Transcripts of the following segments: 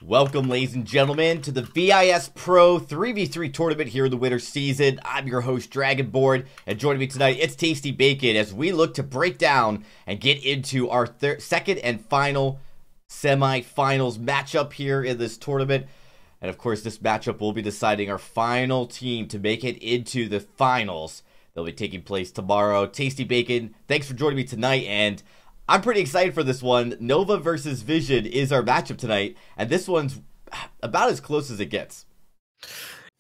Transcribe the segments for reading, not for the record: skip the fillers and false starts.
Welcome, ladies and gentlemen, to the VISPRO 3v3 tournament here in the winter season. I'm your host, Dragonboard, and joining me tonight, it's Tasty Bacon as we look to break down and get into our second and final semi-finals matchup here in this tournament. And of course, this matchup will be deciding our final team to make it into the finals. They'll be taking place tomorrow. Tasty Bacon, thanks for joining me tonight, and I'm pretty excited for this one. Nova versus Vision is our matchup tonight, and this one's about as close as it gets.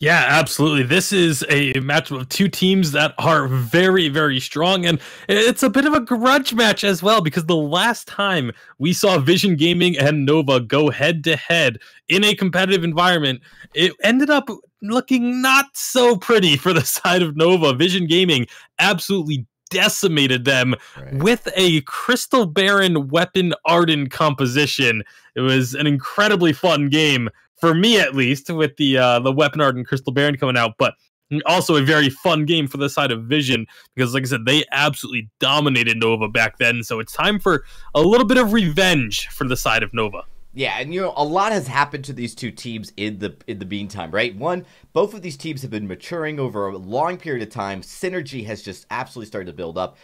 Yeah, absolutely. This is a matchup of two teams that are very, very strong, and it's a bit of a grudge match as well, because the last time we saw Vision Gaming and Nova go head-to-head in a competitive environment, it ended up looking not so pretty for the side of Nova. Vision Gaming absolutely decimated them with a Crystal Baron Weapon Arden composition. It was an incredibly fun game, for me at least, with the Weapon Arden Crystal Baron coming out, but also a very fun game for the side of Vision, because like I said, they absolutely dominated Nova back then, so it's time for a little bit of revenge for the side of Nova. Yeah, and a lot has happened to these two teams in the meantime, right? One, both of these teams have been maturing over a long period of time. Synergy has just absolutely started to build up.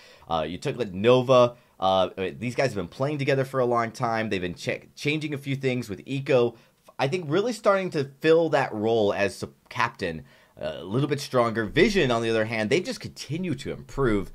You took like Nova. These guys have been playing together for a long time. They've been changing a few things with Eco. I think really starting to fill that role as captain a little bit stronger. Vision, on the other hand, they just continue to improve.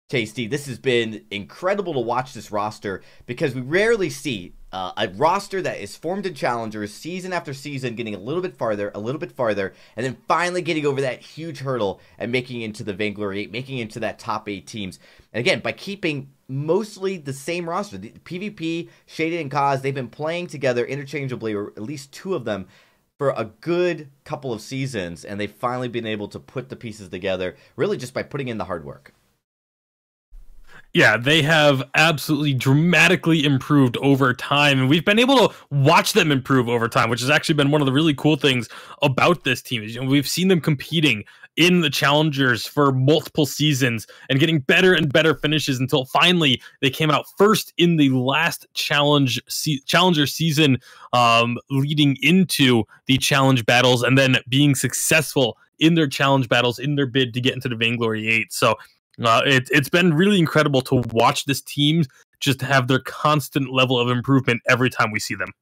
Tasty, this has been incredible to watch this roster, because we rarely see a roster that is formed in Challengers season after season getting a little bit farther, and then finally getting over that huge hurdle and making it into the Vainglory 8, making it into that top 8 teams. And again, by keeping mostly the same roster. The PvP, Shaded, and Cause, they've been playing together interchangeably, or at least two of them, for a good couple of seasons, and they've finally been able to put the pieces together, really just by putting in the hard work. Yeah, they have absolutely dramatically improved over time, and we've been able to watch them improve over time, which has actually been one of the really cool things about this team. Is, we've seen them competing in the Challengers for multiple seasons and getting better and better finishes until finally they came out first in the last Challenger season, leading into the challenge battles, and then being successful in their challenge battles in their bid to get into the Vainglory 8. So it's been really incredible to watch this team just have their constant level of improvement every time we see them.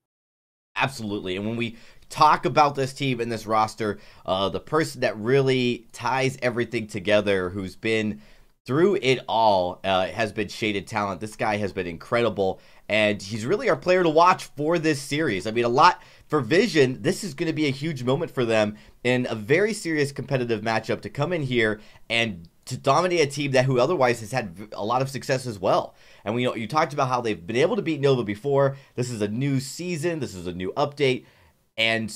Absolutely. And when we talk about this team and this roster, the person that really ties everything together, who's been through it all, has been Shaded Talent. This guy has been incredible, and he's really our player to watch for this series. I mean, a lot for Vision. This is going to be a huge moment for them in a very serious competitive matchup to come in here and to dominate a team who otherwise has had a lot of success as well. And you talked about how they've been able to beat Nova before. This is a new season. This is a new update. And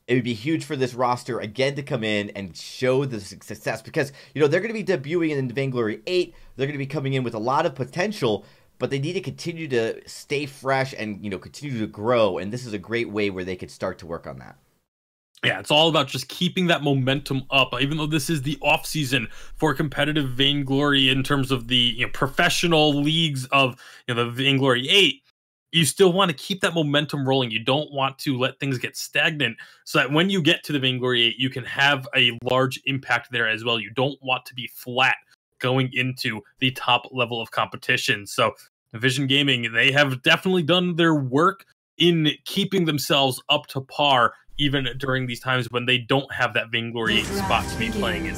it would be huge for this roster again to come in and show the success, because they're going to be debuting in the Vainglory 8. They're going to be coming in with a lot of potential, but they need to continue to stay fresh and continue to grow. And this is a great way where they could start to work on that. Yeah, it's all about just keeping that momentum up, even though this is the off season for competitive Vainglory in terms of the professional leagues of the Vainglory 8. You still want to keep that momentum rolling. You don't want to let things get stagnant, so that when you get to the Vainglory 8, you can have a large impact there as well. You don't want to be flat going into the top level of competition. So Vision Gaming, they have definitely done their work in keeping themselves up to par, even during these times when they don't have that Vainglory 8 spot to be playing in.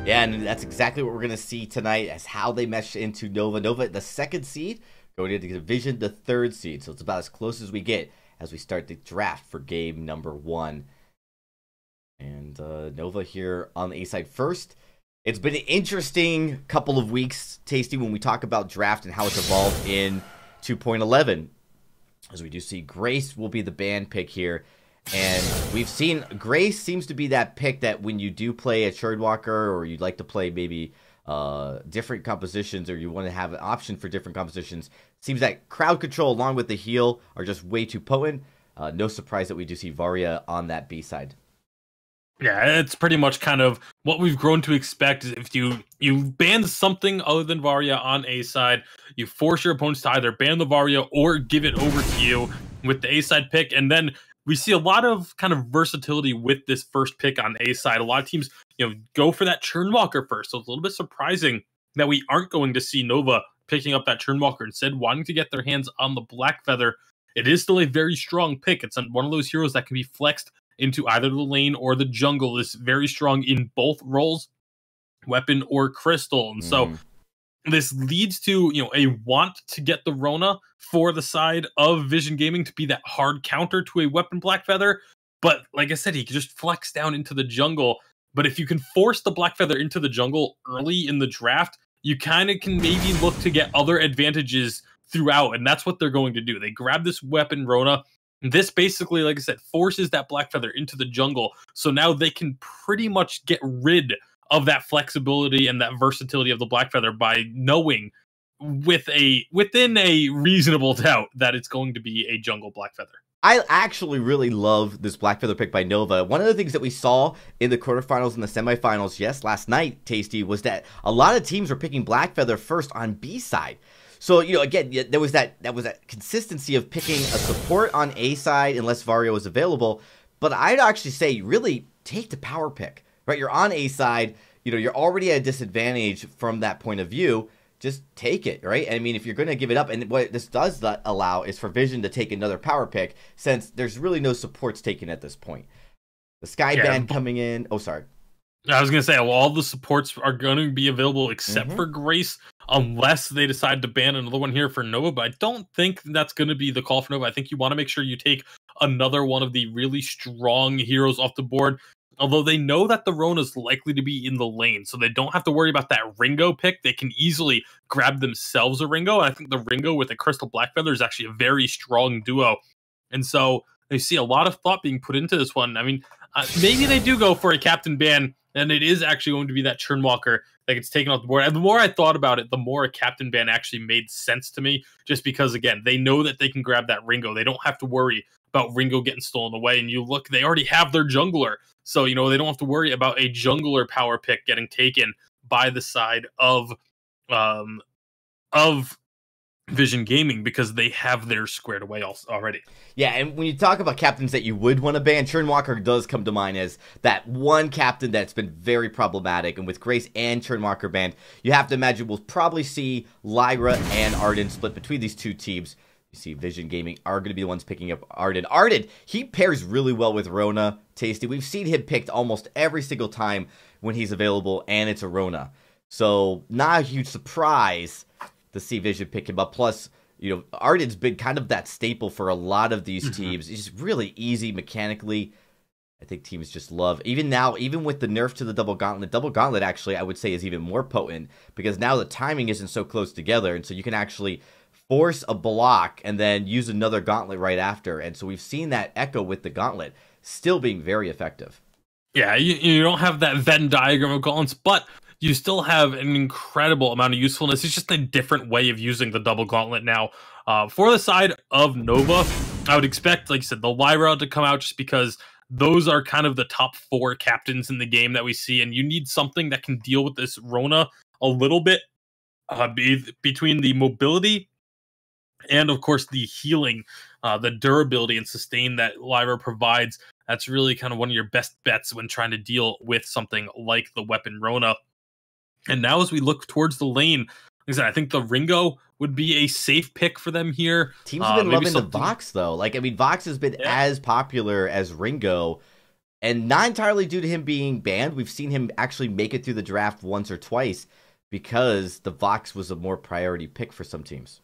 Yeah, and that's exactly what we're going to see tonight, as how they mesh into Nova. Nova, the 2nd seed, going into Vision, the 3rd seed. So it's about as close as we get as we start the draft for game number 1. And Nova here on the A side first. It's been an interesting couple of weeks, Tasty, when we talk about draft and how it's evolved in 2.11. As we do see, Grace will be the ban pick here. And we've seen Grace seems to be that pick that when you do play a Churdwalker, or you'd like to play maybe different compositions, or you want to have an option for different compositions, seems that crowd control along with the heal are just way too potent. No surprise that we do see Varia on that B side. Yeah, it's pretty much kind of what we've grown to expect. Is if you ban something other than Varia on A side, you force your opponents to either ban the Varia or give it over to you with the A side pick, and then we see a lot of kind of versatility with this first pick on A side. A lot of teams, go for that Churnwalker first. So it's a little bit surprising that we aren't going to see Nova picking up that Churnwalker, instead wanting to get their hands on the Blackfeather. It is still a very strong pick. It's one of those heroes that can be flexed into either the lane or the jungle. Is very strong in both roles, weapon or crystal. And so this leads to, a want to get the Rona for the side of Vision Gaming to be that hard counter to a weapon Blackfeather. But like I said, he can just flex down into the jungle. But if you can force the Blackfeather into the jungle early in the draft, you kind of can maybe look to get other advantages throughout. And that's what they're going to do. They grab this weapon Rona. This basically, like I said, forces that Blackfeather into the jungle. So now they can pretty much get rid of that flexibility and that versatility of the Blackfeather by knowing within a reasonable doubt that it's going to be a jungle Blackfeather. I actually really love this Blackfeather pick by Nova. One of the things that we saw in the quarterfinals and the semifinals, last night, Tasty, was that a lot of teams were picking Blackfeather first on B side. So, again, there was that consistency of picking a support on A side unless Vario was available. But I'd actually say really take the power pick, right? You're on A side, you're already at a disadvantage from that point of view. Just take it, right? I mean, if you're going to give it up, and what this does allow is for Vision to take another power pick, since there's really no supports taken at this point. The Sky Band coming in. Oh, sorry. I was going to say, all the supports are going to be available except for Grace, unless they decide to ban another one here for Nova. But I don't think that's going to be the call for Nova. I think you want to make sure you take another one of the really strong heroes off the board. Although they know that the Rona is likely to be in the lane, so they don't have to worry about that Ringo pick. They can easily grab themselves a Ringo. And I think the Ringo with the Crystal Blackfeather is actually a very strong duo. And so they see a lot of thought being put into this one. I mean, maybe they do go for a captain ban, and it is actually going to be that Churnwalker that gets taken off the board. And the more I thought about it, the more a captain ban actually made sense to me, just because, again, they know that they can grab that Ringo. They don't have to worry about Ringo getting stolen away. And you look, they already have their jungler. So, they don't have to worry about a jungler power pick getting taken by the side of Vision Gaming, because they have theirs squared away already. Yeah, and when you talk about captains that you would want to ban, Churnwalker does come to mind as that one captain that's been very problematic. And with Grace and Churnwalker banned, you have to imagine we'll probably see Lyra and Arden split between these two teams. You see Vision Gaming are going to be the ones picking up Arden. Arden, he pairs really well with Rona, Tasty. We've seen him picked almost every single time when he's available, and it's a Rona. So not a huge surprise to see Vision pick him up. Plus, Arden's been kind of that staple for a lot of these teams. He's just really easy mechanically. I think teams just love. Even now, even with the nerf to the Double Gauntlet actually, I would say, is even more potent, because now the timing isn't so close together, and so you can actually force a block and then use another gauntlet right after. And so we've seen that echo with the gauntlet still being very effective. Yeah, you don't have that Venn diagram of gauntlets, but you still have an incredible amount of usefulness. It's just a different way of using the double gauntlet now. For the side of Nova, I would expect, like I said, the Lyra to come out, just because those are kind of the top 4 captains in the game that we see, and you need something that can deal with this Rona a little bit, between the mobility and, of course, the healing, the durability and sustain that Lyra provides. That's really kind of one of your best bets when trying to deal with something like the weapon Rona. And now as we look towards the lane, like I said, I think the Ringo would be a safe pick for them here. Teams have been loving the Vox, though. Vox has been as popular as Ringo, and not entirely due to him being banned. We've seen him actually make it through the draft once or twice because the Vox was a more priority pick for some teams.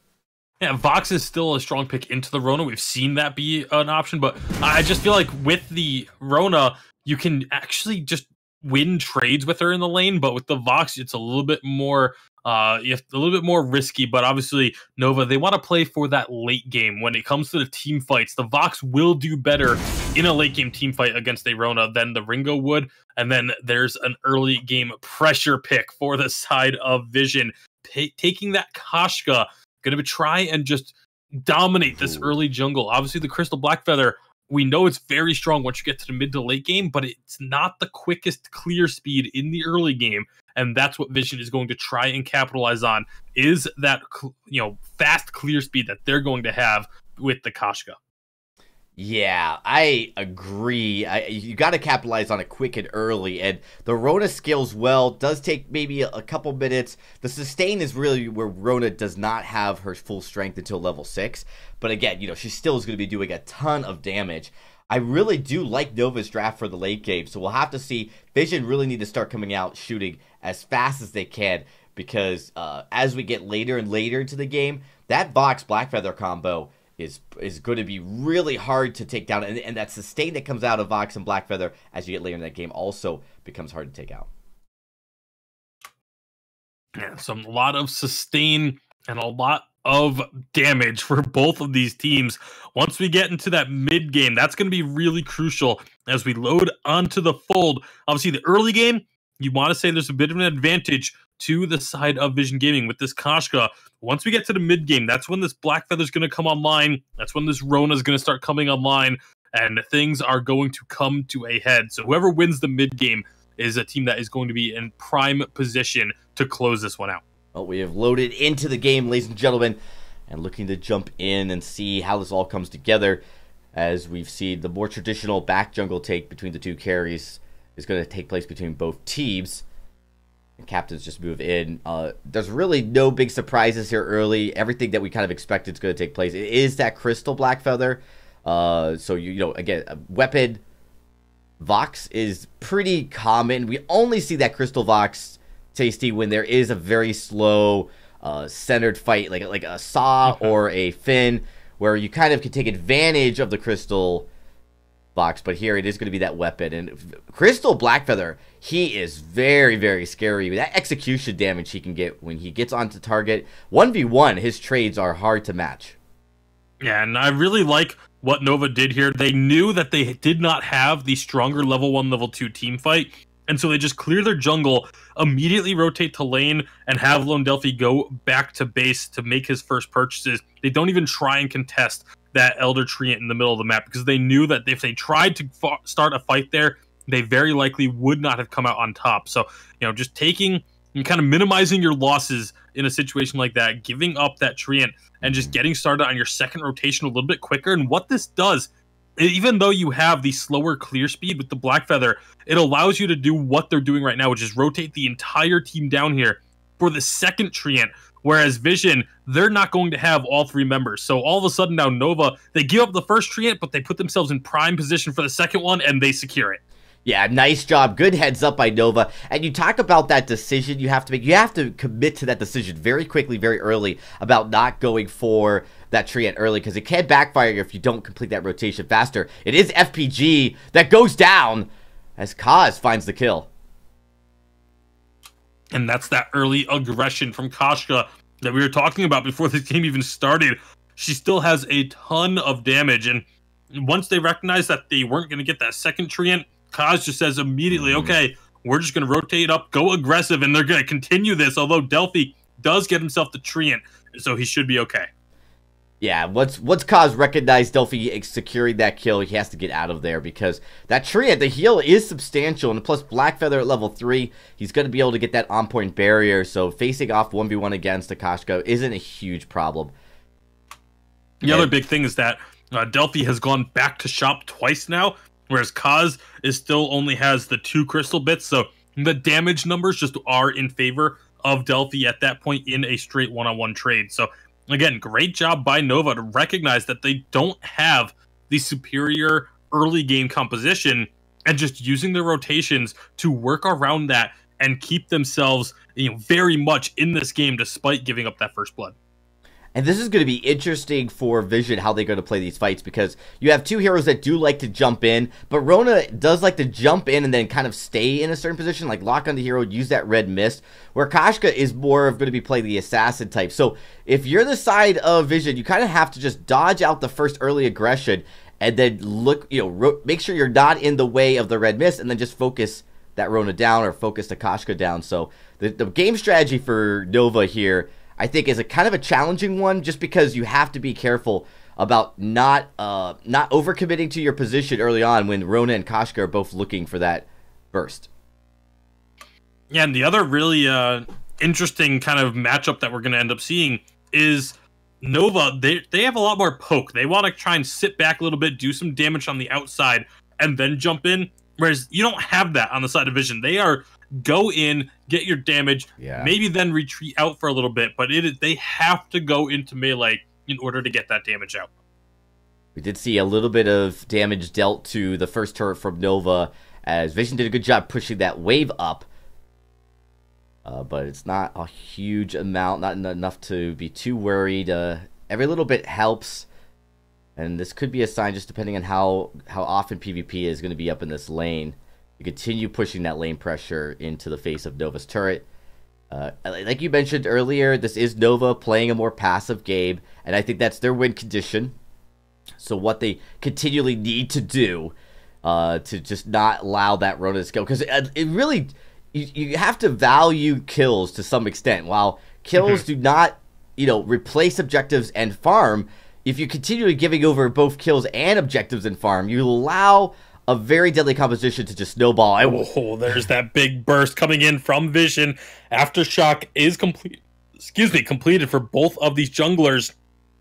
Yeah, Vox is still a strong pick into the Rona. We've seen that be an option, but I just feel like with the Rona, you can actually just win trades with her in the lane. But with the Vox, it's a little bit more, a little bit more risky. But obviously, Nova, they want to play for that late game. When it comes to the team fights, the Vox will do better in a late game team fight against a Rona than the Ringo would. And then there's an early game pressure pick for the side of Vision, taking that Kashka. Going to try and just dominate this early jungle. Obviously, the Crystal Blackfeather, we know it's very strong once you get to the mid to late game, but it's not the quickest clear speed in the early game, and that's what Vision is going to try and capitalize on, is that fast clear speed that they're going to have with the Kashka. Yeah, I agree. You got to capitalize on it quick and early, and the Rona scales well. Does take maybe a couple minutes. The sustain is really where Rona does not have her full strength until level 6. But again, she still is going to be doing a ton of damage. I really do like Nova's draft for the late game, so we'll have to see. Vision really need to start coming out shooting as fast as they can, because as we get later and later into the game, that Vox Blackfeather combo is going to be really hard to take down, and that sustain that comes out of Vox and Blackfeather as you get later in that game also becomes hard to take out. Yeah, so a lot of sustain and a lot of damage for both of these teams. Once we get into that mid game, that's going to be really crucial as we load onto the fold. Obviously, the early game, you want to say there's a bit of an advantage to the side of Vision Gaming with this Koshka. Once we get to the mid game, that's when this Blackfeather is going to come online. That's when this Rona is going to start coming online, and things are going to come to a head. So whoever wins the mid game is a team that is going to be in prime position to close this one out. Well, we have loaded into the game, ladies and gentlemen, and looking to jump in and see how this all comes together. As we've seen, the more traditional back jungle take between the two carries is going to take place between both teams. And captains just move in. There's really no big surprises here early. Everything that we kind of expected is going to take place. It is that Crystal Blackfeather. So, again, weapon Vox is pretty common. We only see that Crystal Vox, Tasty, when there is a very slow centered fight, like a Saw or a Finn, where you kind of can take advantage of the Crystal Vox, but here it is going to be that weapon. And Crystal Blackfeather, he is very, very scary. That execution damage he can get when he gets onto target. 1v1, his trades are hard to match. Yeah, and I really like what Nova did here. They knew that they did not have the stronger level 1, level 2 team fight, and so they just clear their jungle, immediately rotate to lane, and have Lone Delphi go back to base to make his first purchases. They don't even try and contest that Elder Treant in the middle of the map, because they knew that if they tried to start a fight there, they very likely would not have come out on top. So, just taking and kind of minimizing your losses in a situation like that, giving up that Treant, and just getting started on your second rotation a little bit quicker. And what this does, even though you have the slower clear speed with the Blackfeather, it allows you to do what they're doing right now, which is rotate the entire team down here for the second Treant. Whereas Vision, they're not going to have all 3 members. So all of a sudden now Nova, they give up the first Treant, but they put themselves in prime position for the second one, and they secure it. Yeah, nice job. Good heads up by Nova. And you talk about that decision you have to make. You have to commit to that decision very quickly, very early, about not going for that Treant early, because it can backfire if you don't complete that rotation faster. It is FPG that goes down as Kaz finds the kill. And that's that early aggression from Koshka that we were talking about before this game even started. She still has a ton of damage, and once they recognize that they weren't going to get that second Treant, Kaz just says immediately, okay, we're just going to rotate up, go aggressive, and they're going to continue this, although Delphi does get himself the Treant, so he should be okay. Yeah, once Kaz recognized Delphi securing that kill, he has to get out of there, because that Treant, the heal is substantial, and plus Blackfeather at level 3, he's going to be able to get that on-point barrier, so facing off 1v1 against Akashka isn't a huge problem. The other big thing is that Delphi has gone back to shop twice now, whereas Kaz is still only has the 2 crystal bits, so the damage numbers just are in favor of Delphi at that point in a straight one-on-one trade. So again, great job by Nova to recognize that they don't have the superior early game composition, and just using their rotations to work around that and keep themselves, very much in this game despite giving up that first blood. And this is going to be interesting for Vision, how they're going to play these fights, because you have 2 heroes that do like to jump in, but Rona does like to jump in and then kind of stay in a certain position, like lock on the hero, use that red mist, where Koshka is more of going to be playing the assassin type. So if you're the side of Vision, you kind of have to just dodge out the first early aggression, and then look, make sure you're not in the way of the red mist, and then just focus that Rona down or focus the Koshka down. So the game strategy for Nova here, I think, is a kind of a challenging one, just because you have to be careful about not overcommitting to your position early on when Rona and Koshka are both looking for that burst. Yeah, and the other really interesting kind of matchup that we're going to end up seeing is Nova, they have a lot more poke. They want to try and sit back a little bit, do some damage on the outside, and then jump in. Whereas you don't have that on the side of Vision. They are go in, get your damage, maybe then retreat out for a little bit, but they have to go into melee in order to get that damage out. We did see a little bit of damage dealt to the first turret from Nova, as Vision did a good job pushing that wave up. But it's not a huge amount, not enough to be too worried. Every little bit helps. And this could be a sign, just depending on how often PvP is going to be up in this lane. You continue pushing that lane pressure into the face of Nova's turret. Like you mentioned earlier, this is Nova playing a more passive game, and I think that's their win condition. So what they continually need to do to just not allow that Rona to go, because it really, you have to value kills to some extent. While kills do not, replace objectives and farm, if you're continually giving over both kills and objectives and farm, you allow a very deadly composition to just snowball. Oh, there's that big burst coming in from Vision. Aftershock is completed for both of these junglers.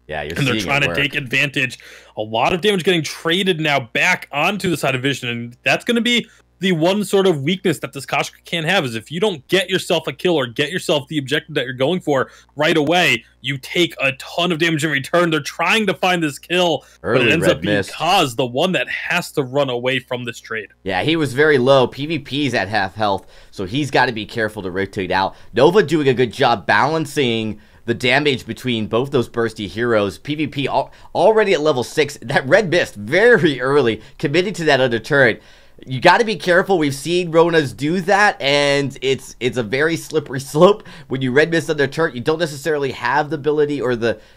Yeah, and they're trying to take advantage. A lot of damage getting traded now back onto the side of Vision, and that's going to be the one sort of weakness that this Koshka can't have, is if you don't get yourself a kill or get yourself the objective that you're going for right away, you take a ton of damage in return. They're trying to find this kill, but it ends up being Kaz, the one that has to run away from this trade. Yeah, he was very low. PvP's at half health, so he's got to be careful to rotate out. Nova doing a good job balancing the damage between both those bursty heroes. PvP already at level 6. That red mist very early, committing to that other turret. You got to be careful. We've seen Ronas do that, and it's a very slippery slope. When you red mist on their turret, you don't necessarily have the ability, or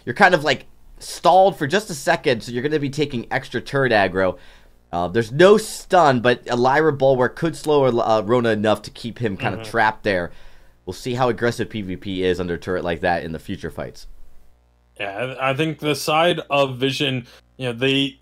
you're kind of like stalled for just a second, so you're going to be taking extra turret aggro. There's no stun, but a Lyra Bulwark could slow Rona enough to keep him kind of trapped there. We'll see how aggressive PvP is under turret like that in the future fights. Yeah, I think the side of Vision, they've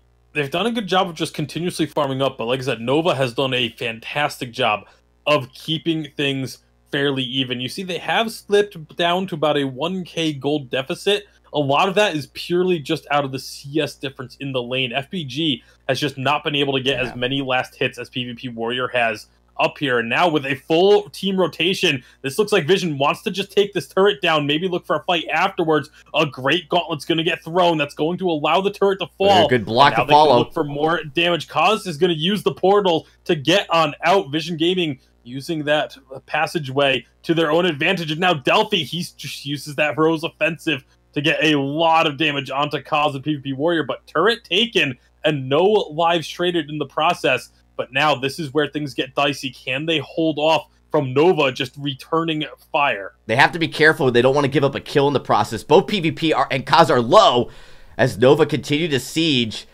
done a good job of just continuously farming up, but like I said, Nova has done a fantastic job of keeping things fairly even. You see, they have slipped down to about a 1k gold deficit. A lot of that is purely just out of the CS difference in the lane. FBG has just not been able to get as many last hits as PvP Warrior has up here, and now with a full team rotation, this looks like Vision wants to just take this turret down, maybe look for a fight afterwards. A great gauntlet's going to get thrown that's going to allow the turret to fall. A good block to follow. Look for more damage. Kaz is going to use the portal to get on out. Vision Gaming using that passageway to their own advantage, and now Delphi, he just uses that Rose offensive to get a lot of damage onto Kaz and PvP Warrior, but turret taken and no lives traded in the process. But now this is where things get dicey. Can they hold off from Nova just returning fire? They have to be careful. They don't want to give up a kill in the process. Both PvP and Kaz are low. As Nova continue to siege,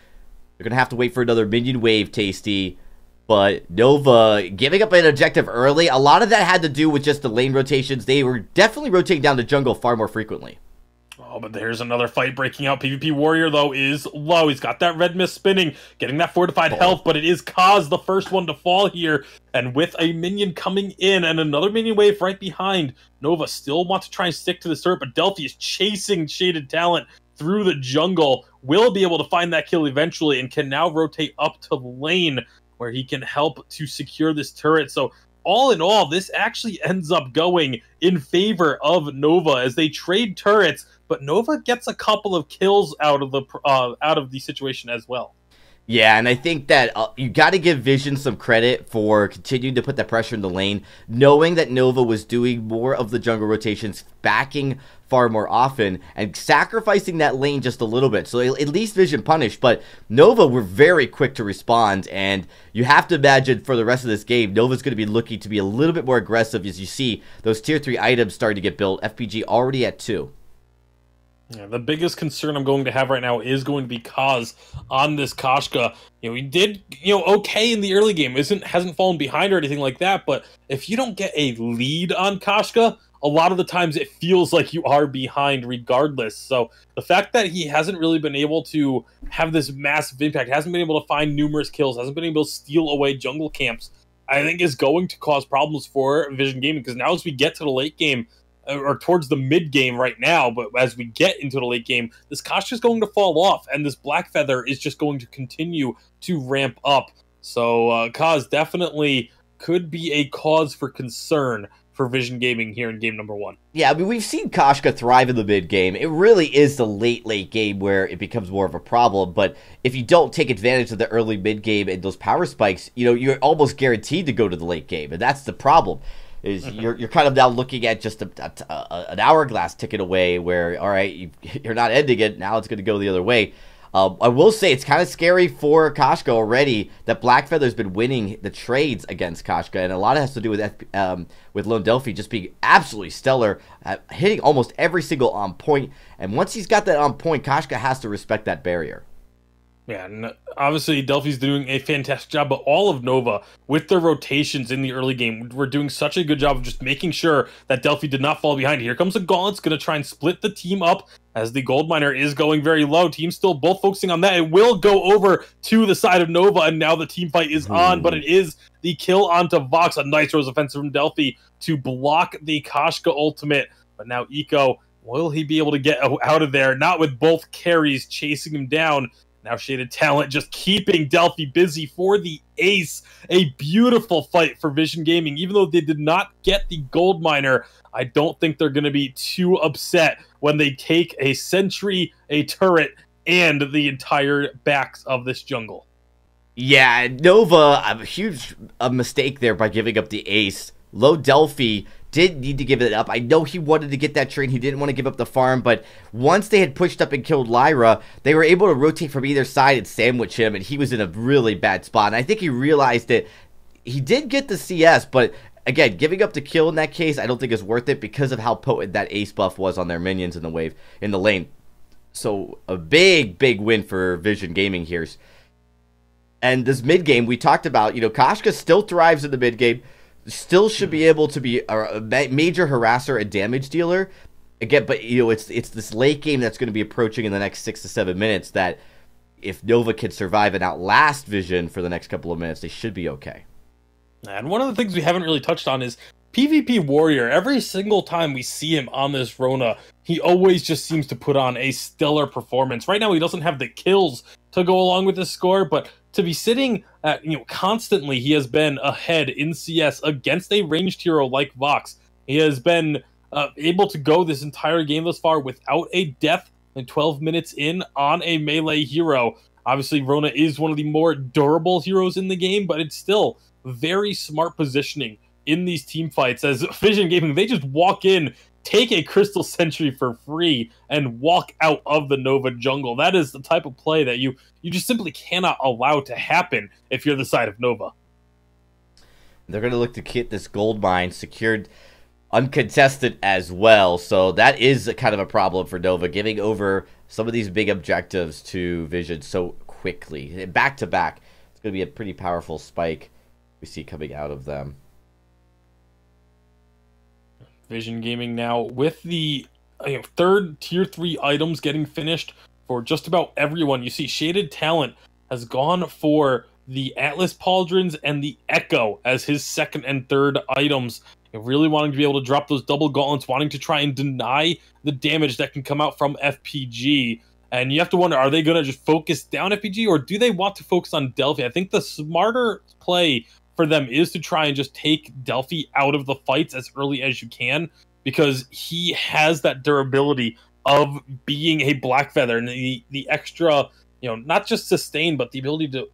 they're going to have to wait for another minion wave, Tasty. But Nova giving up an objective early, a lot of that had to do with just the lane rotations. They were definitely rotating down the jungle far more frequently. Oh, but there's another fight breaking out. PvP Warrior, though, is low. He's got that red mist spinning, getting that fortified health, but it is Kaz, the first one to fall here. And with a minion coming in and another minion wave right behind, Nova still wants to try and stick to the turret, but Delphi is chasing Shaded Talent through the jungle. Will be able to find that kill eventually and can now rotate up to lane where he can help to secure this turret. So all in all, this actually ends up going in favor of Nova as they trade turrets, but Nova gets a couple of kills out of the situation as well. Yeah, and I think that you got to give Vision some credit for continuing to put that pressure in the lane, knowing that Nova was doing more of the jungle rotations, backing far more often, and sacrificing that lane just a little bit. So at least Vision punished, but Nova were very quick to respond, and you have to imagine for the rest of this game, Nova's going to be looking to be a little bit more aggressive as you see those tier 3 items starting to get built. FPG already at 2. Yeah, the biggest concern I'm going to have right now is going to be Kaz on this Koshka. He did, okay in the early game. Hasn't fallen behind or anything like that, but if you don't get a lead on Koshka, a lot of the times it feels like you are behind regardless. So the fact that he hasn't really been able to have this massive impact, hasn't been able to find numerous kills, hasn't been able to steal away jungle camps, I think is going to cause problems for Vision Gaming, because now as we get to the late game, or towards the mid game right now, but as we get into the late game, this Koshka is going to fall off, and this Black Feather is just going to continue to ramp up. So Kaz definitely could be a cause for concern for Vision Gaming here in game number 1. Yeah, I mean, we've seen Koshka thrive in the mid game. It really is the late game where it becomes more of a problem. But if you don't take advantage of the early mid game and those power spikes, you know, you're almost guaranteed to go to the late game, and that's the problem. Is you're kind of now looking at just an hourglass ticking away, where all right, you're not ending it. Now it's going to go the other way. I will say it's kind of scary for Koshka already that Black Feather's been winning the trades against Koshka, and a lot of it has to do with Lone Delphi just being absolutely stellar, hitting almost every single on point. And once he's got that on point, Koshka has to respect that barrier. Yeah, and obviously Delphi's doing a fantastic job, but all of Nova, with their rotations in the early game, were doing such a good job of just making sure that Delphi did not fall behind. Here comes the Gauntlet's going to try and split the team up as the Gold Miner is going very low. Team's still both focusing on that. It will go over to the side of Nova, and now the team fight is on, but it is the kill onto Vox. A nice Rose offensive from Delphi to block the Koshka ultimate, but now Eco, will he be able to get out of there? Not with both carries chasing him down. Now Shaded Talent just keeping Delphi busy for the ace. A beautiful fight for Vision Gaming. Even though they did not get the Gold Miner, I don't think they're going to be too upset when they take a sentry, a turret, and the entire backs of this jungle. Yeah, Nova, a huge mistake there by giving up the ace. Low Delphi did need to give it up. I know he wanted to get that trade. He didn't want to give up the farm, but once they had pushed up and killed Lyra, they were able to rotate from either side and sandwich him, and he was in a really bad spot. And I think he realized that he did get the CS, but again, giving up the kill in that case, I don't think is worth it because of how potent that ace buff was on their minions in the wave, in the lane. So a big win for Vision Gaming here. And this mid game, we talked about, you know, Koshka still thrives in the mid game. Still should be able to be a major harasser and damage dealer. Again, but you know, it's this late game that's going to be approaching in the next 6 to 7 minutes that if Nova can survive and outlast Vision for the next couple of minutes, they should be okay. And one of the things we haven't really touched on is PvP Warrior. Every single time we see him on this Rona, he always just seems to put on a stellar performance. Right now, he doesn't have the kills to go along with his score, but to be sitting at, you know, constantly, he has been ahead in CS against a ranged hero like Vox. He has been able to go this entire game thus far without a death and 12 minutes in on a melee hero. Obviously, Rona is one of the more durable heroes in the game, but it's still very smart positioning in these team fights. As Vision Gaming, they just walk in, take a Crystal Sentry for free, and walk out of the Nova jungle. That is the type of play that you just simply cannot allow to happen if you're the side of Nova. They're going to look to get this gold mine secured uncontested as well. So that is a kind of a problem for Nova, giving over some of these big objectives to Vision so quickly. Back to back. It's going to be a pretty powerful spike we see coming out of them. Vision Gaming now with the third tier 3 items getting finished for just about everyone. You see Shaded Talent has gone for the Atlas Pauldrons and the Echo as his second and third items. Really wanting to be able to drop those double gauntlets, wanting to try and deny the damage that can come out from FPG. And you have to wonder, are they going to just focus down FPG, or do they want to focus on Delphi? I think the smarter play for them is to try and just take Delphi out of the fights as early as you can, because he has that durability of being a Black Feather and the extra, you know, not just sustain, but the ability to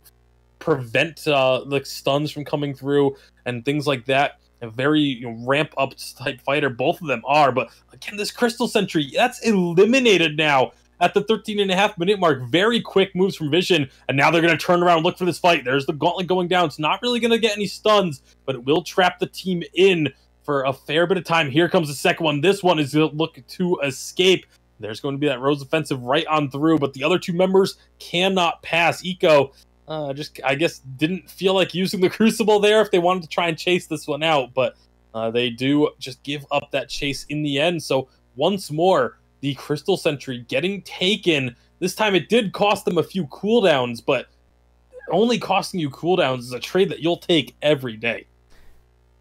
prevent like stuns from coming through and things like that. A very ramp up type fighter, both of them are. But again, this Crystal Sentry, that's eliminated now at the 13.5 minute mark. Very quick moves from Vision, and now they're going to turn around and look for this fight. There's the gauntlet going down. It's not really going to get any stuns, but it will trap the team in for a fair bit of time. Here comes the second one. This one is going to look to escape. There's going to be that Rose offensive right on through, but the other two members cannot pass. Eco just, I guess, didn't feel like using the Crucible there if they wanted to try and chase this one out, but they do just give up that chase in the end. So once more, the Crystal Sentry getting taken. This time it did cost them a few cooldowns, but only costing you cooldowns is a trade that you'll take every day.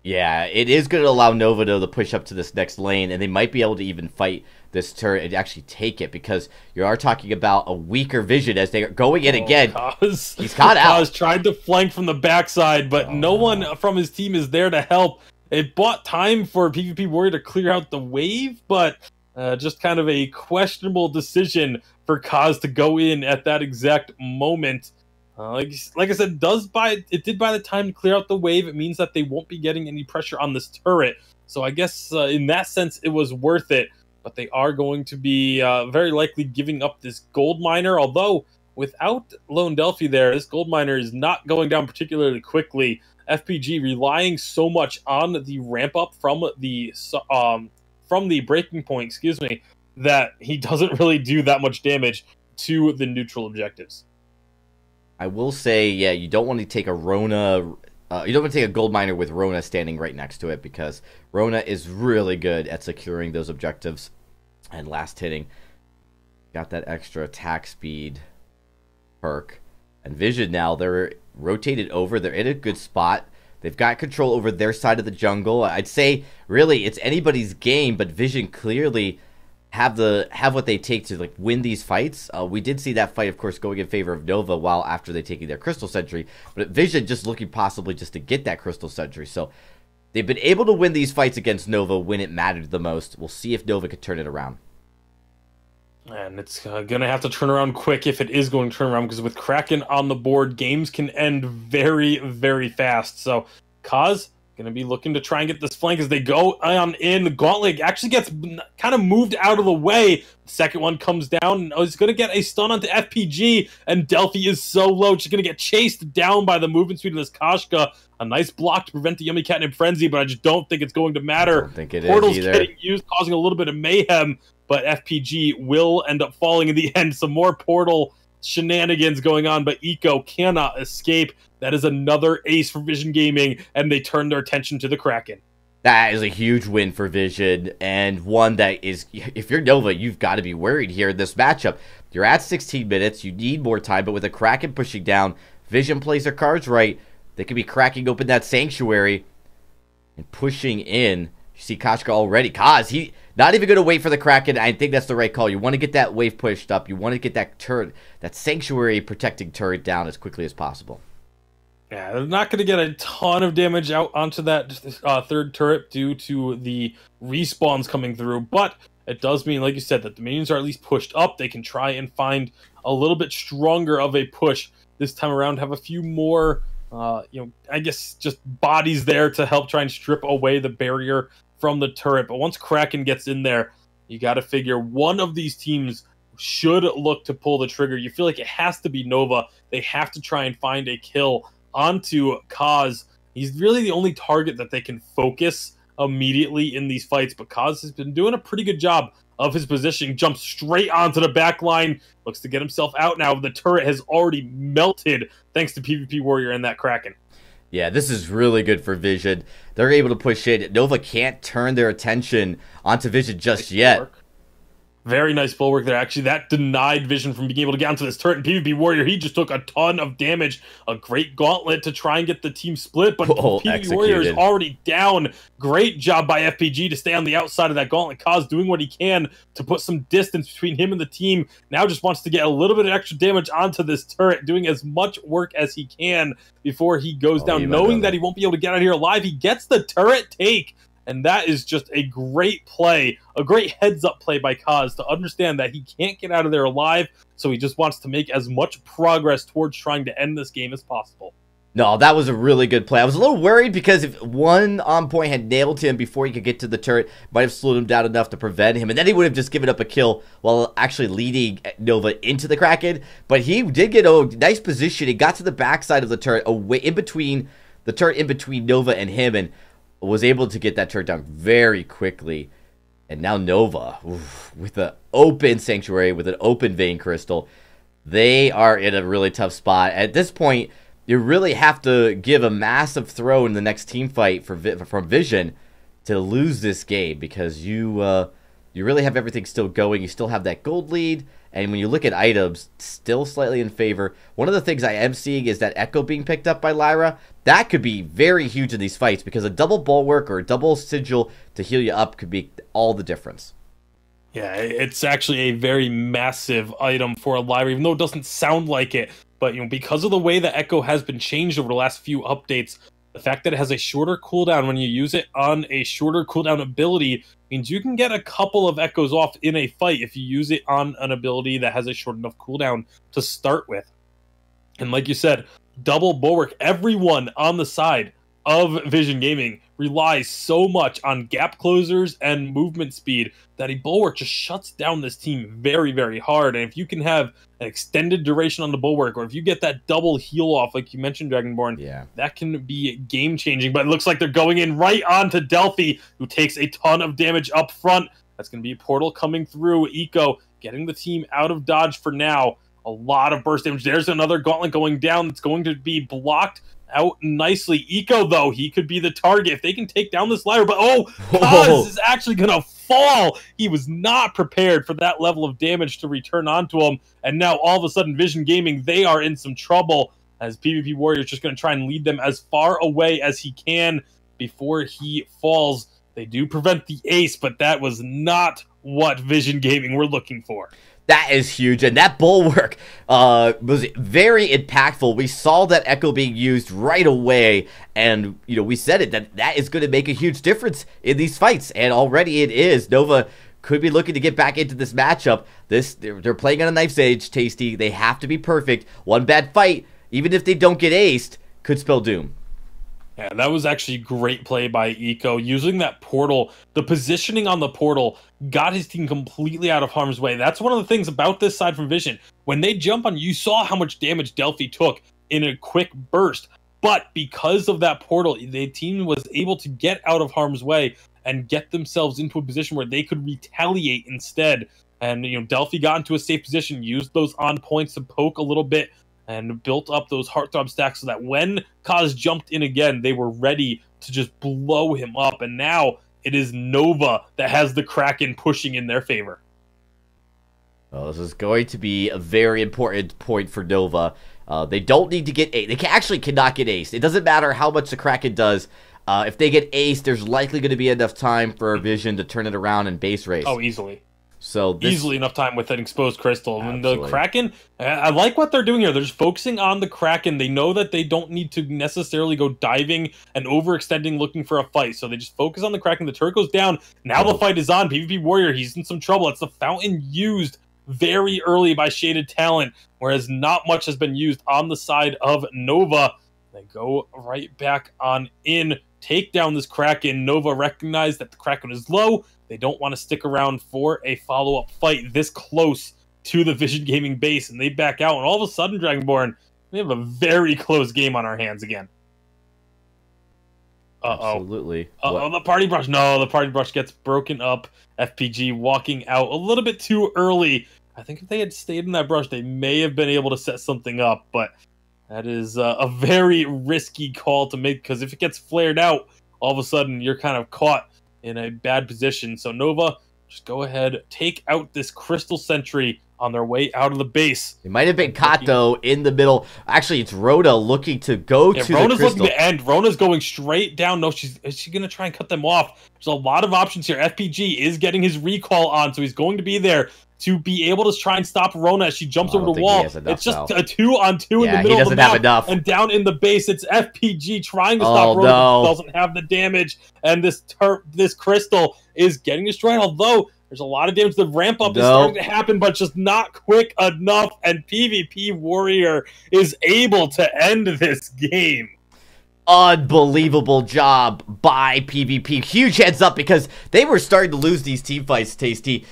Yeah, it is going to allow Nova to push up to this next lane, and they might be able to even fight this turret and actually take it, because you are talking about a weaker Vision as they are going in again. He's caught out. Kaz tried to flank from the backside, but no one from his team is there to help. It bought time for PvP Warrior to clear out the wave, but just kind of a questionable decision for Kaz to go in at that exact moment. Like I said, it did buy the time to clear out the wave. It means that they won't be getting any pressure on this turret. So I guess in that sense, it was worth it. But they are going to be very likely giving up this gold miner. Although without Lone Delphi there, this gold miner is not going down particularly quickly. FPG relying so much on the ramp up from the breaking point, excuse me, that he doesn't really do that much damage to the neutral objectives. I will say, yeah, you don't want to take a Rona. You don't want to take a gold miner with Rona standing right next to it, because Rona is really good at securing those objectives and last hitting. Got that extra attack speed perk. And Vision now, they're rotated over. They're in a good spot. They've got control over their side of the jungle. I'd say, really, it's anybody's game, but Vision clearly have what they take to like win these fights. We did see that fight, of course, going in favor of Nova while after they taking their Crystal Sentry, but Vision just looking possibly just to get that Crystal Sentry. So they've been able to win these fights against Nova when it mattered the most. We'll see if Nova could turn it around. And it's going to have to turn around quick if it is going to turn around, because with Kraken on the board, games can end very, very fast. So Kaz going to be looking to try and get this flank as they go on in. The Gauntlet actually gets kind of moved out of the way. The second one comes down, and he's going to get a stun onto FPG, and Delphi is so low. She's going to get chased down by the movement speed of this Kashka. A nice block to prevent the Yummy Catnip Frenzy, but I just don't think it's going to matter. I don't think it Portal's is either. getting used, causing a little bit of mayhem, but FPG will end up falling in the end. Some more Portal shenanigans going on, but Eco cannot escape. That is another ace for Vision Gaming, and they turn their attention to the Kraken. That is a huge win for Vision, and one that is, if you're Nova, you've got to be worried here in this matchup. You're at 16 minutes, you need more time, but with the Kraken pushing down, Vision plays their cards right. They could be cracking open that Sanctuary and pushing in. You see Kashka already. Kaz, he not even going to wait for the Kraken. I think that's the right call. You want to get that wave pushed up. You want to get that turret, that Sanctuary protecting turret down as quickly as possible. Yeah, they're not going to get a ton of damage out onto that third turret due to the respawns coming through, but it does mean, like you said, that the minions are at least pushed up. They can try and find a little bit stronger of a push this time around, have a few more, I guess just bodies there to help try and strip away the barrier from the turret. But once Kraken gets in there, you got to figure one of these teams should look to pull the trigger. You feel like it has to be Nova. They have to try and find a kill onto Kaz. He's really the only target that they can focus immediately in these fights, but Kaz has been doing a pretty good job of his positioning. Jumps straight onto the back line, looks to get himself out now. The turret has already melted thanks to PvP Warrior and that Kraken. Yeah, this is really good for Vision. They're able to push in. Nova can't turn their attention onto Vision just yet. Very nice bulwark there, actually. That denied Vision from being able to get onto this turret. And PvP Warrior, he just took a ton of damage. A great gauntlet to try and get the team split, but PvP Warrior is already down. Great job by FPG to stay on the outside of that gauntlet. Kaz doing what he can to put some distance between him and the team. Now just wants to get a little bit of extra damage onto this turret, doing as much work as he can before he goes down, knowing that he won't be able to get out of here alive. He gets the turret take. And that is just a great play, a great heads-up play by Kaz to understand that he can't get out of there alive, so he just wants to make as much progress towards trying to end this game as possible. No, that was a really good play. I was a little worried because if one on point had nailed him before he could get to the turret, might have slowed him down enough to prevent him, and then he would have just given up a kill while actually leading Nova into the Kraken. But he did get a nice position. He got to the backside of the turret, away in between the turret, in between Nova and him, and was able to get that turret down very quickly. And now Nova, with an open Sanctuary, with an open Vein Crystal, they are in a really tough spot. At this point, you really have to give a massive throw in the next team fight from Vision to lose this game, because you You really have everything still going. You still have that gold lead. And when you look at items, still slightly in favor. One of the things I am seeing is that Echo being picked up by Lyra. That could be very huge in these fights because a double bulwark or a double sigil to heal you up could be all the difference. Yeah, it's actually a very massive item for a Lyra, even though it doesn't sound like it. But because of the way that Echo has been changed over the last few updates, the fact that it has a shorter cooldown when you use it on a shorter cooldown ability means you can get a couple of Echoes off in a fight if you use it on an ability that has a short enough cooldown to start with. And like you said, double bulwark. Everyone on the side of Vision Gaming relies so much on gap closers and movement speed that a bulwark just shuts down this team very, very hard. And if you can have an extended duration on the bulwark, or if you get that double heal off, like you mentioned, Dragonborn, that can be game changing. But it looks like they're going in right onto Delphi, who takes a ton of damage up front. That's going to be a portal coming through. Eco getting the team out of dodge for now. A lot of burst damage. There's another gauntlet going down that's going to be blocked out nicely. Eco, though, he could be the target if they can take down this Lyra. But Kaz is actually gonna fall. He was not prepared for that level of damage to return onto him, and now all of a sudden Vision Gaming, they are in some trouble as PvP Warrior is just going to try and lead them as far away as he can before he falls. They do prevent the ace, but that was not what Vision Gaming were looking for. That is huge, and that bulwark was very impactful. We saw that Echo being used right away, and we said it, that is going to make a huge difference in these fights, and already it is. Nova could be looking to get back into this matchup. They're playing on a knife's edge, Tasty. They have to be perfect. One bad fight, even if they don't get aced, could spell doom. Yeah, that was actually great play by Eco. Using that portal, the positioning on the portal got his team completely out of harm's way. That's one of the things about this side from Vision. When they jump on, you saw how much damage Delphi took in a quick burst. But because of that portal, the team was able to get out of harm's way and get themselves into a position where they could retaliate instead. And, Delphi got into a safe position, used those on points to poke a little bit, and built up those heartthrob stacks so that when Kaz jumped in again, they were ready to just blow him up. And now it is Nova that has the Kraken pushing in their favor. Well, this is going to be a very important point for Nova. They don't need to get aced. They actually cannot get aced. It doesn't matter how much the Kraken does. If they get aced, there's likely going to be enough time for Vision to turn it around and base race. Oh, easily. So easily enough time with an exposed crystal. And the Kraken, I like what they're doing here. They're just focusing on the Kraken. They know that they don't need to necessarily go diving and overextending looking for a fight. So they just focus on the Kraken. The turret goes down. Now the fight is on. PvP Warrior, he's in some trouble. It's the fountain used very early by Shaded Talent, whereas not much has been used on the side of Nova. They go right back on in, take down this Kraken. Nova recognized that the Kraken is low. They don't want to stick around for a follow-up fight this close to the Vision Gaming base, and they back out. And all of a sudden, Dragonborn, we have a very close game on our hands again. Absolutely. The party brush. No, the party brush gets broken up. FPG walking out a little bit too early. I think if they had stayed in that brush, they may have been able to set something up, but that is a very risky call to make, because if it gets flared out, all of a sudden you're kind of caught in a bad position. So Nova, just go ahead, take out this Crystal Sentry on their way out of the base. It might have been caught, though, in the middle. Actually, it's Rhoda looking to go to Rona's the crystal. Looking to end. Rona's going straight down. No, is she going to try and cut them off? There's a lot of options here. FPG is getting his recall on, so he's going to be there to be able to try and stop Rona as she jumps over the wall. It's just a 2-on-2 in the middle of the map. Enough. And down in the base, it's FPG trying to stop Rona. No. Doesn't have the damage, and this crystal is getting destroyed, although there's a lot of damage. The ramp up is starting to happen, but just not quick enough, and PvP Warrior is able to end this game. Unbelievable job by PvP. Huge heads up, because they were starting to lose these team fights, Tasty.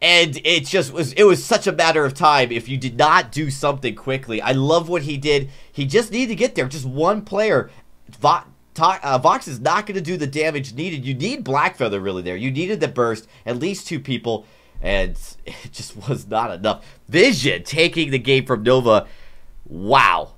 And it was such a matter of time if you did not do something quickly. I love what he did. He just needed to get there. Just one player. Vox is not going to do the damage needed. You need Blackfeather really there. You needed the burst. At least 2 people. And it just was not enough. Vision taking the game from Nova. Wow.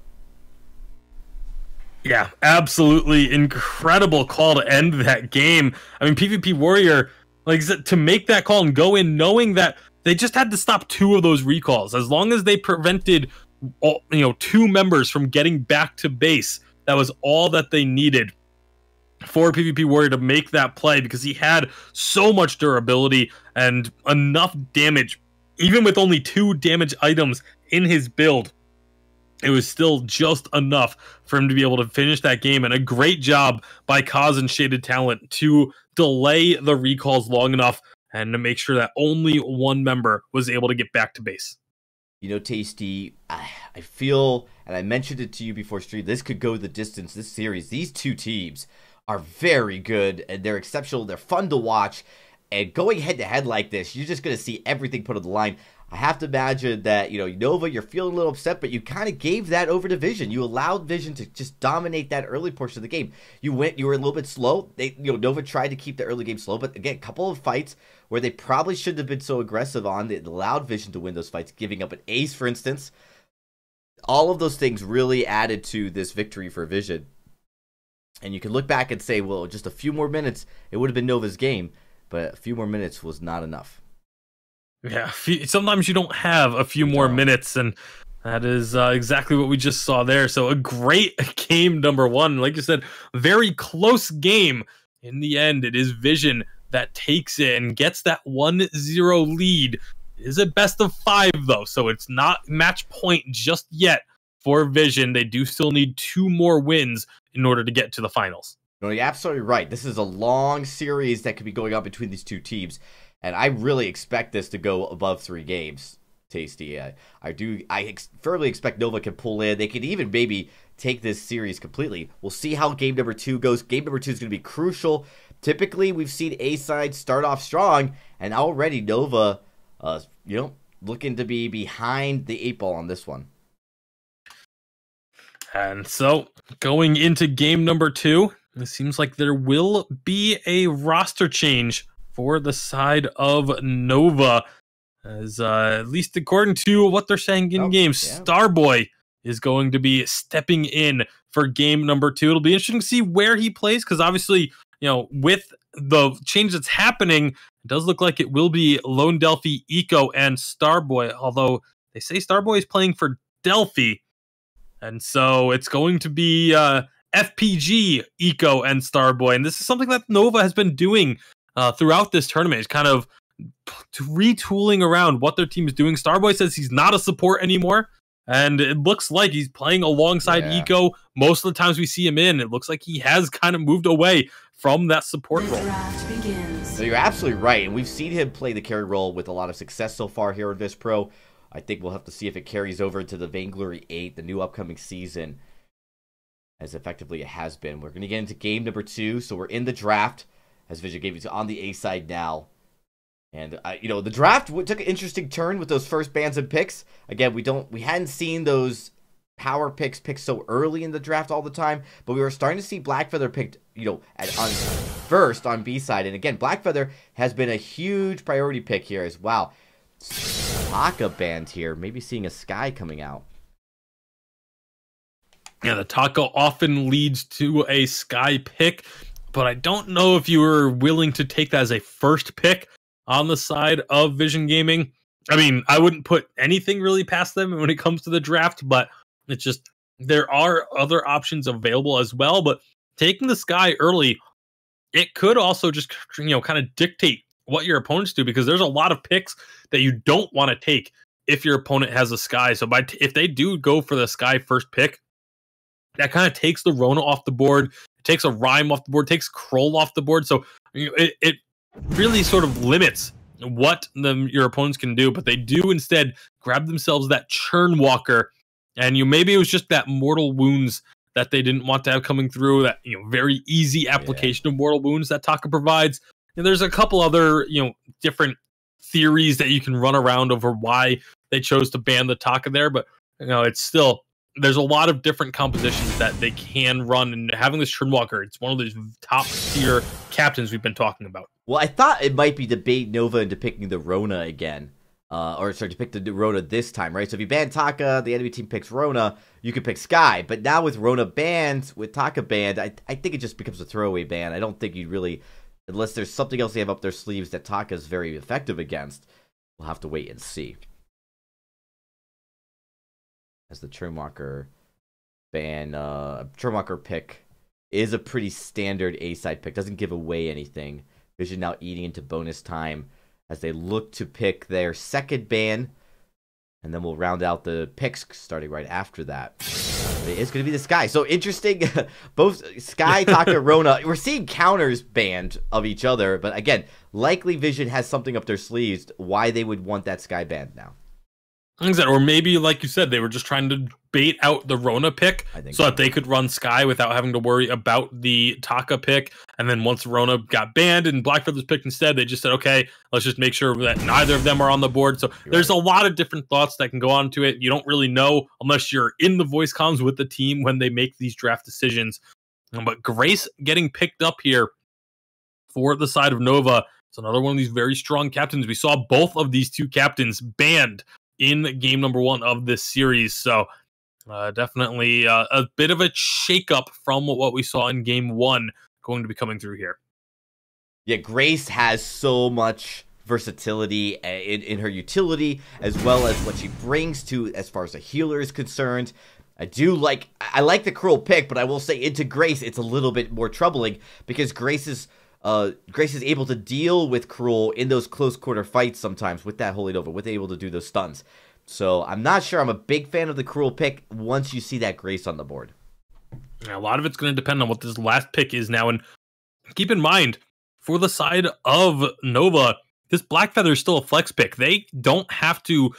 Yeah, absolutely incredible call to end that game. I mean, PvP Warrior, Like to make that call and go in knowing that they just had to stop 2 of those recalls. As long as they prevented, you know, 2 members from getting back to base, that was all that they needed for PvP Warrior to make that play, because he had so much durability and enough damage. Even with only 2 damage items in his build, it was still just enough for him to be able to finish that game. And a great job by Kaz and Shaded Talent to delay the recalls long enough and to make sure that only 1 member was able to get back to base. You know, Tasty, I feel, and I mentioned it to you before stream, this could go the distance, this series. These 2 teams are very good, and they're exceptional. They're fun to watch. And going head-to-head like this, you're just going to see everything put on the line. I have to imagine that, you know, Nova, you're feeling a little upset, but you kind of gave that over to Vision. You allowed Vision to just dominate that early portion of the game. You were a little bit slow. Nova tried to keep the early game slow, but again, a couple of fights where they probably shouldn't have been so aggressive on. It allowed Vision to win those fights, giving up an ace, for instance. All of those things really added to this victory for Vision. And you can look back and say, well, just a few more minutes, it would have been Nova's game. But a few more minutes was not enough. Yeah, sometimes you don't have a few more minutes, and that is exactly what we just saw there. So a great game, number 1. Like you said, very close game. In the end, it is Vision that takes it and gets that 1-0 lead. It is a best of 5, though, so it's not match point just yet for Vision. They do still need 2 more wins in order to get to the finals. No, you're absolutely right. This is a long series that could be going on between these 2 teams, and I really expect this to go above 3 games. Tasty, I firmly expect Nova can pull in. They could even maybe take this series completely. We'll see how game number 2 goes. Game number 2 is going to be crucial. Typically, we've seen A side start off strong, and already Nova, looking to be behind the 8 ball on this one. And so, going into game number 2, it seems like there will be a roster change for the side of Nova. As at least according to what they're saying in game, Starboy is going to be stepping in for game number 2. It'll be interesting to see where he plays, because obviously, with the change that's happening, it does look like it will be Lone Delphi, Eco, and Starboy. Although they say Starboy is playing for Delphi, and so it's going to be FPG, Eco, and Starboy. And this is something that Nova has been doing throughout this tournament. It's kind of retooling around what their team is doing. Starboy says he's not a support anymore, and it looks like he's playing alongside Eco. Most of the times we see him in, it looks like he has kind of moved away from that support role. So you're absolutely right, and we've seen him play the carry role with a lot of success so far here at VISPRO. I think we'll have to see if it carries over to the Vainglory 8, the new upcoming season, as effectively it has been. We're going to get into game number 2, so we're in the draft, as Vision gave it on the A side now. And, the draft took an interesting turn with those first bans and picks. Again, we hadn't seen those power picks picked so early in the draft all the time, but we were starting to see Blackfeather picked, on first on B side. And again, Blackfeather has been a huge priority pick here as well. Taka band here, maybe seeing a Sky coming out. Yeah, the Taka often leads to a Sky pick, but I don't know if you were willing to take that as a first pick on the side of Vision Gaming. I mean, I wouldn't put anything really past them when it comes to the draft, but it's just, there are other options available as well. But taking the Sky early, it could also just, kind of dictate what your opponents do, because there's a lot of picks that you don't want to take if your opponent has a Sky. So if they do go for the Sky first pick, that kind of takes the Rona off the board, it takes a Rhyme off the board, takes Kroll off the board. So it really sort of limits what your opponents can do, but they do instead grab themselves that Churn Walker, and maybe it was just that Mortal Wounds that they didn't want to have coming through, that very easy application of Mortal Wounds that Taka provides. And there's a couple other different theories that you can run around over why they chose to ban the Taka there, but it's still, there's a lot of different compositions that they can run, and having this Churn Walker, it's one of those top tier captains we've been talking about. Well, I thought it might be debate Nova into picking the Rona again. To pick the Rona this time, right? So if you ban Taka, the enemy team picks Rona, you could pick Sky. But now with Rona banned, with Taka banned, I think it just becomes a throwaway ban. I don't think you'd really unless there's something else they have up their sleeves that Taka is very effective against. We'll have to wait and see. As the Turnwalker Turnwalker pick is a pretty standard A-side pick. Doesn't give away anything. Vision now eating into bonus time as they look to pick their second ban. And then we'll round out the picks starting right after that. It is going to be the Sky. So interesting. Both Sky, Taka, Rona. We're seeing counters banned of each other. But again, likely Vision has something up their sleeves why they would want that Sky banned now. Or maybe, like you said, they were just trying to bait out the Rona pick so that they could run Sky without having to worry about the Taka pick. And then once Rona got banned and Blackfeather's picked instead, they just said, okay, let's just make sure that neither of them are on the board. So there's a lot of different thoughts that can go on to it. You don't really know unless you're in the voice comms with the team when they make these draft decisions. But Grace getting picked up here for the side of Nova. It's another one of these very strong captains. We saw both of these two captains banned in game number 1 of this series. So definitely a bit of a shakeup from what we saw in game 1 going to be coming through here. Yeah, Grace has so much versatility in her utility, as well as what she brings to as far as a healer is concerned. I like the Cruel pick, but I will say into Grace, it's a little bit more troubling because Grace is able to deal with Cruel in those close quarter fights sometimes with that Holy Nova, with able to do those stuns. So I'm not sure I'm a big fan of the Cruel pick once you see that Grace on the board. A lot of it's going to depend on what this last pick is now. And keep in mind, for the side of Nova, this Blackfeather is still a flex pick. They don't have to,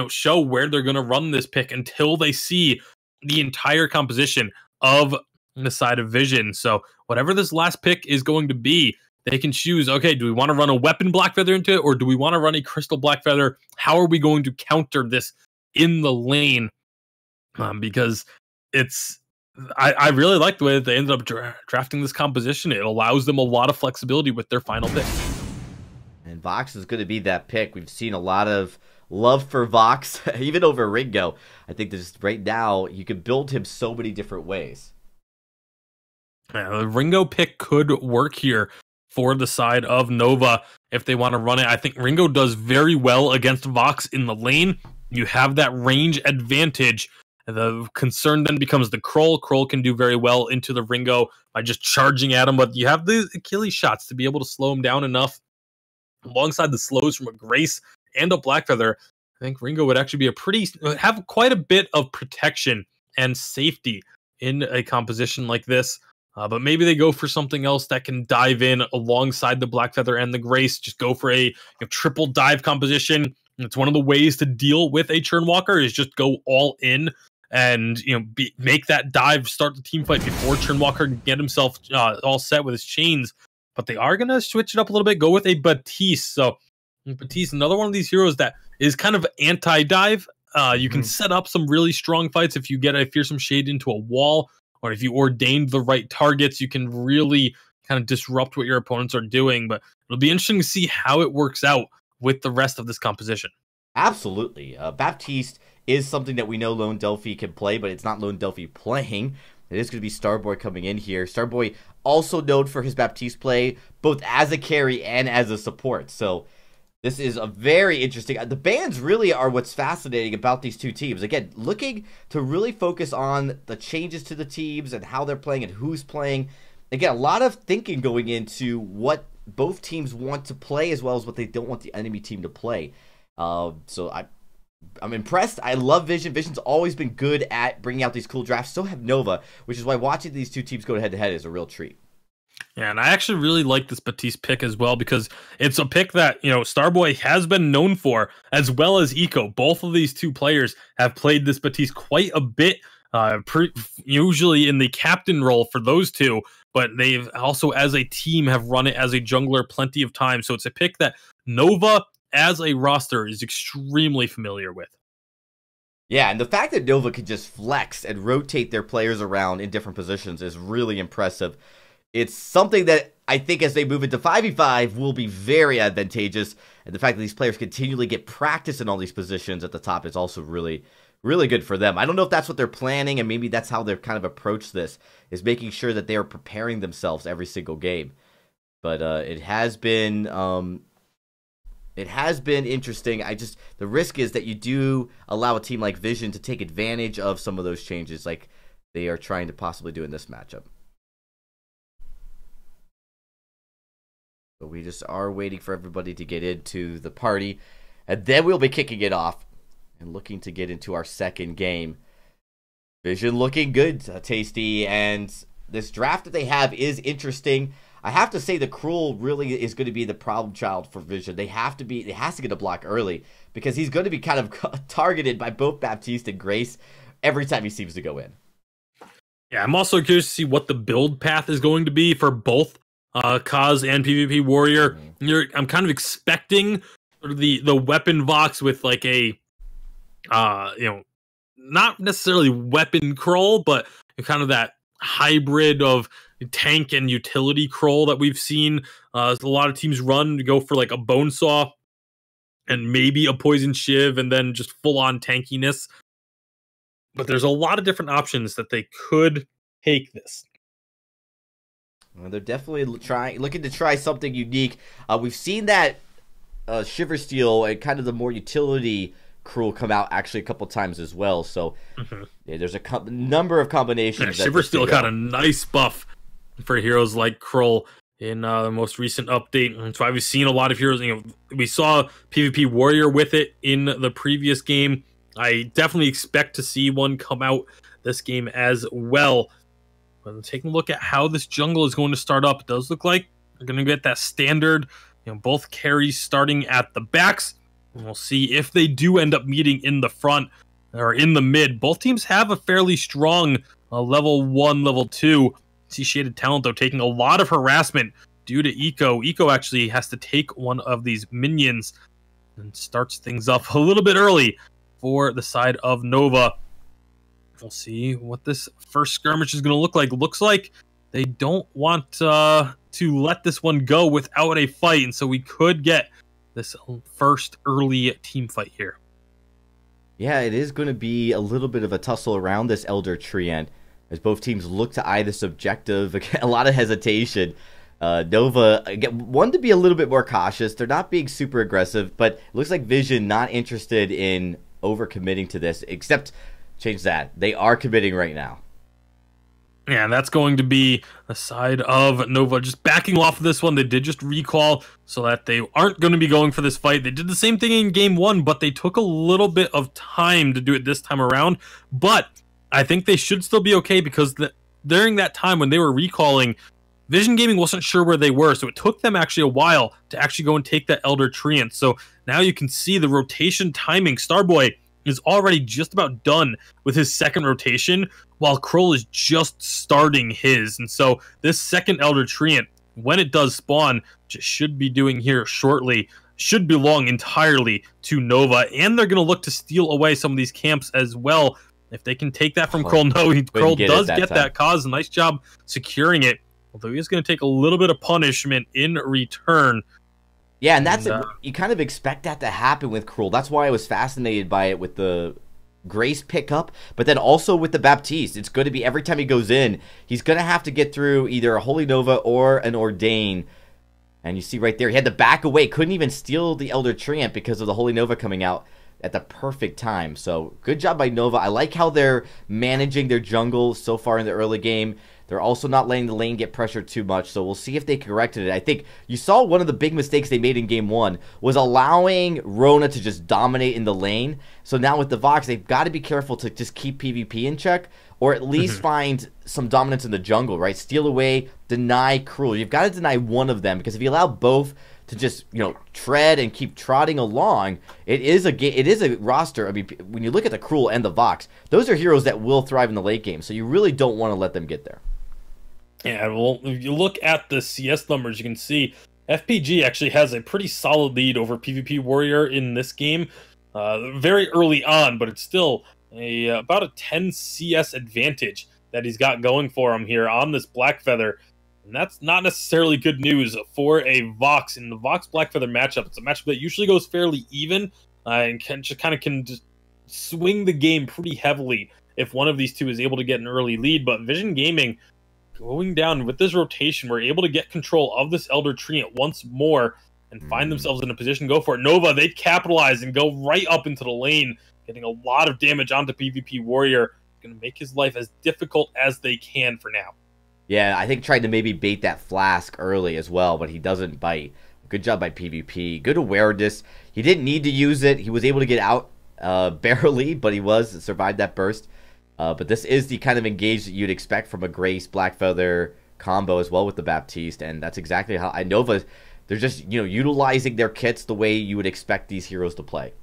show where they're going to run this pick until they see the entire composition of the side of Vision. So whatever this last pick is going to be, they can choose, okay, do we want to run a weapon Blackfeather into it, or do we want to run a crystal Blackfeather? How are we going to counter this in the lane? Because I really like the way that they ended up drafting this composition. It allows them a lot of flexibility with their final pick. And Vox is going to be that pick. We've seen a lot of love for Vox, even over Ringo. I think that right now you can build him so many different ways. The Ringo pick could work here for the side of Nova if they want to run it. I think Ringo does very well against Vox in the lane. You have that range advantage. The concern then becomes the Kroll. Kroll can do very well into the Ringo by just charging at him, but you have the Achilles shots to be able to slow him down enough. Alongside the slows from a Grace and a Blackfeather, I think Ringo would actually be have quite a bit of protection and safety in a composition like this. But maybe they go for something else that can dive in alongside the Blackfeather and the Grace. Just go for a triple dive composition. It's one of the ways to deal with a Churnwalker is just go all in and make that dive, start the team fight before Churnwalker can get himself all set with his chains. But they are going to switch it up a little bit, go with a Batiste. So Batiste, another one of these heroes that is kind of anti-dive. You can set up some really strong fights if you get a Fearsome Shade into a wall, or if you ordained the right targets, you can really kind of disrupt what your opponents are doing. But it'll be interesting to see how it works out with the rest of this composition. Absolutely. Baptiste is something that we know Lone Delphi can play, but it's not Lone Delphi playing. It is going to be Starboy coming in here. Starboy also known for his Baptiste play, both as a carry and as a support. So this is a very interesting. The bans really are what's fascinating about these two teams. Again, looking to really focus on the changes to the teams and how they're playing and who's playing. Again, a lot of thinking going into what both teams want to play as well as what they don't want the enemy team to play. So I'm impressed. I love Vision. Vision's always been good at bringing out these cool drafts. So have Nova, which is why watching these two teams go head-to-head is a real treat. Yeah, and I actually really like this Batiste pick as well because it's a pick that, Starboy has been known for, as well as Eco. Both of these two players have played this Batiste quite a bit, usually in the captain role for those two, but they've also, as a team, have run it as a jungler plenty of times. So it's a pick that Nova, as a roster, is extremely familiar with. Yeah, and the fact that Nova can just flex and rotate their players around in different positions is really impressive. It's something that I think as they move into 5v5 will be very advantageous. And the fact that these players continually get practice in all these positions at the top is also really, really good for them. I don't know if that's what they're planning, and maybe that's how they've kind of approached this, is making sure that they are preparing themselves every single game. But it has been interesting. The risk is that you do allow a team like Vision to take advantage of some of those changes, like they are trying to possibly do in this matchup. But we just are waiting for everybody to get into the party, and then we'll be kicking it off and looking to get into our second game. Vision looking good, Tasty, and this draft that they have is interesting. I have to say the Cruel really is going to be the problem child for Vision. It has to get a block early because he's going to be kind of targeted by both Baptiste and Grace every time he seems to go in. Yeah, I'm also curious to see what the build path is going to be for both Kaz and PvP Warrior. I'm kind of expecting the weapon Vox with like a not necessarily weapon Kroll, but kind of that hybrid of tank and utility Kroll that we've seen a lot of teams run to go for, like a bone saw and maybe a poison shiv and then just full on tankiness. But there's a lot of different options that they could take this. Well, they're definitely looking to try something unique. We've seen that Shiver Steel and kind of the more utility Cruel come out actually a couple times as well. So yeah, there's a number of combinations. Yeah, Shiver Steel got a nice buff for heroes like Kroll in the most recent update. That's why we've seen a lot of heroes. We saw PvP Warrior with it in the previous game. I definitely expect to see one come out this game as well. But taking a look at how this jungle is going to start up, it does look like they're going to get that standard, both carries starting at the backs. And we'll see if they do end up meeting in the front or in the mid. Both teams have a fairly strong level 1, level 2. See Shaded Talent, though, taking a lot of harassment due to Eco. Eco actually has to take one of these minions and starts things up a little bit early for the side of Nova. We'll see what this first skirmish is going to look like. Looks like they don't want to let this one go without a fight, and so we could get this first early team fight here. Yeah, it is going to be a little bit of a tussle around this Elder Tree End as both teams look to eye this objective. A lot of hesitation. Nova, again, wanted to be a little bit more cautious. They're not being super aggressive, but it looks like Vision not interested in overcommitting to this, except change that. They are committing right now. Yeah, that's going to be the side of Nova just backing off of this one. They did just recall so that they aren't going to be going for this fight. They did the same thing in game 1, but they took a little bit of time to do it this time around. But I think they should still be okay because during that time when they were recalling, Vision Gaming wasn't sure where they were. So it took them actually a while to actually go and take that Elder Treant. So now you can see the rotation timing. Starboy is already just about done with his second rotation, while Kroll is just starting his. And so this second Elder Treant, when it does spawn, just should be doing here shortly, should belong entirely to Nova. And they're going to look to steal away some of these camps as well. If they can take that from Kroll, Kroll does get that cause. Nice job securing it. Although he is going to take a little bit of punishment in return. Yeah, and that's you kind of expect that to happen with Cruel. That's why I was fascinated by it with the Grace pickup, but then also with the Baptiste. It's going to be every time he goes in, he's going to have to get through either a Holy Nova or an Ordain. And you see right there, he had to back away. Couldn't even steal the Elder Treant because of the Holy Nova coming out at the perfect time. So good job by Nova. I like how they're managing their jungle so far in the early game. They're also not letting the lane get pressured too much, so we'll see if they corrected it. I think you saw one of the big mistakes they made in Game 1 was allowing Rona to just dominate in the lane. So now with the Vox, they've got to be careful to just keep PvP in check, or at least find some dominance in the jungle, right? Steal away, deny Cruel. You've got to deny one of them, because if you allow both to just, tread and keep trotting along, it is a roster. I mean, when you look at the Cruel and the Vox, those are heroes that will thrive in the late game, so you really don't want to let them get there. Yeah, well, if you look at the CS numbers, you can see FPG actually has a pretty solid lead over PvP Warrior in this game. Very early on, but it's still about a 10 CS advantage that he's got going for him here on this Blackfeather. And that's not necessarily good news for a Vox. In the Vox Blackfeather matchup, it's a matchup that usually goes fairly even and can just swing the game pretty heavily if one of these two is able to get an early lead. But Vision Gaming going down with this rotation, we're able to get control of this Elder Tree once more and find themselves in a position to go for it. Nova, they capitalize and go right up into the lane, getting a lot of damage onto PvP Warrior. Going to make his life as difficult as they can for now. Yeah, I think tried to maybe bait that flask early as well, but he doesn't bite. Good job by PvP. Good awareness. He didn't need to use it. He was able to get out barely, but he survived that burst. But this is the kind of engage that you'd expect from a Grace Blackfeather combo as well with the Baptiste, and that's exactly how Nova. They're just utilizing their kits the way you would expect these heroes to play.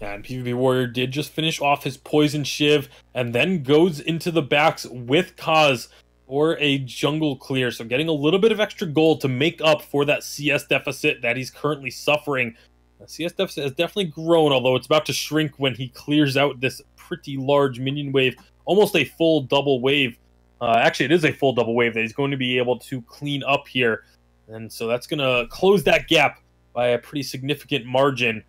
Yeah, and PvP Warrior did just finish off his Poison Shiv and then goes into the backs with Kaz for a jungle clear. So getting a little bit of extra gold to make up for that CS deficit that he's currently suffering. The CS deficit has definitely grown, although it's about to shrink when he clears out this pretty large minion wave. Almost a full double wave. Actually, it is a full double wave that he's going to be able to clean up here. And so that's going to close that gap by a pretty significant margin.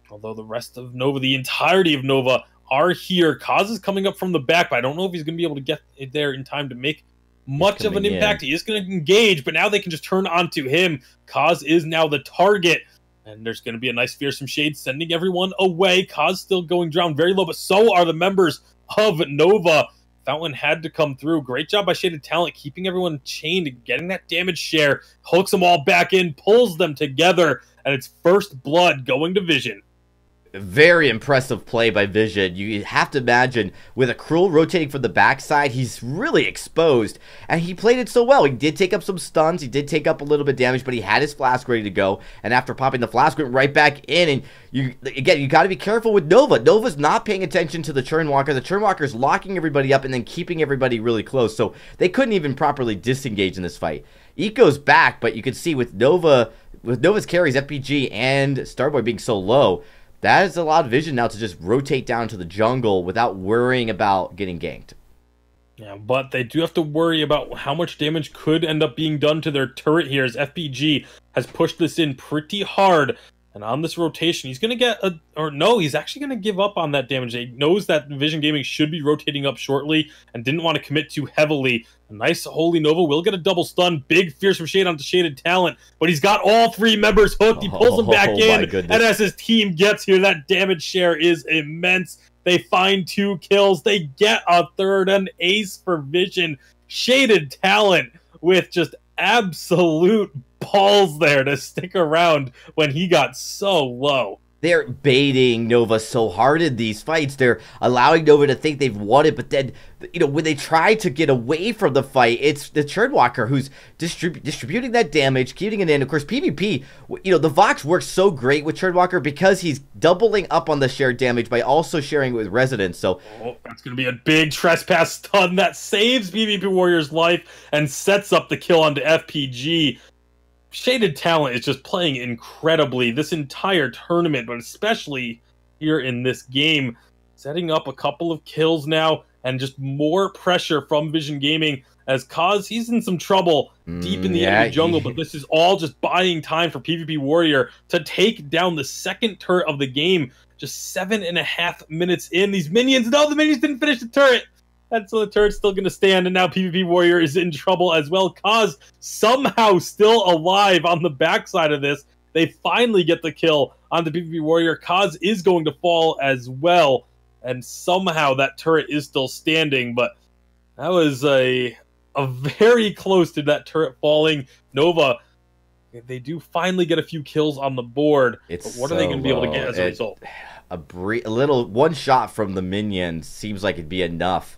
Although the rest of Nova, the entirety of Nova, are here. Kaz is coming up from the back, but I don't know if he's going to be able to get there in time to make much of an impact. He is going to engage, but now they can just turn onto him. Kaz is now the target, and there's going to be a nice fearsome shade sending everyone away. Kaz still going down very low, but so are the members of Nova. Fountain had to come through. Great job by Shaded Talent, keeping everyone chained and getting that damage share. Hooks them all back in, pulls them together, and it's first blood going to Vision. Very impressive play by Vision. You have to imagine with a Cruel rotating from the backside, he's really exposed, and he played it so well. He did take up some stuns, he did take up a little bit of damage, but he had his flask ready to go, and after popping the flask, went right back in. And you got to be careful with Nova. Nova's not paying attention to the Churnwalker. The Churnwalker's locking everybody up and then keeping everybody really close, so they couldn't even properly disengage in this fight. Eco's back, but you can see with Nova's carries, FPG and Starboy being so low, that is a lot of Vision now to just rotate down to the jungle without worrying about getting ganked. Yeah, but they do have to worry about how much damage could end up being done to their turret here, as FPG has pushed this in pretty hard. And on this rotation, he's going to get he's actually going to give up on that damage. He knows that Vision Gaming should be rotating up shortly and didn't want to commit too heavily. A nice Holy Nova will get a double stun. Big Fearsome Shade onto Shaded Talent, but he's got all three members hooked. He pulls them back in, and as his team gets here, that damage share is immense. They find 2 kills. They get a third, an ace for Vision. Shaded Talent with just absolute balls there to stick around when he got so low. They're baiting Nova so hard in these fights. They're allowing Nova to think they've won it, but then, when they try to get away from the fight, it's the Churnwalker who's distributing that damage, keeping it in. Of course, PvP, the Vox works so great with Churnwalker because he's doubling up on the shared damage by also sharing it with Residents. So that's going to be a big trespass stun that saves PvP Warrior's life and sets up the kill onto FPG. Shaded Talent is just playing incredibly this entire tournament, but especially here in this game. Setting up a couple of kills now, and just more pressure from Vision Gaming as Kaz, he's in some trouble deep in the enemy jungle, but this is all just buying time for PvP Warrior to take down the second turret of the game. Just 7.5 minutes in. These minions, no, the minions didn't finish the turret. And so the turret's still going to stand, and now PvP Warrior is in trouble as well. Kaz somehow still alive on the backside of this. They finally get the kill on the PvP Warrior. Kaz is going to fall as well, and somehow that turret is still standing, but that was a very close to that turret falling. Nova, they do finally get a few kills on the board, but what are they going to be able to get as a result? A little one shot from the minions seems like it'd be enough.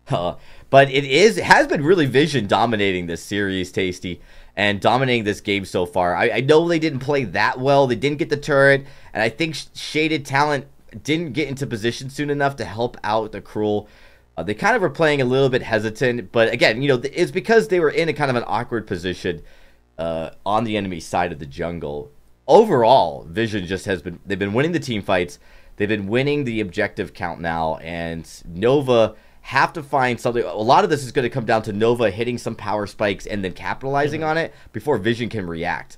But it has been really Vision dominating this series, Tasty, and dominating this game so far. I know they didn't play that well. They didn't get the turret, and I think Shaded Talent didn't get into position soon enough to help out the Cruel. They kind of were playing a little bit hesitant, but again, it's because they were in a kind of an awkward position on the enemy side of the jungle. Overall, Vision just they've been winning the team fights. They've been winning the objective count now, and Nova have to find something. A lot of this is going to come down to Nova hitting some power spikes and then capitalizing on it before Vision can react.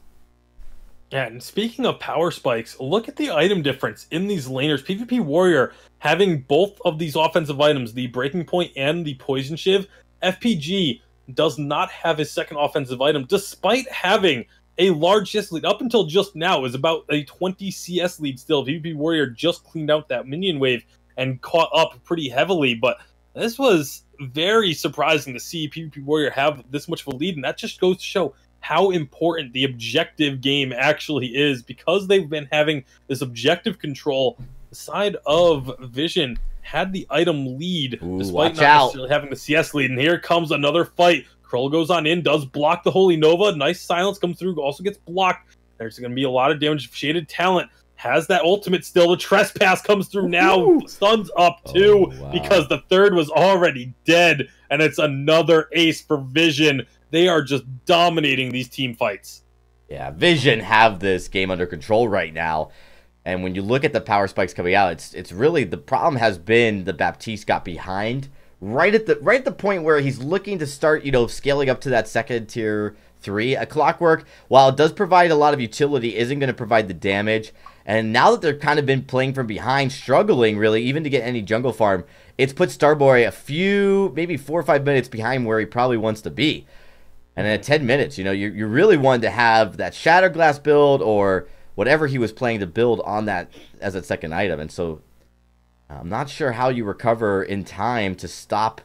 Yeah, and speaking of power spikes, look at the item difference in these laners. PvP Warrior having both of these offensive items, the Breaking Point and the Poison Shiv. FPG does not have his second offensive item, despite having a large CS lead. Up until just now, is about a 20 CS lead still. PvP Warrior just cleaned out that minion wave and caught up pretty heavily, but this was very surprising to see PvP Warrior have this much of a lead, and that just goes to show how important the objective game actually is, because they've been having this objective control. The side of Vision had the item lead, despite not necessarily having the CS lead, and here comes another fight. Krull goes on in, does block the Holy Nova. Nice silence comes through, also gets blocked. There's going to be a lot of damage. Shaded Talent has that ultimate still. The Trespass comes through now. Stuns up too, because the third was already dead. And it's another ace for Vision. They are just dominating these team fights. Yeah, Vision have this game under control right now. And when you look at the power spikes coming out, it's really, the problem has been that Baptiste got behind right at the point where he's looking to start, scaling up to that second tier 3. A Clockwork, while it does provide a lot of utility, isn't going to provide the damage. And now that they've kind of been playing from behind, struggling really even to get any jungle farm, it's put Starboy a few, maybe 4 or 5 minutes behind where he probably wants to be. And at 10 minutes, you really wanted to have that Shatterglass build or whatever he was planning to build on that as a second item. And so I'm not sure how you recover in time to stop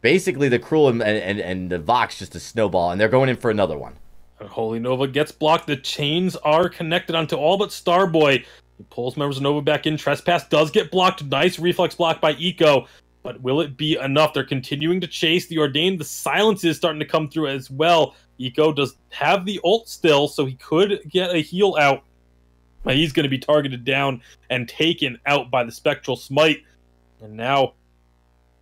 basically the Krull and the Vox just to snowball, and they're going in for another one. Holy Nova gets blocked. The chains are connected onto all but Starboy. He pulls members of Nova back in. Trespass does get blocked. Nice reflex block by Eco. But will it be enough? They're continuing to chase the Ordained. The silence is starting to come through as well. Eco does have the ult still, so he could get a heal out. But he's going to be targeted down and taken out by the Spectral Smite. And now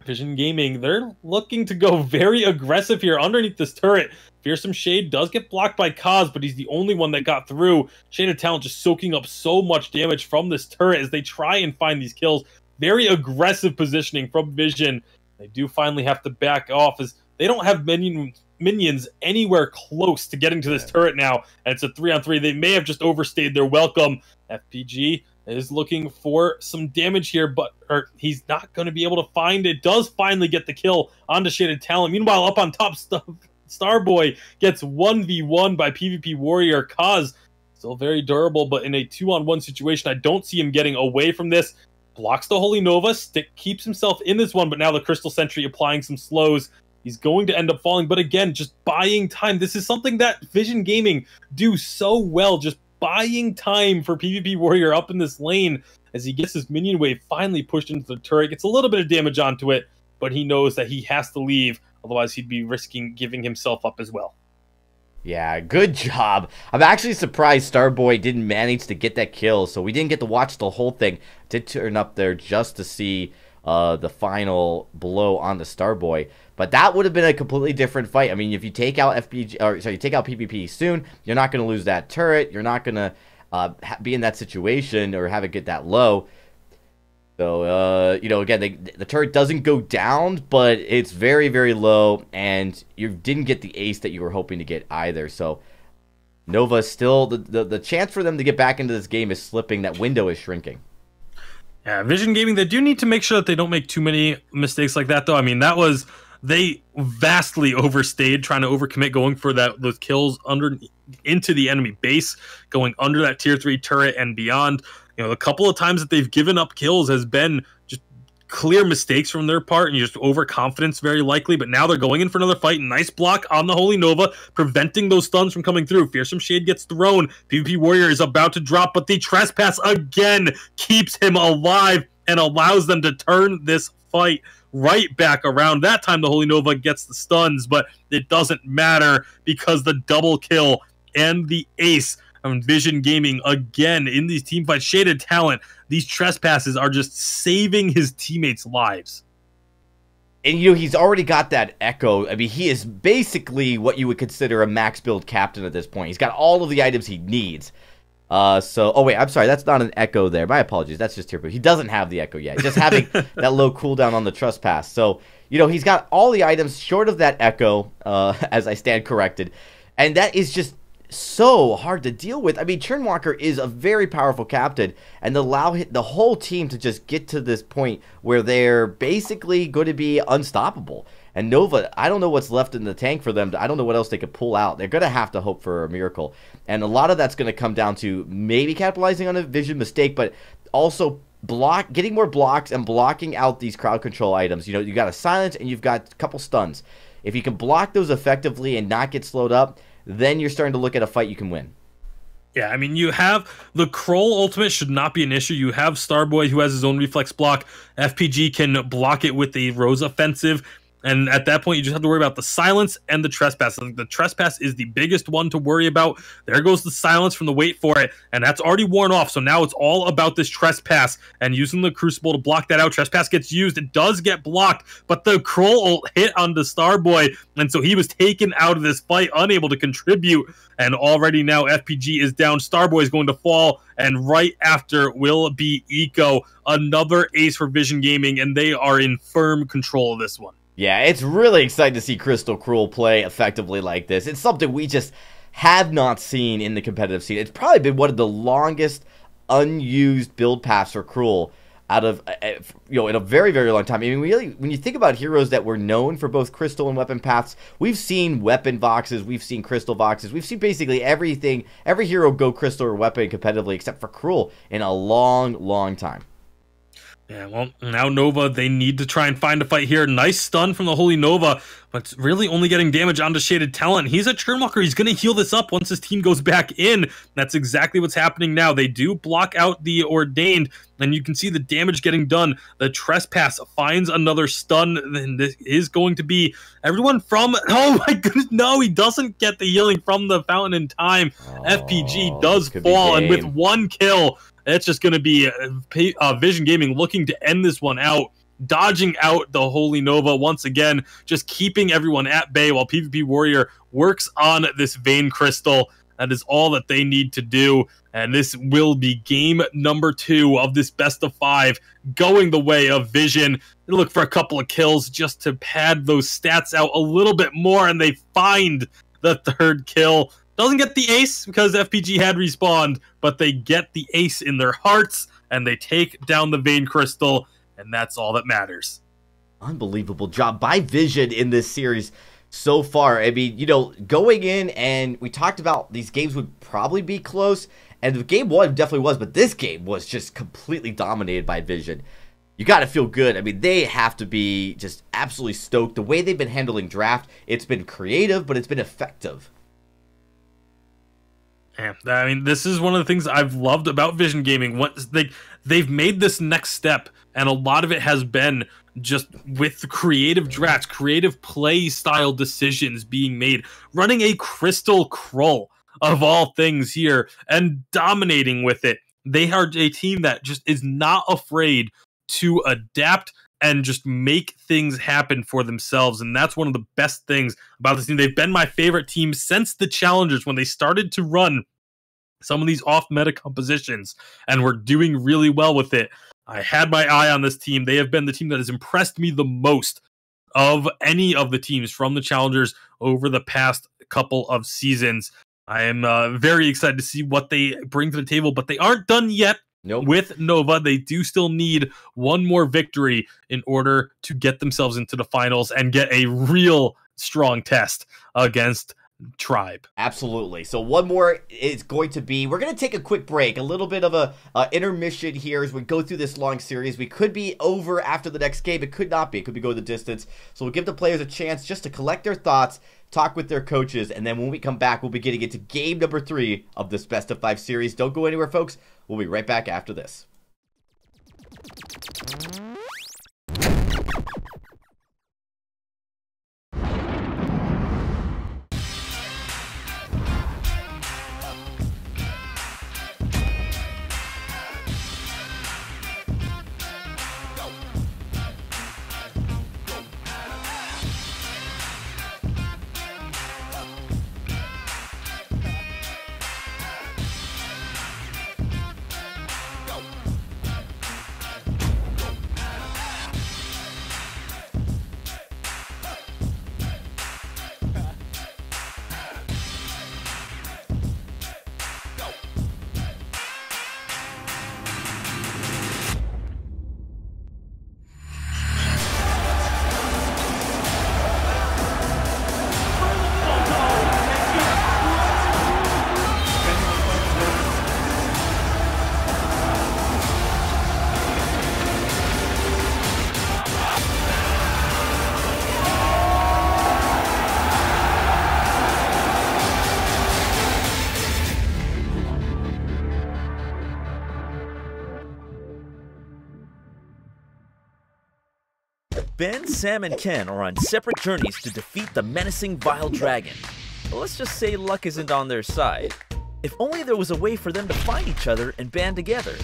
Vision Gaming, they're looking to go very aggressive here underneath this turret. Fearsome Shade does get blocked by Kaz, but he's the only one that got through. Shaded Talent just soaking up so much damage from this turret as they try and find these kills. Very aggressive positioning from Vision. They do finally have to back off as they don't have minions anywhere close to getting to this turret now. And it's a 3-on-3. They may have just overstayed their welcome. FPG is looking for some damage here, but he's not going to be able to find it. Does finally get the kill onto Shaded Talent. Meanwhile, up on top, Starboy gets 1v1 by PvP Warrior. Kaz still very durable, but in a 2-on-1 situation, I don't see him getting away from this. Blocks the Holy Nova. Stick keeps himself in this one, but now the Crystal Sentry applying some slows. He's going to end up falling, but again, just buying time. This is something that Vision Gaming do so well, just buying time for PvP Warrior up in this lane as he gets his minion wave finally pushed into the turret. Gets a little bit of damage onto it, but he knows that he has to leave, otherwise he'd be risking giving himself up as well. Yeah, good job. I'm actually surprised Starboy didn't manage to get that kill, so we didn't get to watch the whole thing. Did turn up there just to see the final blow on the Starboy, but that would have been a completely different fight. I mean, if you take out you take out PvP soon, you're not going to lose that turret. You're not going to be in that situation or have it get that low. So, again, the turret doesn't go down, but it's very, very low, and you didn't get the ace that you were hoping to get either. So, Nova still, the chance for them to get back into this game is slipping. That window is shrinking. Yeah, Vision Gaming, they do need to make sure that they don't make too many mistakes like that, though. I mean, they vastly overstayed trying to overcommit, going for those kills into the enemy base, going under that tier 3 turret and beyond. A couple of times that they've given up kills has been just clear mistakes from their part and just overconfidence very likely, but now they're going in for another fight. Nice block on the Holy Nova, preventing those stuns from coming through. Fearsome Shade gets thrown. PvP Warrior is about to drop, but the Trespass again keeps him alive and allows them to turn this fight right back around. That time the Holy Nova gets the stuns, but it doesn't matter because the double kill and the ace on Vision Gaming again in these team fights. Shaded Talent, these Trespasses are just saving his teammates' lives. And he's already got that Echo. I mean, he is basically what you would consider a max build captain at this point. He's got all of the items he needs. Oh wait, I'm sorry, that's not an Echo there. My apologies, that's just here. But he doesn't have the Echo yet. He's just having that low cooldown on the Trespass. So, he's got all the items short of that Echo, as I stand corrected. And that is just so hard to deal with. I mean, Churnwalker is a very powerful captain, and to allow the whole team to just get to this point where they're basically going to be unstoppable. And Nova, I don't know what's left in the tank for them. I don't know what else they could pull out. They're going to have to hope for a miracle. And a lot of that's going to come down to maybe capitalizing on a vision mistake, but also getting more blocks and blocking out these crowd control items. You know, you got a silence and you've got a couple stuns. If you can block those effectively and not get slowed up, then you're starting to look at a fight you can win. Yeah, I mean, you have the Kroll ultimate should not be an issue. You have Starboy who has his own reflex block. FPG can block it with the Rose offensive. And at that point, you just have to worry about the silence and the trespass. I think the trespass is the biggest one to worry about. There goes the silence from the wait for it, and that's already worn off. So now it's all about this trespass and using the Crucible to block that out. Trespass gets used. It does get blocked, but the Kroll ult hit onto Starboy, and so he was taken out of this fight, unable to contribute. And already now FPG is down. Starboy is going to fall, and right after will be Eco. Another ace for Vision Gaming, and they are in firm control of this one. Yeah, it's really exciting to see Crystal Cruel play effectively like this. It's something we just have not seen in the competitive scene. It's probably been one of the longest unused build paths for Cruel out of, in a very, very long time. I mean, really, when you think about heroes that were known for both crystal and weapon paths, we've seen weapon voxes, we've seen crystal voxes, we've seen basically everything, every hero go crystal or weapon competitively except for Cruel in a long, long time. Yeah, well, now Nova, they need to try and find a fight here. Nice stun from the Holy Nova, but it's really only getting damage onto Shaded Talent. He's a Churnwalker. He's going to heal this up once his team goes back in. That's exactly what's happening now. They do block out the Ordained, and you can see the damage getting done. The Trespass finds another stun, and this is going to be everyone from... Oh my goodness, no, he doesn't get the healing from the Fountain in Time. FPG does fall, and with one kill... It's just going to be Vision Gaming looking to end this one out, dodging out the Holy Nova once again, just keeping everyone at bay while PvP Warrior works on this Vein Crystal. That is all that they need to do, and this will be game number 2 of this best of 5, going the way of Vision. They look for a couple of kills just to pad those stats out a little bit more, and they find the 3rd kill. Doesn't get the ace because FPG had respawned, but they get the ace in their hearts, and they take down the Vein Crystal, and that's all that matters. Unbelievable job by Vision in this series so far. I mean, going in, and we talked about these games would probably be close, and the game 1 definitely was, but this game was just completely dominated by Vision. You got to feel good. I mean, they have to be just absolutely stoked. The way they've been handling draft, it's been creative, but it's been effective. Yeah, I mean, this is one of the things I've loved about Vision Gaming. They've made this next step, and a lot of it has been just with creative drafts, creative play style decisions being made, running a Crystal Krull of all things here, and dominating with it. They are a team that just is not afraid to adapt and just make things happen for themselves. And that's one of the best things about this team. They've been my favorite team since the Challengers, when they started to run some of these off-meta compositions and were doing really well with it. I had my eye on this team. They have been the team that has impressed me the most of any of the teams from the Challengers over the past couple of seasons. I am very excited to see what they bring to the table, but they aren't done yet. Nope. With Nova. They do still need one more victory in order to get themselves into the finals and get a real strong test against Tribe. Absolutely. So one more is going to be, we're going to take a quick break, a little bit of a intermission here as we go through this long series. We could be over after the next game. It could not be. It could be going the distance. So we'll give the players a chance just to collect their thoughts, talk with their coaches, and then when we come back, we'll be getting into game number 3 of this best of 5 series. Don't go anywhere, folks. We'll be right back after this. Ben, Sam, and Ken are on separate journeys to defeat the menacing Vile Dragon. Let's just say luck isn't on their side. If only there was a way for them to find each other and band together.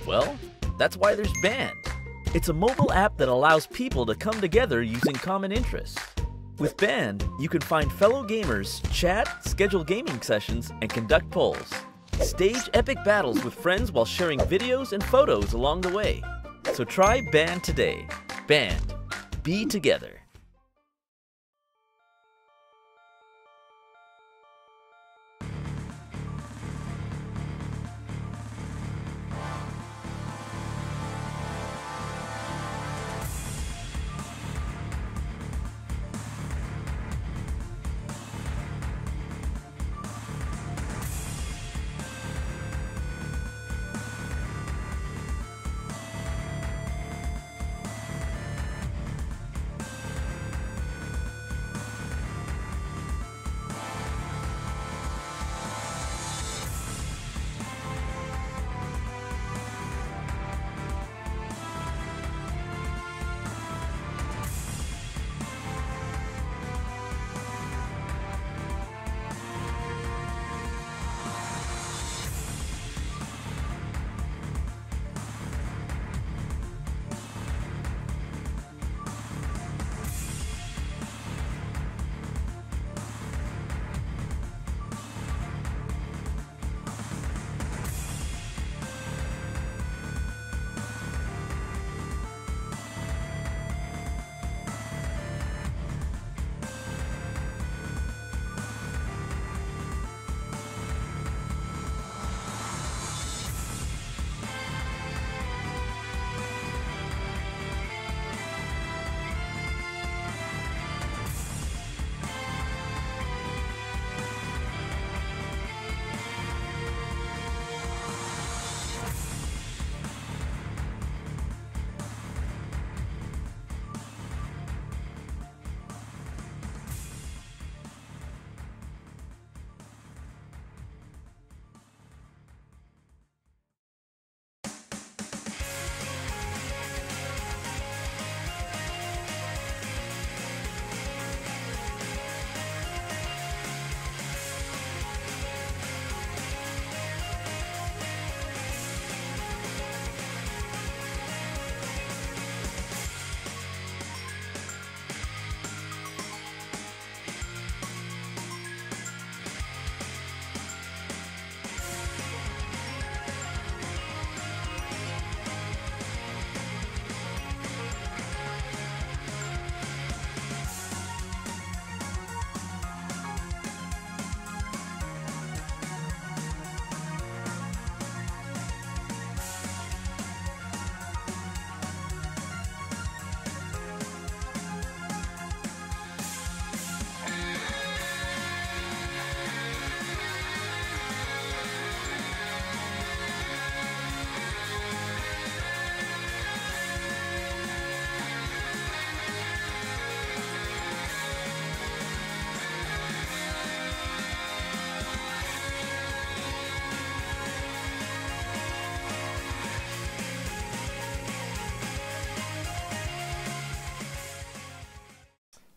Well, that's why there's Band. It's a mobile app that allows people to come together using common interests. With Band, you can find fellow gamers, chat, schedule gaming sessions, and conduct polls. Stage epic battles with friends while sharing videos and photos along the way. So try Band today. Band. Be together.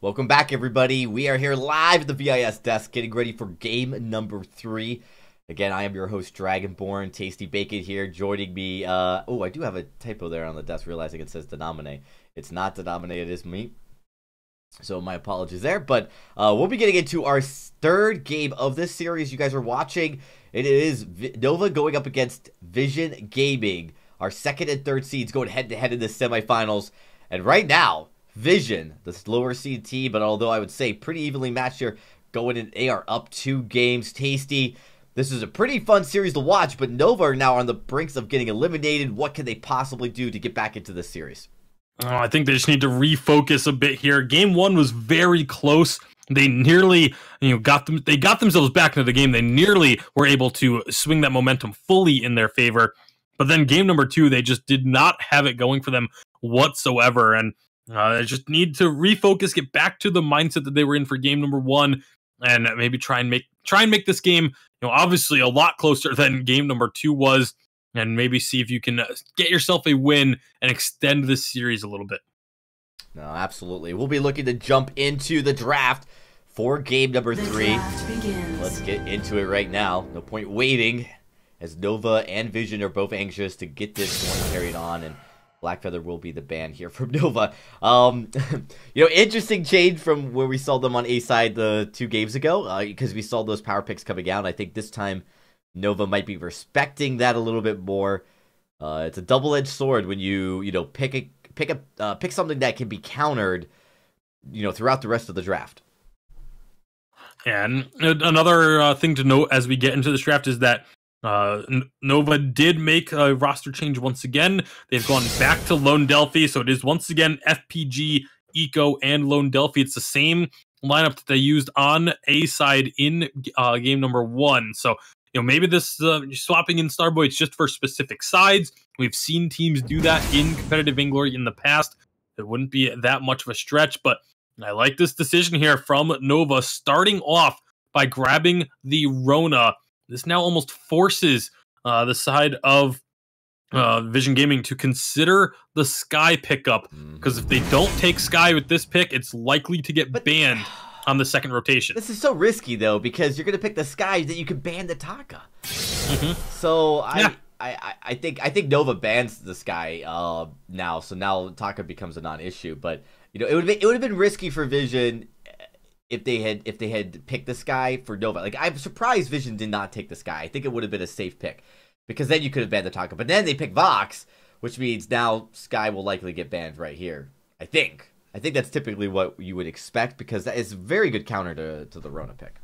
Welcome back, everybody. We are here live at the VIS desk getting ready for game number 3. Again, I am your host, Dragonborn. Tasty Bacon here, joining me. Oh, I do have a typo there on the desk, realizing it says denominate. It's not denominate, it is me. So my apologies there. But we'll be getting into our third game of this series you guys are watching. It is Nova going up against Vision Gaming. Our second and third seeds going head-to-head in the semifinals. And right now, Vision, the lower seed team, but although I would say pretty evenly matched here, going in, they are up 2 games. Tasty, this is a pretty fun series to watch, but Nova are now on the brinks of getting eliminated. What can they possibly do to get back into this series? I think they just need to refocus a bit here. Game 1 was very close. They nearly, got themselves back into the game. They nearly were able to swing that momentum fully in their favor. But then game number 2, they just did not have it going for them whatsoever. And they just need to refocus, get back to the mindset that they were in for game number 1, and maybe try and make this game, obviously a lot closer than game number 2 was, and maybe see if you can get yourself a win and extend this series a little bit. No, absolutely. We'll be looking to jump into the draft for game number 3. Let's get into it right now. No point waiting, as Nova and Vision are both anxious to get this one carried on, and Blackfeather will be the ban here from Nova. Interesting change from where we saw them on A side 2 games ago, because we saw those power picks coming out. I think this time Nova might be respecting that a little bit more. It's a double-edged sword when you pick something that can be countered, throughout the rest of the draft. And another thing to note as we get into this draft is that Nova did make a roster change once again. They've gone back to Lone Delphi, so it is once again FPG, Eco, and Lone Delphi. It's the same lineup that they used on A side in game number 1. So maybe this swapping in Starboy, it's just for specific sides. We've seen teams do that in competitive Vainglory in the past. It wouldn't be that much of a stretch, but I like this decision here from Nova, starting off by grabbing the Rona. This now almost forces the side of Vision Gaming to consider the Sky pickup, because if they don't take Sky with this pick, it's likely to get banned on the second rotation. This is so risky, though, because you're going to pick the Sky that you can ban the Taka. So I think Nova bans the Sky now, so now Taka becomes a non-issue. But it would have been risky for Vision if they had picked the Sky for Nova. Like, I'm surprised Vision did not take the Sky. I think it would have been a safe pick, because then you could have banned the Taka. But then they pick Vox, which means now Sky will likely get banned right here. I think that's typically what you would expect, because that is a very good counter to the Rona pick.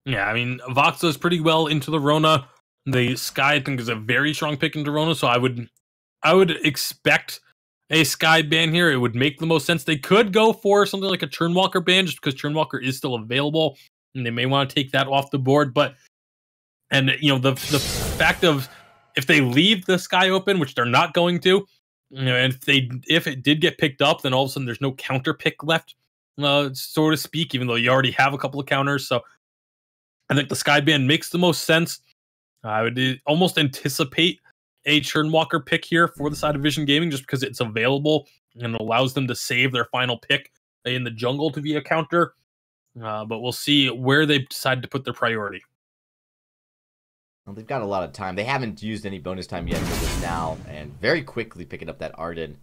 Yeah, I mean, Vox does pretty well into the Rona. The Sky, I think, is a very strong pick into Rona, so I would expect a Sky ban here. It would make the most sense. They could go for something like a Churnwalker ban, just because Churnwalker is still available, and they may want to take that off the board. But, and the fact of, if they leave the Sky open, which they're not going to, and if it did get picked up, then all of a sudden there's no counter pick left, so to speak, even though you already have a couple of counters. So I think the Sky ban makes the most sense. I would almost anticipate a Churnwalker pick here for the side of Vision Gaming, just because it's available and it allows them to save their final pick in the jungle to be a counter. But we'll see where they decide to put their priority. Well, they've got a lot of time. They haven't used any bonus time yet for this now, and very quickly picking up that Arden.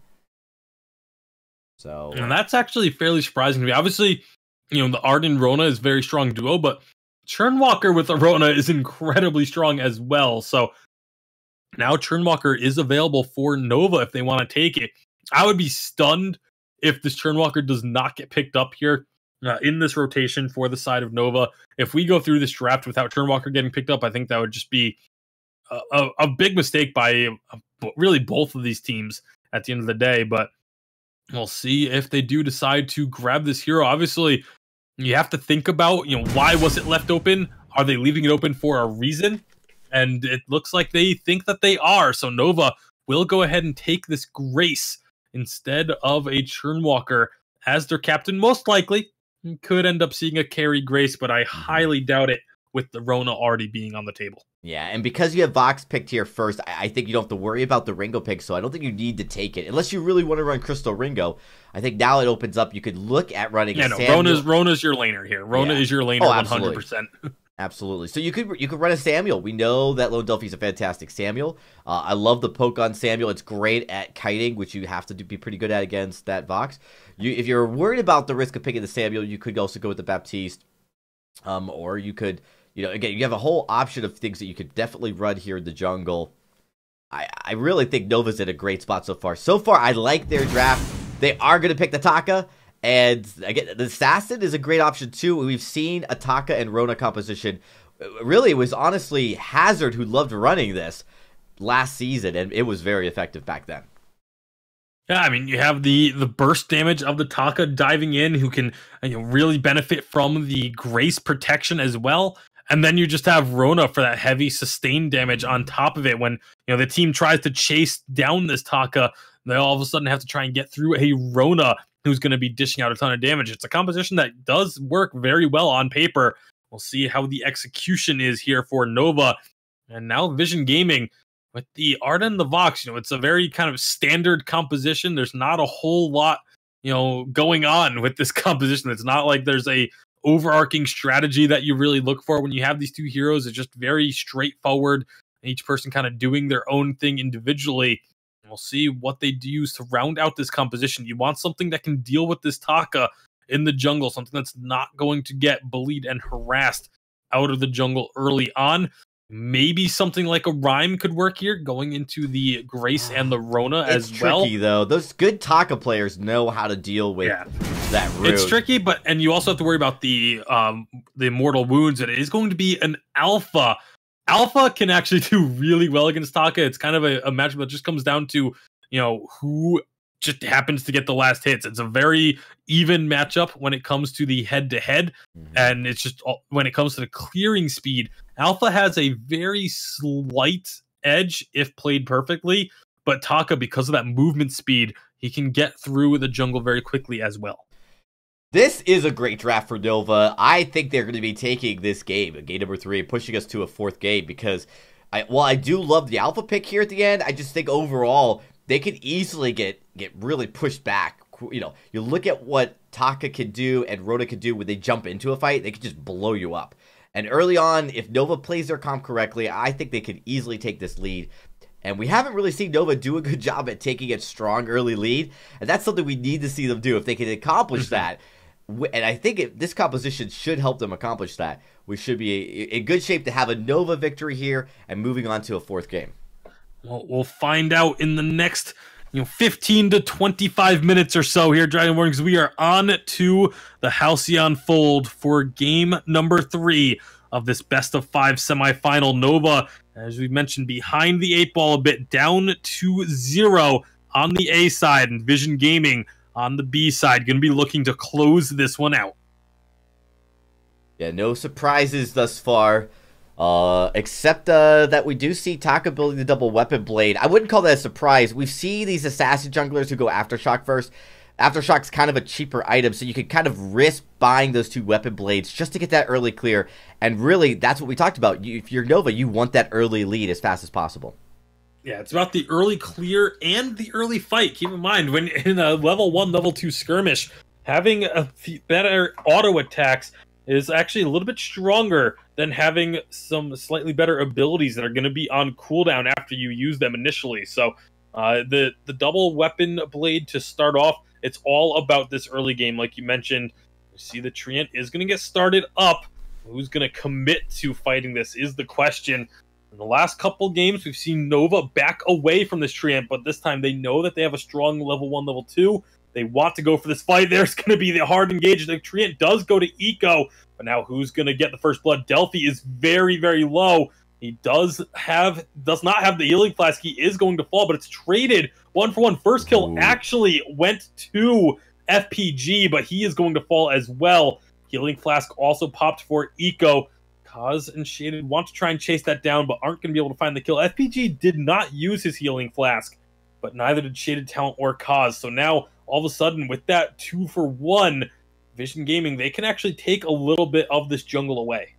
So, and that's actually fairly surprising to me. Obviously, the Arden Rona is a very strong duo, but Churnwalker with the Rona is incredibly strong as well. So now Churnwalker is available for Nova if they want to take it. I would be stunned if this Churnwalker does not get picked up here in this rotation for the side of Nova. If we go through this draft without Churnwalker getting picked up, I think that would just be a big mistake by really both of these teams at the end of the day. But we'll see if they do decide to grab this hero. Obviously, you have to think about, why was it left open? Are they leaving it open for a reason? And it looks like they think that they are. So Nova will go ahead and take this Grace instead of a Churnwalker as their captain. Most likely could end up seeing a carry Grace, but I highly doubt it with the Rona already being on the table. Yeah, and because you have Vox picked here first, I think you don't have to worry about the Ringo pick, so I don't think you need to take it. Unless you really want to run Crystal Ringo. I think now it opens up. You could look at running Samuel. Rona's your laner here. Rona is your laner 100%. Absolutely. So you could run a Samuel. We know that Lone Delphi's a fantastic Samuel. I love the poke on Samuel. It's great at kiting, which you have to be pretty good at against that Vox. If you're worried about the risk of picking the Samuel, you could also go with the Baptiste. Or you could, again, you have a whole option of things that you could definitely run here in the jungle. I really think Nova's in a great spot so far. So far, I like their draft. They are going to pick the Taka. And again, the Assassin is a great option too. We've seen a Taka and Rona composition. Really, it was honestly Hazard who loved running this last season, and it was very effective back then. Yeah, I mean, you have the burst damage of the Taka diving in, who can really benefit from the Grace protection as well. And then you just have Rona for that heavy sustained damage on top of it. When the team tries to chase down this Taka, they all of a sudden have to try and get through a Rona who's going to be dishing out a ton of damage. It's a composition that does work very well on paper. We'll see how the execution is here for Nova. And now Vision Gaming with the Arden and the Vox. It's a very kind of standard composition. There's not a whole lot going on with this composition. It's not like there's a overarching strategy that you really look for when you have these two heroes. It's just very straightforward, each person kind of doing their own thing individually. We'll see what they use to round out this composition. You want something that can deal with this Taka in the jungle, something that's not going to get bullied and harassed out of the jungle early on. Maybe something like a Rhyme could work here, going into the Grace and the Rona as well. It's tricky, though. Those good Taka players know how to deal with that route. It's tricky, and you also have to worry about the Immortal Wounds, and it is going to be an Alpha. Alpha can actually do really well against Taka. It's kind of a matchup that just comes down to, who just happens to get the last hits. It's a very even matchup when it comes to the head-to-head, and it's just when it comes to the clearing speed, Alpha has a very slight edge if played perfectly, but Taka, because of that movement speed, he can get through the jungle very quickly as well. This is a great draft for Nova. I think they're going to be taking this game number 3, pushing us to a 4th game, because I do love the Alpha pick here at the end, I just think overall they could easily get really pushed back. You look at what Taka could do and Rhoda could do when they jump into a fight, they could just blow you up. And early on, if Nova plays their comp correctly, I think they could easily take this lead. And we haven't really seen Nova do a good job at taking a strong early lead, and that's something we need to see them do. If they can accomplish that, and I think this composition should help them accomplish that, we should be in good shape to have a Nova victory here and moving on to a 4th game. Well, we'll find out in the next 15 to 25 minutes or so here, Dragon Warnings. We are on to the Halcyon Fold for game number 3 of this best of 5 semifinal. Nova, as we mentioned, behind the 8 ball a bit, down 2-0 on the A side, and Vision Gaming on the B side, going to be looking to close this one out. Yeah, no surprises thus far, except that we do see Taka building the double weapon blade. I wouldn't call that a surprise. We see these assassin junglers who go Aftershock first. Aftershock's kind of a cheaper item, so you can kind of risk buying those 2 weapon blades just to get that early clear. And really, that's what we talked about. If you're Nova, you want that early lead as fast as possible. Yeah, it's about the early clear and the early fight. Keep in mind, when in a level 1, level 2 skirmish, having a better auto attacks is actually a little bit stronger than having some slightly better abilities that are going to be on cooldown after you use them initially. So the double weapon blade to start off, it's all about this early game, like you mentioned. You see the Treant is going to get started up. Who's going to commit to fighting this is the question. In the last couple games, we've seen Nova back away from this Treant, but this time they know that they have a strong level 1, level 2. They want to go for this fight. There's going to be the hard engage. The Treant does go to Eco, but now who's going to get the first blood? Delphi is very, very low. He does not have the healing flask. He is going to fall, but it's traded 1-for-1. First kill actually went to FPG, but he is going to fall as well. Healing flask also popped for Eco. Kaz and Shaded want to try and chase that down, but aren't going to be able to find the kill. FPG did not use his healing flask, but neither did Shaded Talent or Kaz. So now, all of a sudden, with that 2-for-1, Vision Gaming, they can actually take a little bit of this jungle away.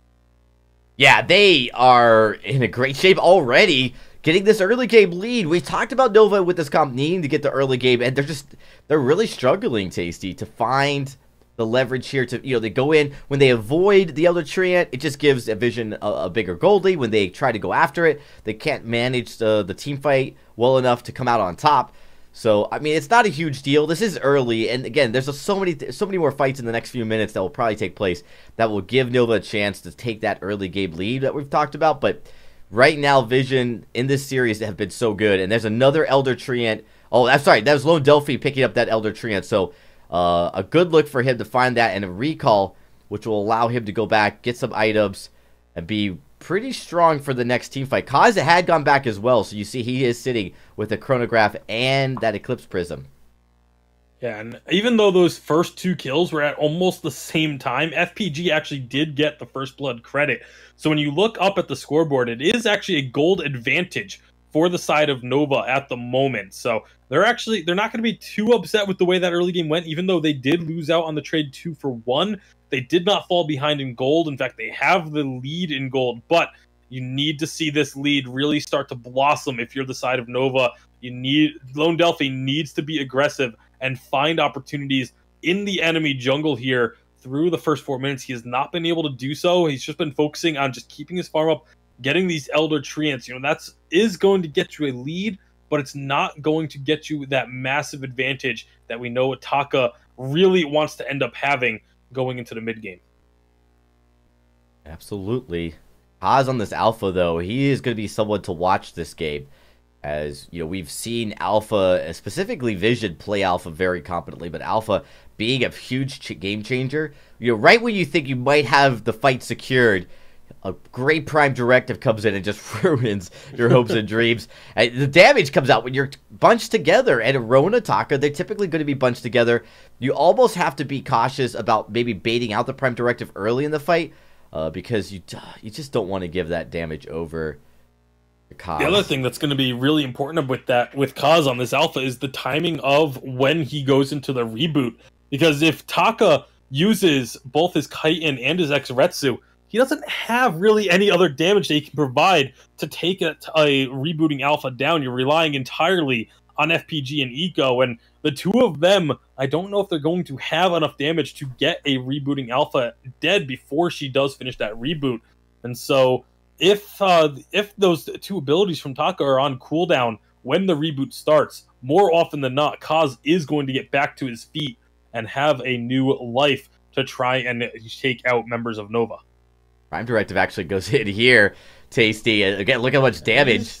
Yeah, they are in a great shape already, getting this early game lead. We talked about Nova with this comp needing to get the early game, and they're really struggling, Tasty, to find the leverage here to, they go in, when they avoid the Elder Treant, it just gives a Vision a bigger Goldie. When they try to go after it, they can't manage the team fight well enough to come out on top. So, I mean, it's not a huge deal. This is early, and again, there's so many more fights in the next few minutes that will probably take place that will give Nova a chance to take that early game lead that we've talked about. But right now, Vision in this series have been so good, and there's another Elder Treant. Oh, I'm sorry, that was Lone Delphi picking up that Elder Treant. So, a good look for him to find that and a recall, which will allow him to go back, get some items, and be pretty strong for the next team fight. Kaz had gone back as well, so you see he is sitting with a chronograph and that Eclipse Prism. Yeah, and even though those first 2 kills were at almost the same time, FPG actually did get the first blood credit. So when you look up at the scoreboard, it is actually a gold advantage for the side of Nova at the moment. So they're not going to be too upset with the way that early game went, even though they did lose out on the trade 2-for-1. They did not fall behind in gold. In fact, they have the lead in gold, but you need to see this lead really start to blossom if you're the side of Nova. Lone Delphi needs to be aggressive and find opportunities in the enemy jungle here through the first 4 minutes. He has not been able to do so. He's just been focusing on just keeping his farm up, getting these Elder Treants. That is going to get you a lead, but it's not going to get you that massive advantage that we know Taka really wants to end up having going into the mid game. Absolutely. Kaz on this Alpha, though, he is going to be someone to watch this game. As we've seen Alpha, specifically Vision, play Alpha very competently, but Alpha being a huge game changer. Right when you think you might have the fight secured, a great Prime Directive comes in and just ruins your hopes and dreams. The damage comes out when you're bunched together. And Rona, Taka, they're typically going to be bunched together. You almost have to be cautious about maybe baiting out the Prime Directive early in the fight, because you just don't want to give that damage over to Kaz. The other thing that's going to be really important with Kaz on this Alpha is the timing of when he goes into the reboot. Because if Taka uses both his Chitin and his X-Retsu, he doesn't have really any other damage that he can provide to take a rebooting Alpha down. You're relying entirely on FPG and Eco, and the two of them, I don't know if they're going to have enough damage to get a rebooting Alpha dead before she does finish that reboot. And so if those two abilities from Taka are on cooldown when the reboot starts, more often than not, Kaz is going to get back to his feet and have a new life to try and take out members of Nova. Prime Directive actually goes in here, Tasty. Again, look how much damage.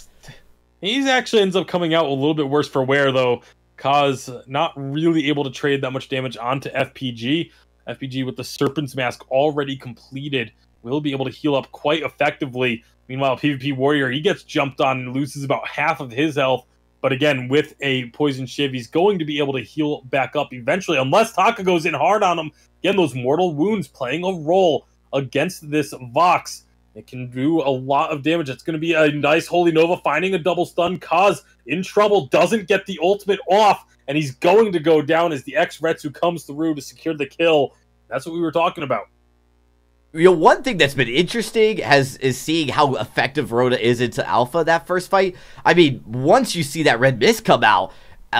He's actually ends up coming out a little bit worse for wear, though. Kaz not really able to trade that much damage onto FPG. FPG with the Serpent's Mask already completed will be able to heal up quite effectively. Meanwhile, PvP Warrior, he gets jumped on and loses about half of his health. But again, with a Poison Shiv, he's going to be able to heal back up eventually, unless Taka goes in hard on him. Again, those mortal wounds playing a role against this Vox. It can do a lot of damage. It's going to be a nice Holy Nova finding a double stun. Kaz in trouble, doesn't get the ultimate off, and he's going to go down as the X-Retsu comes through to secure the kill. That's what we were talking about. One thing that's been interesting is seeing how effective Rhoda is into Alpha that first fight. I mean, once you see that red mist come out,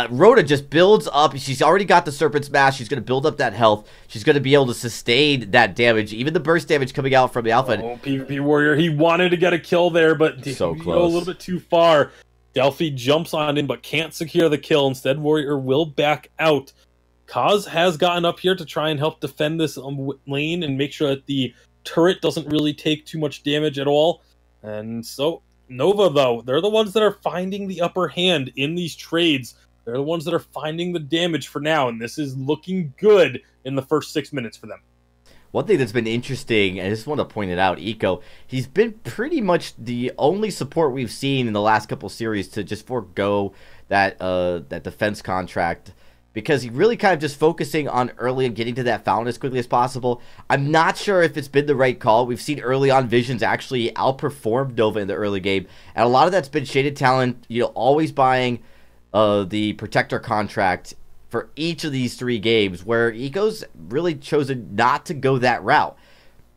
Rhoda just builds up. She's already got the Serpent's Mask. She's going to build up that health. She's going to be able to sustain that damage, even the burst damage coming out from the Alpha. Oh, PvP Warrior, he wanted to get a kill there, but so he close. Go a little bit too far. Delphi jumps on in, but can't secure the kill. Instead, Warrior will back out. Kaz has gotten up here to try and help defend this lane and make sure that the turret doesn't really take too much damage at all. And so, Nova, though, they're the ones that are finding the upper hand in these trades. They're the ones that are finding the damage for now, and this is looking good in the first 6 minutes for them. One thing that's been interesting, and I just want to point it out, Eco, he's been pretty much the only support we've seen in the last couple series to just forego that defense contract, because he really kind of just focusing on early and getting to that fountain as quickly as possible. I'm not sure if it's been the right call. We've seen early on Visions actually outperform Nova in the early game, and a lot of that's been shaded talent, always buying the Protector contract for each of these 3 games, where Eco's really chosen not to go that route.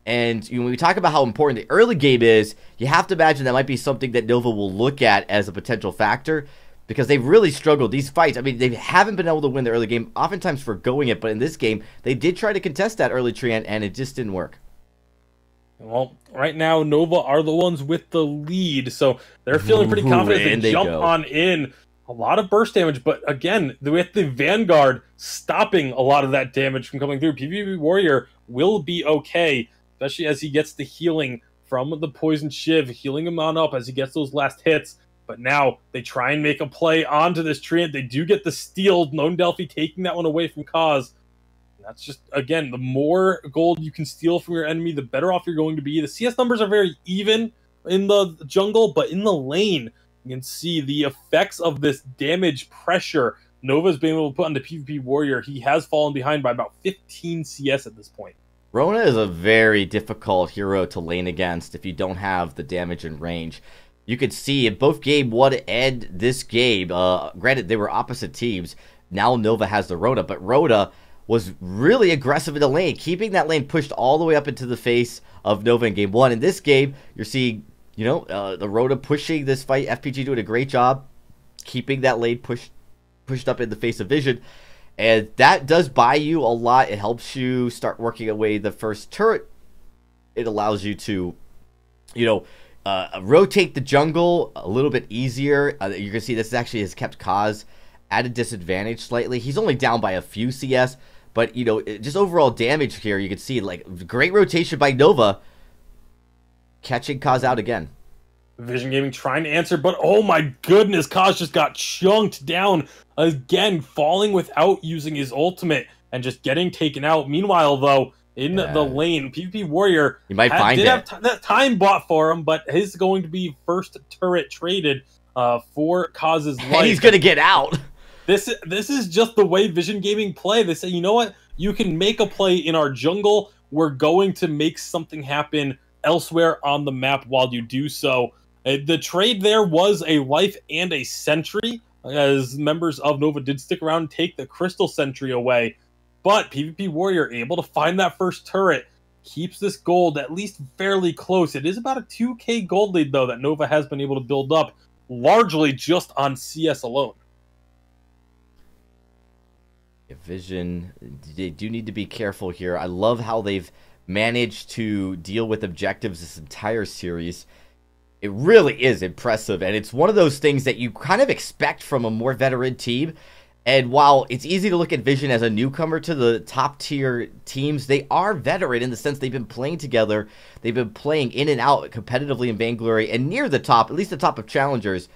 And when we talk about how important the early game is, you have to imagine that might be something that Nova will look at as a potential factor, because they've really struggled these fights. I mean, they haven't been able to win the early game, oftentimes forgoing it, but in this game, they did try to contest that early treant, and it just didn't work. Well, right now, Nova are the ones with the lead, so they're feeling pretty confident to jump on in. A lot of burst damage, but again, with the Vanguard stopping a lot of that damage from coming through, PvP Warrior will be okay, especially as he gets the healing from the Poison Shiv, healing him on up as he gets those last hits. But now they try and make a play onto this treant. They do get the steal, Lone Delphi taking that one away from Kaz. That's just, again, the more gold you can steal from your enemy, the better off you're going to be. The CS numbers are very even in the jungle, but in the lane, you can see the effects of this damage pressure Nova's been able to put on the PvP Warrior. He has fallen behind by about 15 CS at this point. Rona is a very difficult hero to lane against if you don't have the damage and range. You could see in both game 1 and this game, granted they were opposite teams, now Nova has the Rona, but Rona was really aggressive in the lane, keeping that lane pushed all the way up into the face of Nova in game 1. In this game, you're seeing the Rhoda pushing this fight. FPG doing a great job keeping that lane pushed up in the face of Vision. And that does buy you a lot. It helps you start working away the first turret. It allows you to, rotate the jungle a little bit easier. You can see this actually has kept Kaz at a disadvantage slightly. He's only down by a few CS, but, just overall damage here, you can see, like, great rotation by Nova, catching Kaz out again. Vision Gaming trying to answer, but oh my goodness, Kaz just got chunked down again, falling without using his ultimate and just getting taken out. Meanwhile, though, in the lane, PvP Warrior you might find did have that time bought for him, but his going to be first turret traded for Kaz's life. And he's going to get out. This is just the way Vision Gaming play. They say, you know what? You can make a play in our jungle. We're going to make something happen elsewhere on the map while you do so. The trade there was a life and a sentry, as members of Nova did stick around and take the crystal sentry away. But PvP Warrior able to find that first turret, keeps this gold at least fairly close. It is about a 2k gold lead, though, that Nova has been able to build up, largely just on CS alone. Vision, they do need to be careful here. I love how they've managed to deal with objectives this entire series. It really is impressive, and it's one of those things that you kind of expect from a more veteran team. And while it's easy to look at Vision as a newcomer to the top-tier teams, they are veteran in the sense they've been playing together. They've been playing in and out competitively in Vainglory and near the top, at least the top of challengers,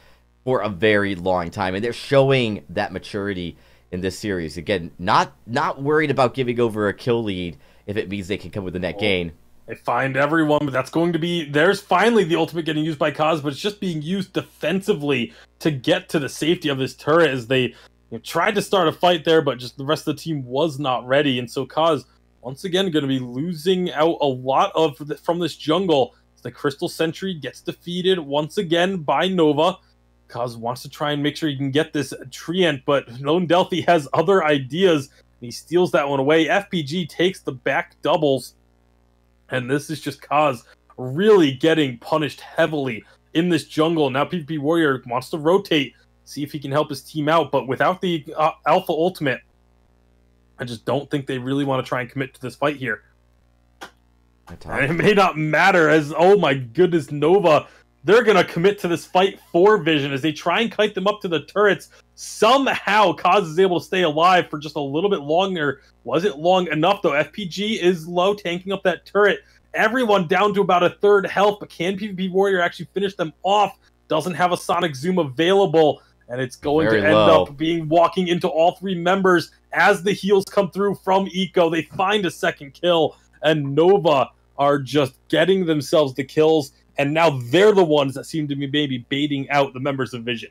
for a very long time. And they're showing that maturity in this series. Again, not worried about giving over a kill lead if it means they can come with a net gain. They find everyone, but that's going to be... There's finally the ultimate getting used by Kaz, but it's just being used defensively to get to the safety of this turret as they tried to start a fight there, but just the rest of the team was not ready. And so Kaz, once again, going to be losing out a lot from this jungle. The Crystal Sentry gets defeated once again by Nova. Kaz wants to try and make sure he can get this treant, but Lone Delphi has other ideas. He steals that one away. FPG takes the back doubles. And this is just Kaz really getting punished heavily in this jungle. Now PvP Warrior wants to rotate, see if he can help his team out. But without the Alpha Ultimate, I just don't think they really want to try and commit to this fight here. And it may not matter as, oh my goodness, Nova, they're going to commit to this fight for Vision as they try and kite them up to the turrets. Somehow, Kaz is able to stay alive for just a little bit longer. Wasn't long enough, though. FPG is low, tanking up that turret. Everyone down to about a third health, but can PvP Warrior actually finish them off? Doesn't have a Sonic Zoom available, and it's going to end up being walking into all three members as the heals come through from Eco. They find a second kill, and Nova are just getting themselves the kills, and now they're the ones that seem to be maybe baiting out the members of Vision.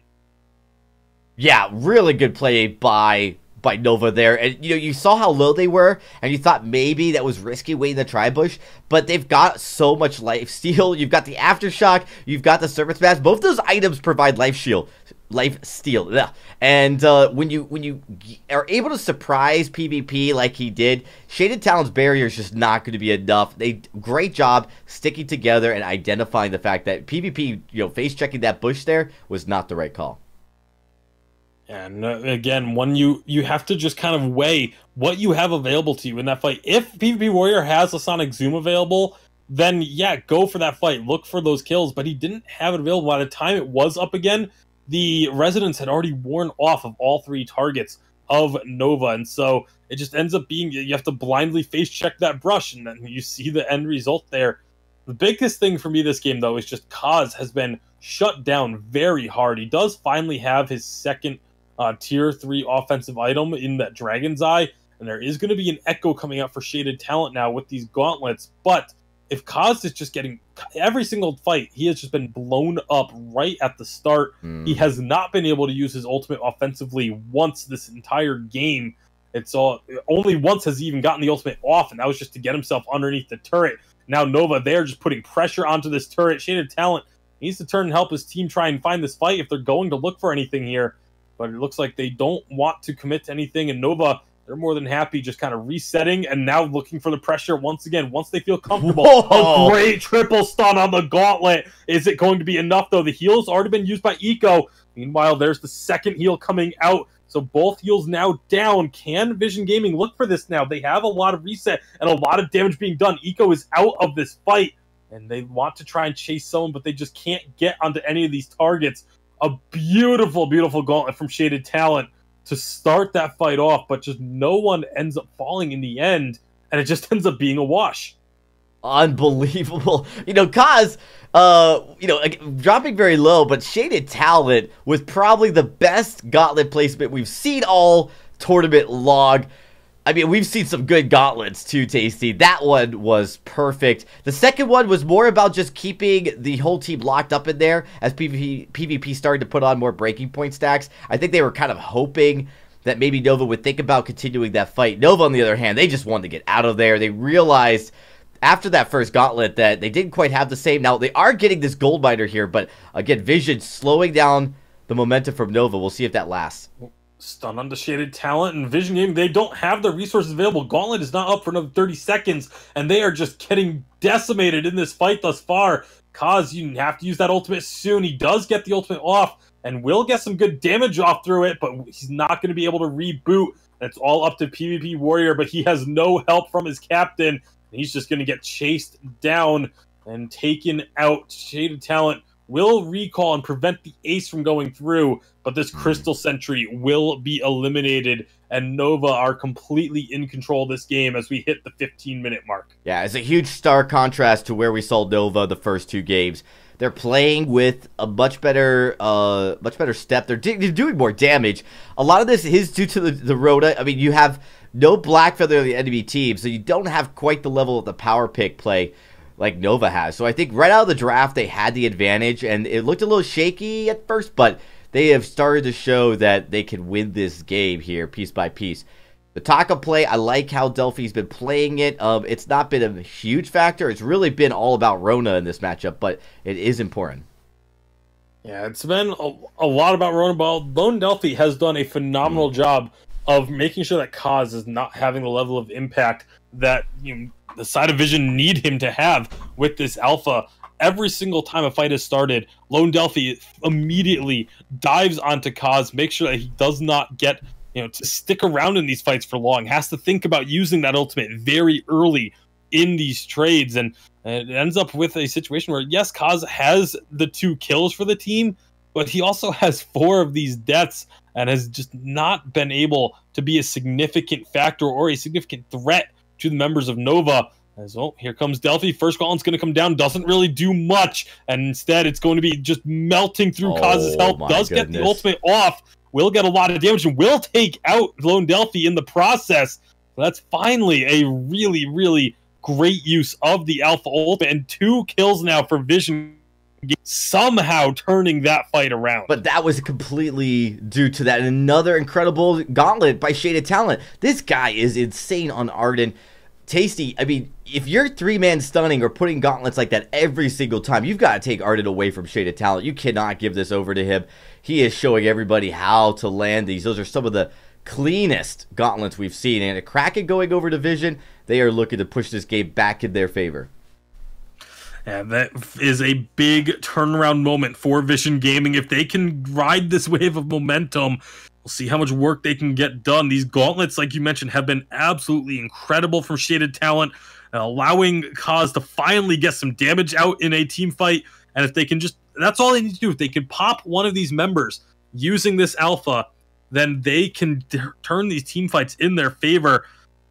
Yeah, really good play by Nova there. And, you saw how low they were, and you thought maybe that was risky waiting the tri-bush, but they've got so much life steal. You've got the Aftershock, you've got the Surface Mass. Both those items provide life steal. Yeah. And when you are able to surprise PvP like he did, Shaded Talon's barrier is just not going to be enough. Great job sticking together and identifying the fact that PvP, face checking that bush there was not the right call. And again, when you have to just kind of weigh what you have available to you in that fight. If PvP Warrior has a Sonic Zoom available, then yeah, go for that fight. Look for those kills, but he didn't have it available. By the time it was up again, the Resonance had already worn off of all three targets of Nova, and so it just ends up being you have to blindly face check that brush, and then you see the end result there. The biggest thing for me this game, though, is just Kaz has been shut down very hard. He does finally have his second tier 3 offensive item in that Dragon's Eye, and there is going to be an Echo coming out for Shaded Talent now with these gauntlets, but if Kaz is just getting every single fight, he has just been blown up right at the start. He has not been able to use his ultimate offensively once this entire game. It's only once has he even gotten the ultimate off, and that was just to get himself underneath the turret. Now Nova, they're just putting pressure onto this turret. Shaded Talent needs to turn and help his team try and find this fight if they're going to look for anything here. But it looks like they don't want to commit to anything, and Nova, they're more than happy just kind of resetting and now looking for the pressure once again, once they feel comfortable. Whoa. A great triple stun on the gauntlet. Is it going to be enough, though? The heal's already been used by Eco. Meanwhile, there's the second heal coming out. So both heals now down. Can Vision Gaming look for this now? They have a lot of reset and a lot of damage being done. Eco is out of this fight, and they want to try and chase someone, but they just can't get onto any of these targets. A beautiful, beautiful gauntlet from Shaded Talent to start that fight off, but just no one ends up falling in the end, and it just ends up being a wash. Unbelievable. Kaz, dropping very low, but Shaded Talent was probably the best gauntlet placement we've seen all tournament long. I mean, we've seen some good gauntlets too, Tasty. That one was perfect. The second one was more about just keeping the whole team locked up in there as PvP started to put on more breaking point stacks. I think they were kind of hoping that maybe Nova would think about continuing that fight. Nova, on the other hand, they just wanted to get out of there. They realized after that first gauntlet that they didn't quite have the same. Now, they are getting this gold miner here, but again, Vision slowing down the momentum from Nova. We'll see if that lasts. Stun on the Shaded Talent and Vision Gaming. They don't have the resources available. Gauntlet is not up for another 30 seconds, and they are just getting decimated in this fight thus far. Kaz, you have to use that ultimate soon. He does get the ultimate off, and will get some good damage off through it, but he's not going to be able to reboot. It's all up to PvP Warrior, but he has no help from his captain. He's just going to get chased down and taken out. Shaded Talent will recall and prevent the ace from going through, but this Crystal Sentry will be eliminated, and Nova are completely in control of this game as we hit the 15-minute mark. Yeah, it's a huge stark contrast to where we saw Nova the first two games. They're playing with a much better step. They're doing more damage. A lot of this is due to the Rota. I mean, you have no Black Feather of the enemy team, so you don't have quite the level of the power pick play like Nova has. So I think right out of the draft, they had the advantage, and it looked a little shaky at first, but they have started to show that they can win this game here piece by piece. The Taka play, I like how Delphi's been playing it. It's not been a huge factor. It's really been all about Rona in this matchup, but it is important. Yeah, it's been a lot about Rona, but Lone Delphi has done a phenomenal job of making sure that Kaz is not having the level of impact that the side of Vision need him to have with this alpha. Every single time a fight has started, Lone Delphi immediately dives onto Kaz, makes sure that he does not get to stick around in these fights for long, has to think about using that ultimate very early in these trades, and it ends up with a situation where, yes, Kaz has the 2 kills for the team, but he also has 4 of these deaths and has just not been able to be a significant factor or a significant threat to the members of Nova. As well, here comes Delphi. First gauntlet's going to come down. Doesn't really do much, and instead it's going to be just melting through Kaz's health. Does get the ultimate off. Will get a lot of damage and will take out Lone Delphi in the process. So that's finally a really, really great use of the Alpha Ultimate, and 2 kills now for Vision, somehow turning that fight around. But that was completely due to that. And another incredible gauntlet by Shaded Talent. This guy is insane on Arden. Tasty, I mean, if you're 3-man stunning or putting gauntlets like that every single time, you've got to take Arden away from Shaded Talent. You cannot give this over to him. He is showing everybody how to land these. Those are some of the cleanest gauntlets we've seen. And a Kraken going over to Vision, they are looking to push this game back in their favor. And that is a big turnaround moment for Vision Gaming. If they can ride this wave of momentum, we'll see how much work they can get done. These gauntlets, like you mentioned, have been absolutely incredible from Shaded Talent, allowing Kaz to finally get some damage out in a team fight. And if they can just, that's all they need to do. If they can pop one of these members using this alpha, then they can turn these team fights in their favor.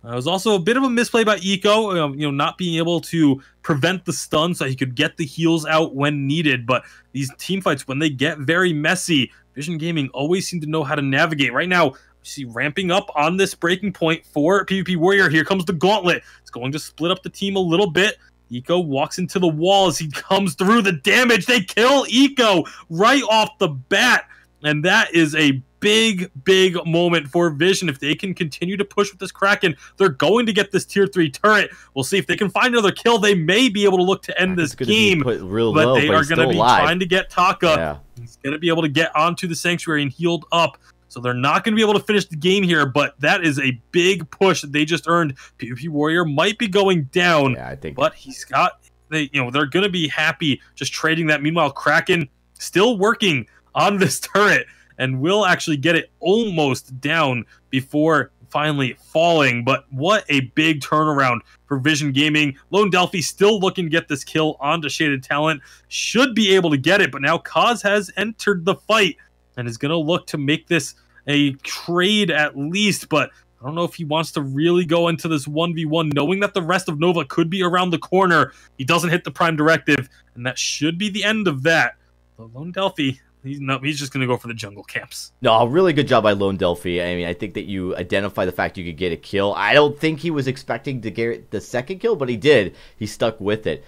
It was also a bit of a misplay by Eco, not being able to prevent the stun so he could get the heals out when needed. But these team fights, when they get very messy, Vision Gaming always seem to know how to navigate. Right now, we see ramping up on this breaking point for PvP Warrior. Here comes the gauntlet. It's going to split up the team a little bit. Eco walks into the wall as he comes through the damage. They kill Eco right off the bat. And that is a big, big moment for Vision. If they can continue to push with this Kraken, they're going to get this tier 3 turret. We'll see if they can find another kill. They may be able to look to end this game, but they are going to be trying to get Taka. Yeah. He's going to be able to get onto the Sanctuary and healed up. So they're not going to be able to finish the game here, but that is a big push that they just earned. PvP Warrior might be going down, I think, but he's got, they're going to be happy just trading that. Meanwhile, Kraken still working on this turret and will actually get it almost down before finally falling. But what a big turnaround for Vision Gaming. Lone Delphi still looking to get this kill onto Shaded Talent. Should be able to get it, but now Kaz has entered the fight and is going to look to make this a trade at least, but I don't know if he wants to really go into this 1v1, knowing that the rest of Nova could be around the corner. He doesn't hit the Prime Directive, and that should be the end of that. The Lone Delphi, he's just going to go for the jungle camps. No, really good job by Lone Delphi. I mean, I think that you identify the fact you could get a kill. I don't think he was expecting to get the second kill, but he did. He stuck with it.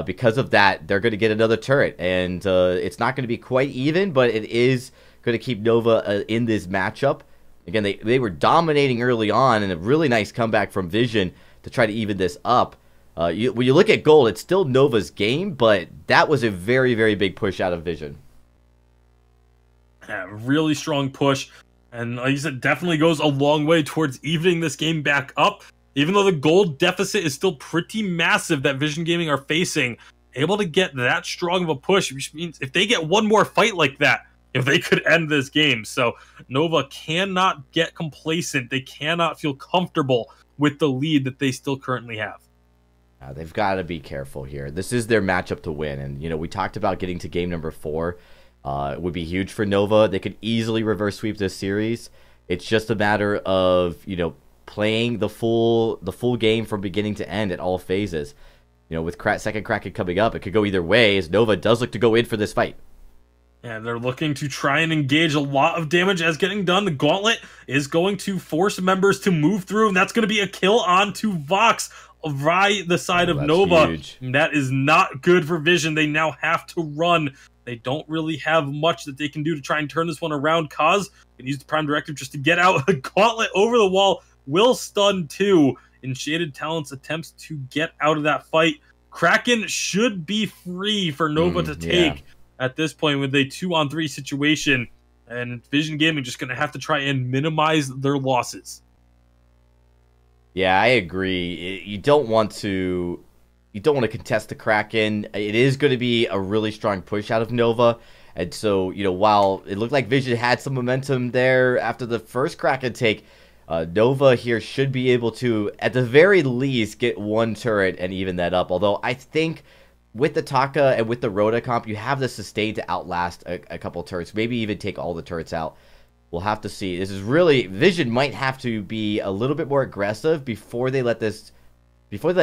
Because of that, they're going to get another turret, and it's not going to be quite even, but it is going to keep Nova in this matchup. Again, they were dominating early on, and a really nice comeback from Vision to try to even this up. When you look at gold, it's still Nova's game, but that was a very, very big push out of Vision. Yeah, really strong push, and like you said, definitely goes a long way towards evening this game back up. Even though the gold deficit is still pretty massive that Vision Gaming are facing, able to get that strong of a push, which means if they get one more fight like that, if they could end this game. So Nova cannot get complacent. They cannot feel comfortable with the lead that they still currently have. They've got to be careful here. This is their matchup to win. And, you know, we talked about getting to game number 4. It would be huge for Nova. They could easily reverse sweep this series. It's just a matter of, you know, playing the full game from beginning to end at all phases. You know, with second Kraken coming up, it could go either way, as Nova does look to go in for this fight. And they're looking to try and engage a lot of damage as getting done. The Gauntlet is going to force members to move through, and that's going to be a kill onto Vox right the side of Nova. Huge. That is not good for Vision. They now have to run. They don't really have much that they can do to try and turn this one around. Kaz can use the Prime Directive just to get out. A Gauntlet over the wall will stun too in Shaded Talent's attempts to get out of that fight. Kraken should be free for Nova to take at this point with a 2-on-3 situation, and Vision Gaming just going to have to try and minimize their losses. Yeah, I agree. You don't want to contest the Kraken. It is going to be a really strong push out of Nova. And so, you know, while it looked like Vision had some momentum there after the first Kraken take, Nova here should be able to, at the very least, get one turret and even that up. Although I think with the Taka and with the Rhoda comp, you have the sustain to outlast a couple turrets. Maybe even take all the turrets out. We'll have to see. This is really, Vision might have to be a little bit more aggressive before they let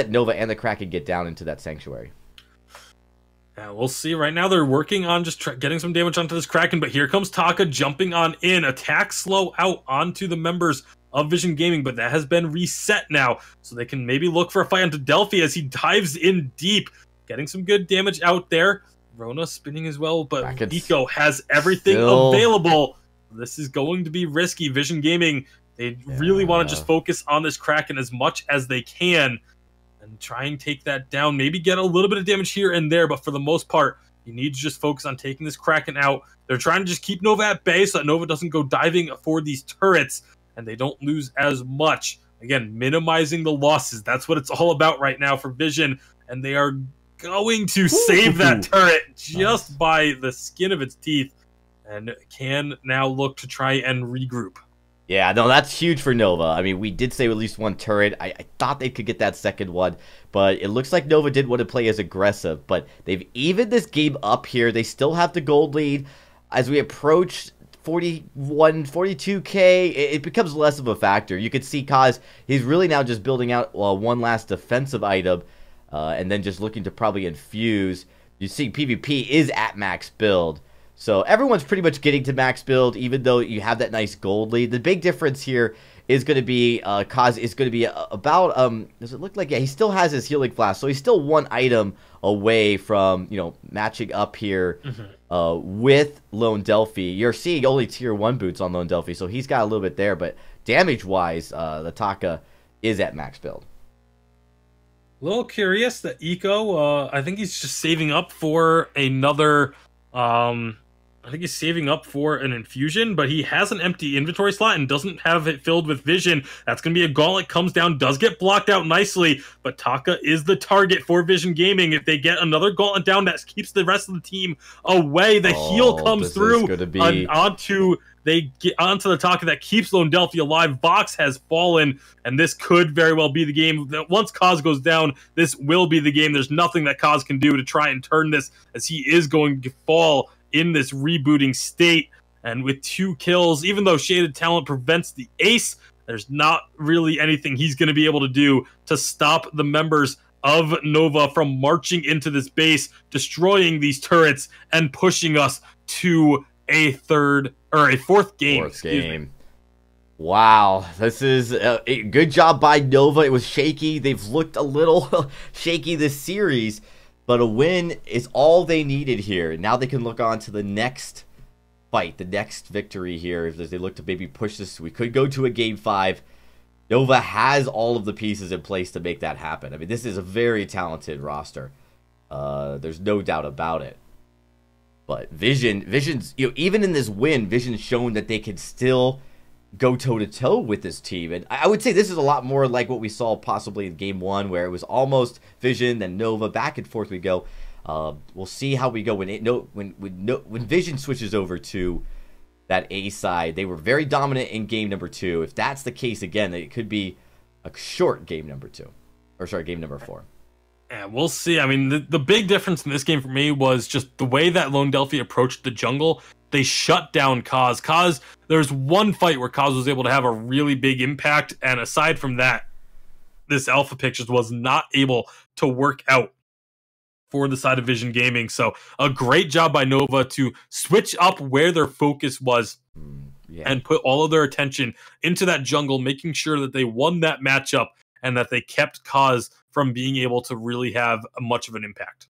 Nova and the Kraken get down into that sanctuary. Yeah, we'll see. Right now they're working on just getting some damage onto this Kraken, but here comes Taka jumping on in. Attack slow out onto the members of Vision Gaming, but that has been reset now, so they can maybe look for a fight onto Delphi as he dives in deep, getting some good damage out there. Rona spinning as well, but Nico has everything available. This is going to be risky. Vision Gaming, they really want to just focus on this Kraken as much as they can and try and take that down. Maybe get a little bit of damage here and there, but for the most part, you need to just focus on taking this Kraken out. They're trying to just keep Nova at bay so that Nova doesn't go diving for these turrets and they don't lose as much. Again, minimizing the losses. That's what it's all about right now for Vision, and they are going to save that turret just by the skin of its teeth and can now look to try and regroup. Yeah, no, that's huge for Nova. I mean, we did say at least one turret. I thought they could get that second one, but it looks like Nova did want to play as aggressive, but they've evened this game up here. They still have the gold lead. As we approach 41, 42k, it becomes less of a factor. You could see Kaz, he's really now just building out one last defensive item, and then just looking to probably infuse. You see PvP is at max build. So everyone's pretty much getting to max build, even though you have that nice gold lead. The big difference here is going to be, Kaz is going to be about, does it look like, yeah, he still has his healing flask, so he's still one item away from, you know, matching up here with Lone Delphi. You're seeing only tier 1 boots on Lone Delphi, so he's got a little bit there, but damage-wise, the Taka is at max build. A little curious that Eco, I think he's just saving up for another I think he's saving up for an infusion, but he has an empty inventory slot and doesn't have it filled with vision. That's going to be a gauntlet, comes down, does get blocked out nicely, but Taka is the target for Vision Gaming. If they get another gauntlet down, that keeps the rest of the team away. The heal comes through onto the Taka that keeps Lone Delphi alive. Vox has fallen, and this could very well be the game. Once Kaz goes down, this will be the game. There's nothing that Kaz can do to try and turn this, as he is going to fall in this rebooting state. And with 2 kills, even though Shaded Talent prevents the ace, there's not really anything he's going to be able to do to stop the members of Nova from marching into this base, destroying these turrets, and pushing us to a fourth game. Wow, this is a good job by Nova. It was shaky. They've looked a little shaky this series, but a win is all they needed here. Now they can look on to the next fight, the next victory here. If they look to maybe push this, we could go to a Game 5. Nova has all of the pieces in place to make that happen. I mean, this is a very talented roster. There's no doubt about it. But Vision's, even in this win, Vision's shown that they can still go toe-to-toe with this team. And I would say this is a lot more like what we saw possibly in Game 1, where it was almost Vision, then Nova, back and forth we go. We'll see how we go when Vision switches over to that A side. They were very dominant in game number 2. If that's the case again, it could be a short game number 2. Or sorry, game number 4. Yeah, we'll see. I mean, the big difference in this game for me was just the way that Lone Delphi approached the jungle. They shut down Kaz. There's one fight where Kaz was able to have a really big impact, and aside from that, this Alpha pick just was not able to work out for the side of Vision Gaming. So a great job by Nova to switch up where their focus was and put all of their attention into that jungle, making sure that they won that matchup and that they kept Kaz from being able to really have much of an impact.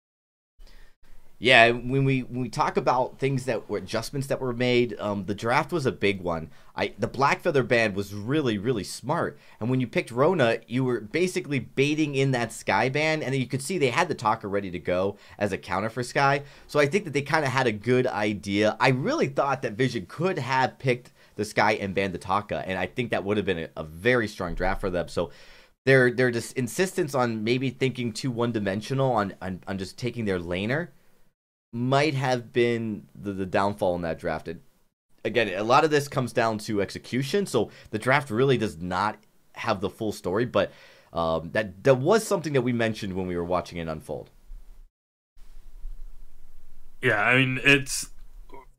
Yeah, when we talk about things that were adjustments that were made, the draft was a big one. The Black Feather Band was really, really smart. And when you picked Rona, you were basically baiting in that Sky Band, and you could see they had the Taka ready to go as a counter for Sky. So I think that they kind of had a good idea. I really thought that Vision could have picked the Sky and banned the Taka, and I think that would have been a very strong draft for them. So their just insistence on maybe thinking too one-dimensional on just taking their laner might have been the downfall in that draft. Again, a lot of this comes down to execution, so the draft really does not have the full story, but that was something that we mentioned when we were watching it unfold. Yeah, I mean, it's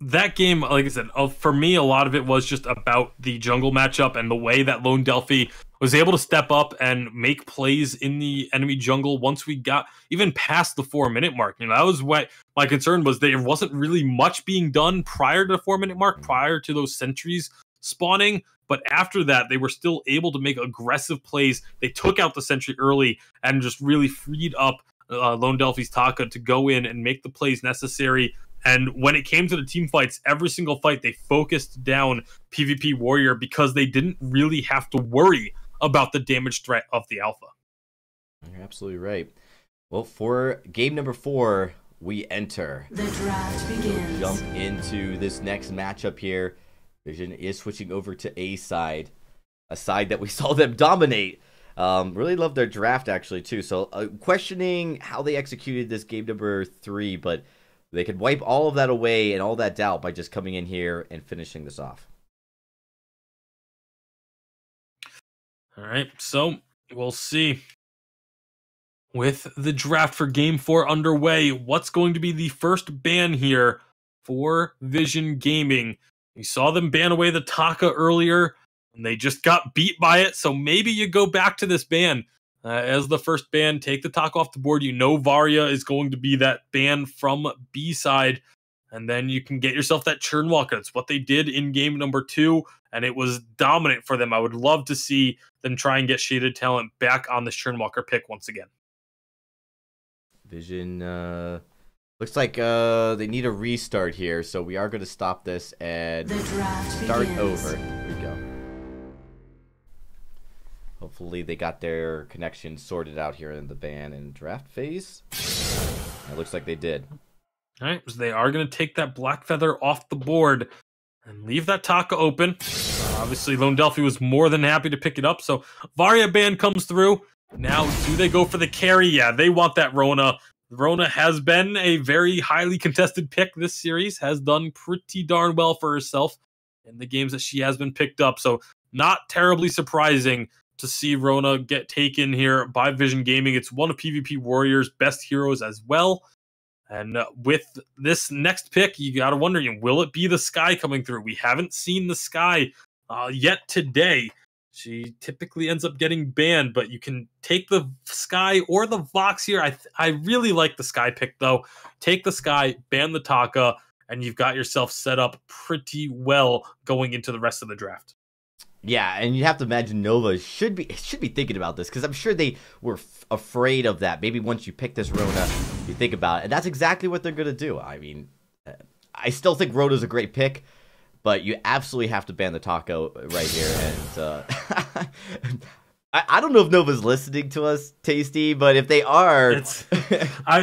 that game, like I said, for me, a lot of it was just about the jungle matchup and the way that Lone Delphi was able to step up and make plays in the enemy jungle once we got even past the 4-minute mark. That was what my concern was. There wasn't really much being done prior to the 4-minute mark, prior to those sentries spawning. But after that, they were still able to make aggressive plays. They took out the sentry early and just really freed up Lone Delphi's Taka to go in and make the plays necessary. And when it came to the team fights, every single fight, they focused down PvP Warrior because they didn't really have to worry about the damage threat of the Alpha. You're absolutely right. Well, for game number 4, we enter. The draft begins. Jump into this next matchup here. Vision is switching over to A side, a side that we saw them dominate. Really love their draft, actually, too. So questioning how they executed this game number 3, but they could wipe all of that away and all that doubt by just coming in here and finishing this off. All right, so we'll see. With the draft for Game 4 underway, what's going to be the first ban here for Vision Gaming? We saw them ban away the Taka earlier, and they just got beat by it, so maybe you go back to this ban. As the first ban, take the Taka off the board. You know Varia is going to be that ban from B side, and then you can get yourself that Churn Walker. That's what they did in game number 2, and it was dominant for them. I would love to see them try and get Shaded Talent back on this Churn Walker pick once again. Vision looks like they need a restart here, so we are going to stop this and start over. Here we go. Hopefully they got their connection sorted out here in the ban and draft phase. It looks like they did. All right, so they are going to take that Black Feather off the board and leave that Taka open. Obviously, Lone Delphi was more than happy to pick it up, so Varia Band comes through. Now, do they go for the carry? Yeah, they want that Rona. Rona has been a very highly contested pick this series, has done pretty darn well for herself in the games that she has been picked up, so not terribly surprising to see Rona get taken here by Vision Gaming. It's one of PvP Warrior's best heroes as well. And with this next pick, you got to wonder, will it be the Sky coming through? We haven't seen the Sky yet today. She typically ends up getting banned, but you can take the Sky or the Vox here. I really like the Sky pick, though. Take the Sky, ban the Taka, and you've got yourself set up pretty well going into the rest of the draft. Yeah, and you have to imagine Nova should be thinking about this, because I'm sure they were afraid of that. Maybe once you pick this Rona, you think about it, and that's exactly what they're going to do. I mean, I still think Rona's a great pick, but you absolutely have to ban the Taco right here. And I don't know if Nova's listening to us, Tasty, but if they are,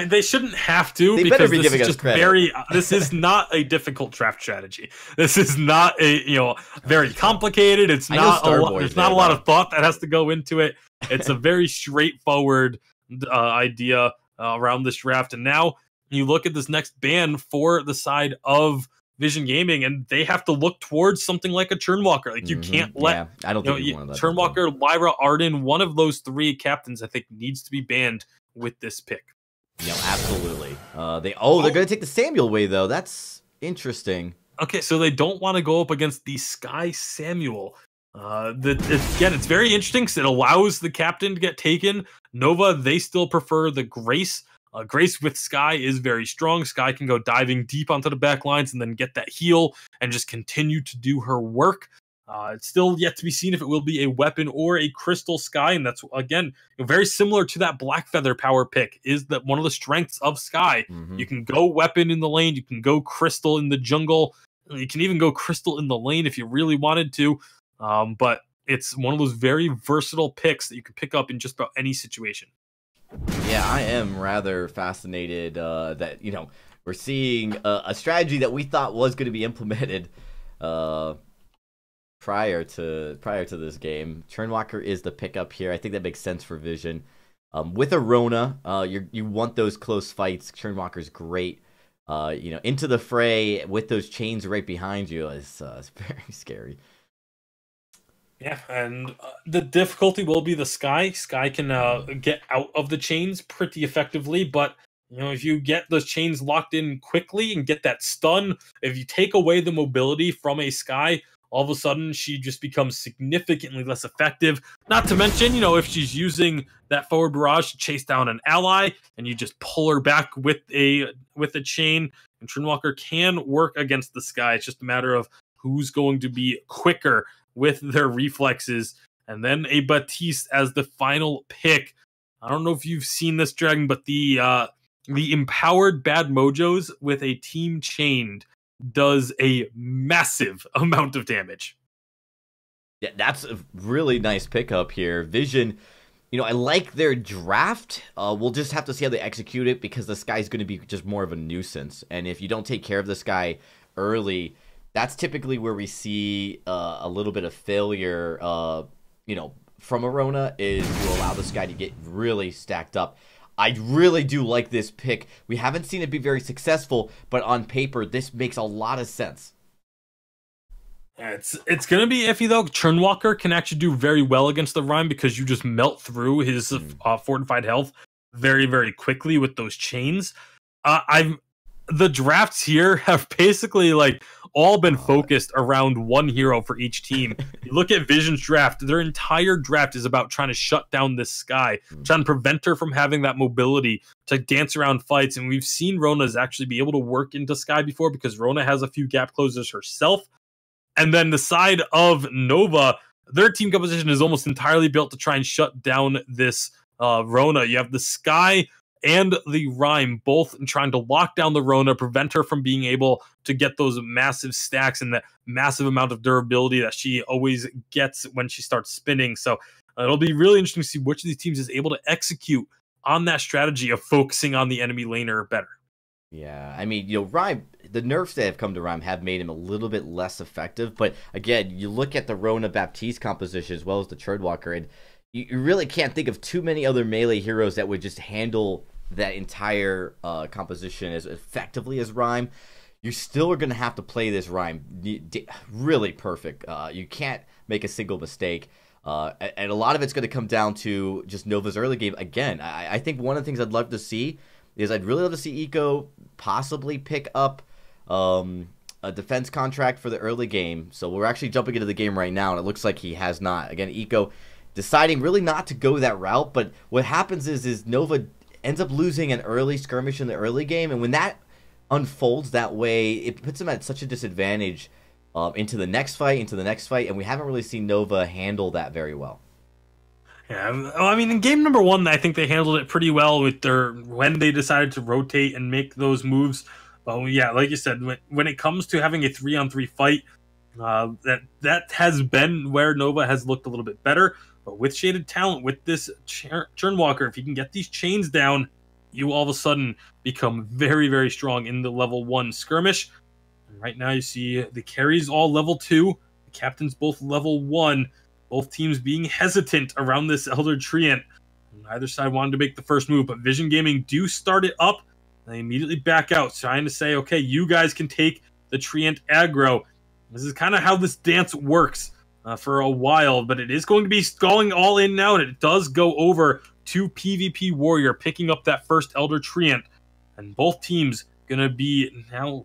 they shouldn't have to. They because better be this giving is us just credit. This is not a difficult draft strategy. This is not a very complicated. It's not there's not a lot of thought that has to go into it. It's a very straightforward idea around this draft. And now you look at this next ban for the side of Vision Gaming, and they have to look towards something like a Churnwalker. Like, you can't let I don't think one of that Churnwalker, Lyra, Arden, one of those three captains, I think, needs to be banned with this pick. Yeah, absolutely. They're going to take the Samuel way, though. That's interesting. Okay, so they don't want to go up against the Sky Samuel. Again, it's very interesting because it allows the captain to get taken. Nova, they still prefer the Grace. Grace with Sky is very strong. Sky can go diving deep onto the back lines and then get that heal and just continue to do her work. It's still yet to be seen if it will be a weapon or a crystal Sky, and that's, again, very similar to that Black Feather power pick, is that one of the strengths of Sky. You can go weapon in the lane, you can go crystal in the jungle, you can even go crystal in the lane if you really wanted to, but it's one of those very versatile picks that you can pick up in just about any situation. Yeah, I am rather fascinated that, we're seeing a strategy that we thought was going to be implemented prior to this game. Churnwalker is the pickup here. I think that makes sense for Vision. With a Rona, you want those close fights. Churnwalker's great. Into the fray with those chains right behind you is very scary. Yeah, and the difficulty will be the Sky. Sky can get out of the chains pretty effectively, but if you get those chains locked in quickly and get that stun, if you take away the mobility from a Sky, all of a sudden she just becomes significantly less effective. Not to mention, if she's using that forward barrage to chase down an ally, and you just pull her back with a chain, and Churnwalker can work against the Sky. It's just a matter of who's going to be quicker with their reflexes. And then a Baptiste as the final pick. I don't know if you've seen this, Dragon, but the empowered Bad Mojos with a team chained does a massive amount of damage. Yeah, that's a really nice pickup here. Vision, I like their draft. We'll just have to see how they execute it, because the Sky's going to be just more of a nuisance. And if you don't take care of the Sky early, that's typically where we see a little bit of failure, from Arona, is to allow this guy to get really stacked up. I really do like this pick. We haven't seen it be very successful, but on paper, this makes a lot of sense. Yeah, it's going to be iffy, though. Churnwalker can actually do very well against the Rhyme, because you just melt through his fortified health very, very quickly with those chains. The drafts here have basically all been focused around one hero for each team. You look at Vision's draft, their entire draft is about trying to shut down this Sky, trying to prevent her from having that mobility to dance around fights. And we've seen Rona's actually be able to work into Sky before, because Rona has a few gap closers herself. And then the side of Nova, their team composition is almost entirely built to try and shut down this Rona. You have the Sky and the Rhyme both trying to lock down the Rona, prevent her from being able to get those massive stacks and that massive amount of durability that she always gets when she starts spinning. So it'll be really interesting to see which of these teams is able to execute on that strategy of focusing on the enemy laner better. Yeah, I mean, Rhyme, the nerfs that have come to Rhyme have made him a little bit less effective. But again, you look at the Rona Baptiste composition as well as the Churdwalker, and you really can't think of too many other melee heroes that would just handle that entire composition as effectively as Rhyme. You still are going to have to play this Rhyme really perfect. You can't make a single mistake. And a lot of it's going to come down to just Nova's early game. Again, I think one of the things I'd love to see is I'd really love to see Eco possibly pick up a defense contract for the early game. So we're actually jumping into the game right now, and it looks like he has not. Again, Eco deciding really not to go that route, but what happens is Nova ends up losing an early skirmish in the early game, and when that unfolds that way, it puts him at such a disadvantage into the next fight, and we haven't really seen Nova handle that very well. Yeah, well, I mean, in game number 1, I think they handled it pretty well with when they decided to rotate and make those moves. But yeah, like you said, when it comes to having a 3-on-3 fight, that has been where Nova has looked a little bit better. But with Shaded Talent, with this Churnwalker, if you can get these chains down, you all of a sudden become very, very strong in the level 1 skirmish. And right now you see the carries all level 2, the captains both level 1, both teams being hesitant around this Elder Treant. Neither side wanted to make the first move, but Vision Gaming do start it up. They immediately back out, trying to say, okay, you guys can take the Treant aggro. This is kind of how this dance works for a while, but it is going to be going all in now, and it does go over to PvP Warrior, picking up that first Elder Treant. And both teams going to be now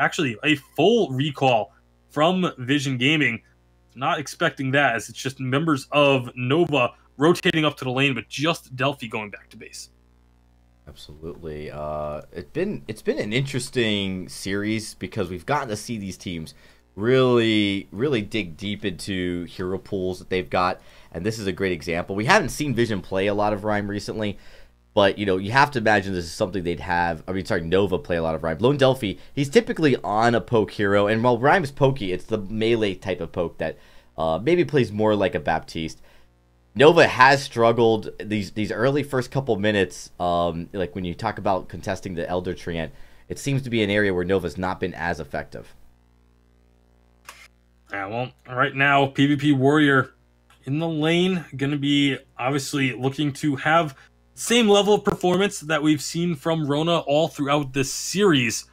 actually a full recall from Vision Gaming. Not expecting that, as it's just members of Nova rotating up to the lane, but just Delphi going back to base. Absolutely. It's been an interesting series because we've gotten to see these teams really dig deep into hero pools that they've got, and this is a great example. We haven't seen Vision play a lot of Rhyme recently, but you have to imagine this is something they'd have. Nova play a lot of Rhyme. Lone Delphi, he's typically on a poke hero, and while Rhyme is pokey, it's the melee type of poke that maybe plays more like a Baptiste. Nova has struggled these early first couple minutes, like when you talk about contesting the Elder Treant, it seems to be an area where Nova's not been as effective. Yeah, well, right now, PvP Warrior in the lane, going to be obviously looking to have same level of performance that we've seen from Rona all throughout this series.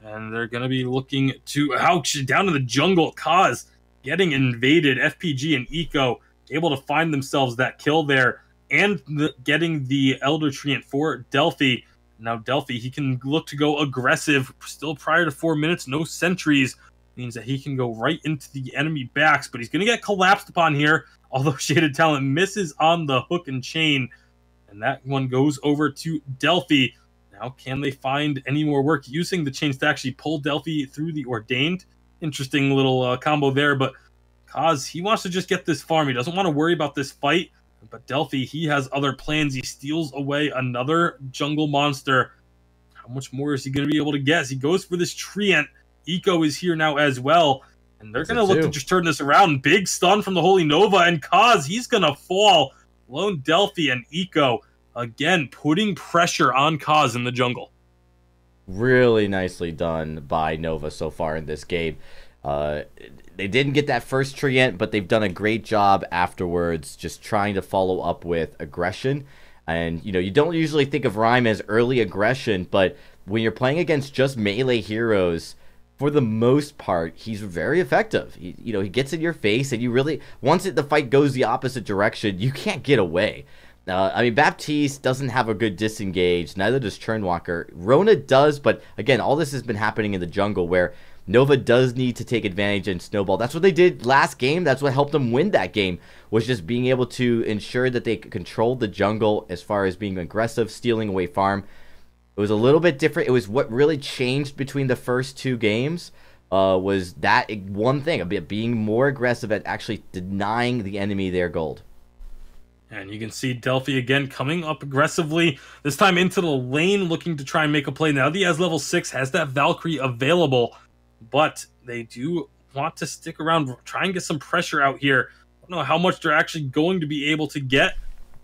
And they're going to be looking to, ouch, down in the jungle, Kaz getting invaded, FPG and Eco able to find themselves that kill there, and getting the Elder Treant for Delphi. Now Delphi, he can look to go aggressive, still prior to 4 minutes, no sentries, means that he can go right into the enemy backs, but he's going to get collapsed upon here, although Shaded Talent misses on the hook and chain, and that one goes over to Delphi. Now, can they find any more work using the chains to actually pull Delphi through the Ordained? Interesting little combo there, but Kaz, he wants to just get this farm. He doesn't want to worry about this fight, but Delphi, he has other plans. He steals away another jungle monster. How much more is he going to be able to get as he goes for this Treant? Eco is here now as well, and they're going to look to just turn this around. Big stun from the Holy Nova, and Kaz, he's going to fall. Lone Delphi and Eco, again, putting pressure on Kaz in the jungle. Really nicely done by Nova so far in this game. They didn't get that first Treant, but they've done a great job afterwards, just trying to follow up with aggression. And, you don't usually think of Rhyme as early aggression, but when you're playing against just melee heroes, for the most part, he's very effective. He gets in your face, and you really, once the fight goes the opposite direction, you can't get away. Baptiste doesn't have a good disengage, neither does Churnwalker. Rona does, but again, all this has been happening in the jungle where Nova does need to take advantage and snowball. That's what they did last game. That's what helped them win that game, was just being able to ensure that they controlled the jungle as far as being aggressive, stealing away farm. It was a little bit different. It was what really changed between the first 2 games was that one thing, being more aggressive at actually denying the enemy their gold. And you can see Delphi again coming up aggressively, this time into the lane, looking to try and make a play. Now he has level 6, has that Valkyrie available, but they do want to stick around, try and get some pressure out here. I don't know how much they're actually going to be able to get,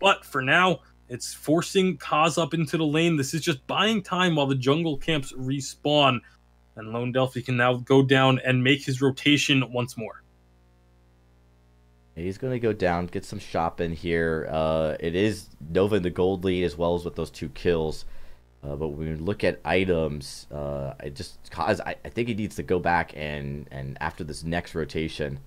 but for now, It's forcing Kaz up into the lane. This is just buying time while the jungle camps respawn. And Lone Delphi can now go down and make his rotation once more. He's going to go down, get some shop in here. It is Nova in the gold lead as well as with those 2 kills. But when we look at items, I think he needs to go back and after this next rotation,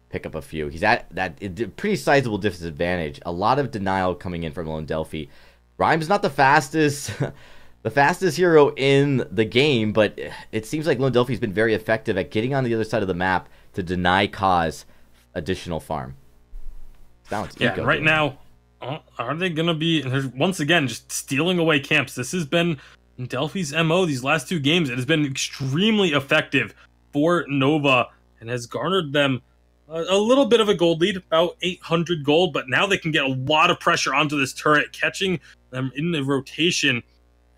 pick up a few. He's at that pretty sizable disadvantage. A lot of denial coming in from Lone Delphi. Rhyme's not the fastest the fastest hero in the game, but it seems like Lone Delphi's been very effective at getting on the other side of the map to deny Kaz additional farm. Yeah, right now, are they going to be, once again, just stealing away camps? This has been Delphi's MO these last 2 games. It has been extremely effective for Nova and has garnered them a little bit of a gold lead, about 800 gold, but now they can get a lot of pressure onto this turret, catching them in the rotation.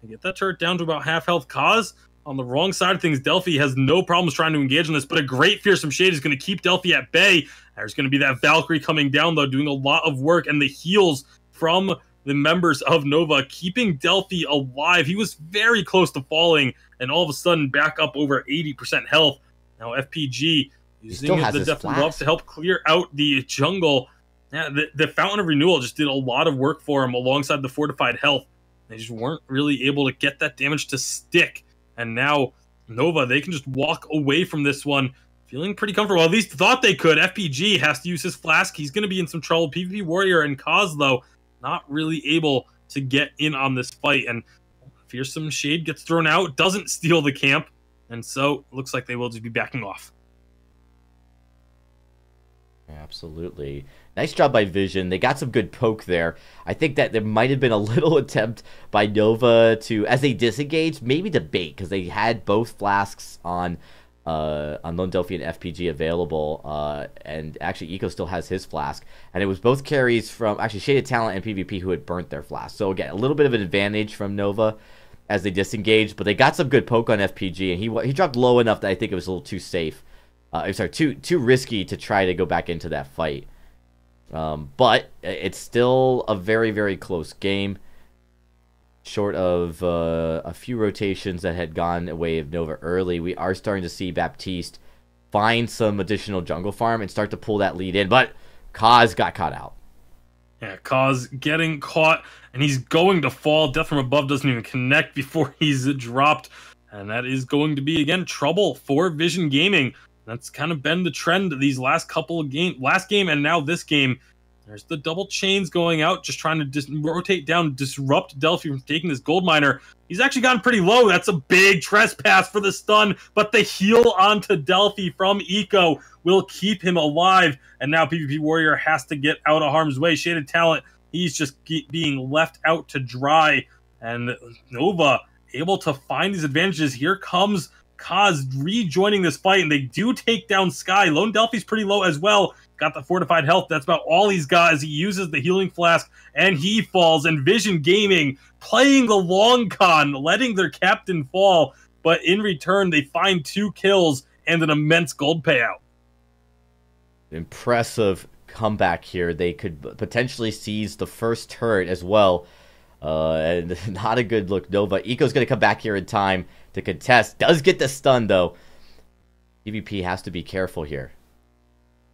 They get that turret down to about half health. Kaz on the wrong side of things. Delphi has no problems trying to engage in this, but a great Fearsome Shade is going to keep Delphi at bay. There's going to be that Valkyrie coming down, though, doing a lot of work, and the heals from the members of Nova keeping Delphi alive. He was very close to falling, and all of a sudden back up over 80% health. Now FPG using the Death and Love to help clear out the jungle. Yeah, the Fountain of Renewal just did a lot of work for him alongside the Fortified Health. They just weren't really able to get that damage to stick. And now Nova, they can just walk away from this one feeling pretty comfortable. At least thought they could. FPG has to use his flask. He's going to be in some trouble. PvP Warrior and Kaz, though, not really able to get in on this fight. And Fearsome Shade gets thrown out, doesn't steal the camp. And so it looks like they will just be backing off. Absolutely. Nice job by Vision. They got some good poke there. I think that there might have been a little attempt by Nova to, as they disengaged, maybe to bait, because they had both flasks on Lone Delphi and FPG available, and actually Eco still has his flask, and it was both carries from actually Shaded Talent and PvP who had burnt their flask. So again, a little bit of an advantage from Nova as they disengaged, but they got some good poke on FPG, and he dropped low enough that I think it was a little too safe. I'm sorry, too risky to try to go back into that fight. But it's still a very, very close game. Short of a few rotations that had gone away of Nova early, we are starting to see Baptiste find some additional jungle farm and start to pull that lead in. But Kaz got caught out. Yeah, Kaz getting caught, and he's going to fall. Death from Above doesn't even connect before he's dropped. And that is going to be, again, trouble for Vision Gaming. That's kind of been the trend of these last couple of games, last game and now this game. There's the double chains going out, just trying to rotate down, disrupt Delphi from taking this gold miner. He's actually gotten pretty low. That's a big trespass for the stun, but the heal onto Delphi from Eco will keep him alive. And now PvP Warrior has to get out of harm's way. Shaded Talent, he's just being left out to dry. And Nova able to find these advantages. Here comes Kaz rejoining this fight, and they do take down Sky. Lone Delphi's pretty low as well. Got the Fortified Health. That's about all he's got as he uses the Healing Flask, and he falls. And Vision Gaming playing the long con, letting their captain fall, but in return, they find 2 kills and an immense gold payout. Impressive comeback here. They could potentially seize the first turret as well. And not a good look. Nova. Eco's going to come back here in time to contest. Does get the stun, though. PvP has to be careful here.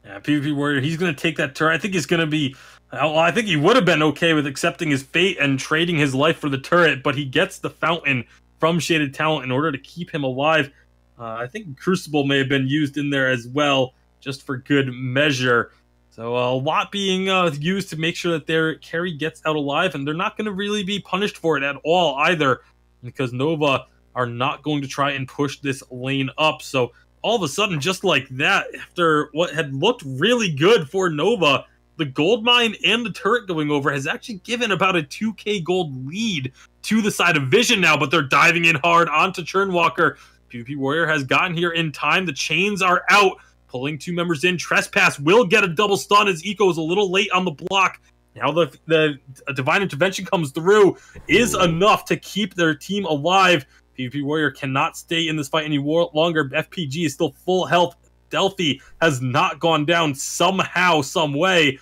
Yeah, PvP Warrior, he's going to take that turret. I think he's going to be... Well, I think he would have been okay with accepting his fate and trading his life for the turret, but he gets the Fountain from Shaded Talent in order to keep him alive. I think Crucible may have been used in there as well, just for good measure. So a lot being used to make sure that their carry gets out alive, and they're not going to really be punished for it at all either, because Nova are not going to try and push this lane up. So all of a sudden, just like that, after what had looked really good for Nova, the gold mine and the turret going over has actually given about a 2k gold lead to the side of Vision now, but they're diving in hard onto Churnwalker. PvP Warrior has gotten here in time. The chains are out, pulling 2 members in. Trespass will get a double stun as Eco is a little late on the block. Now the Divine Intervention comes through, is enough to keep their team alive. PvP Warrior cannot stay in this fight any longer. FPG is still full health. Delphi has not gone down somehow, some way.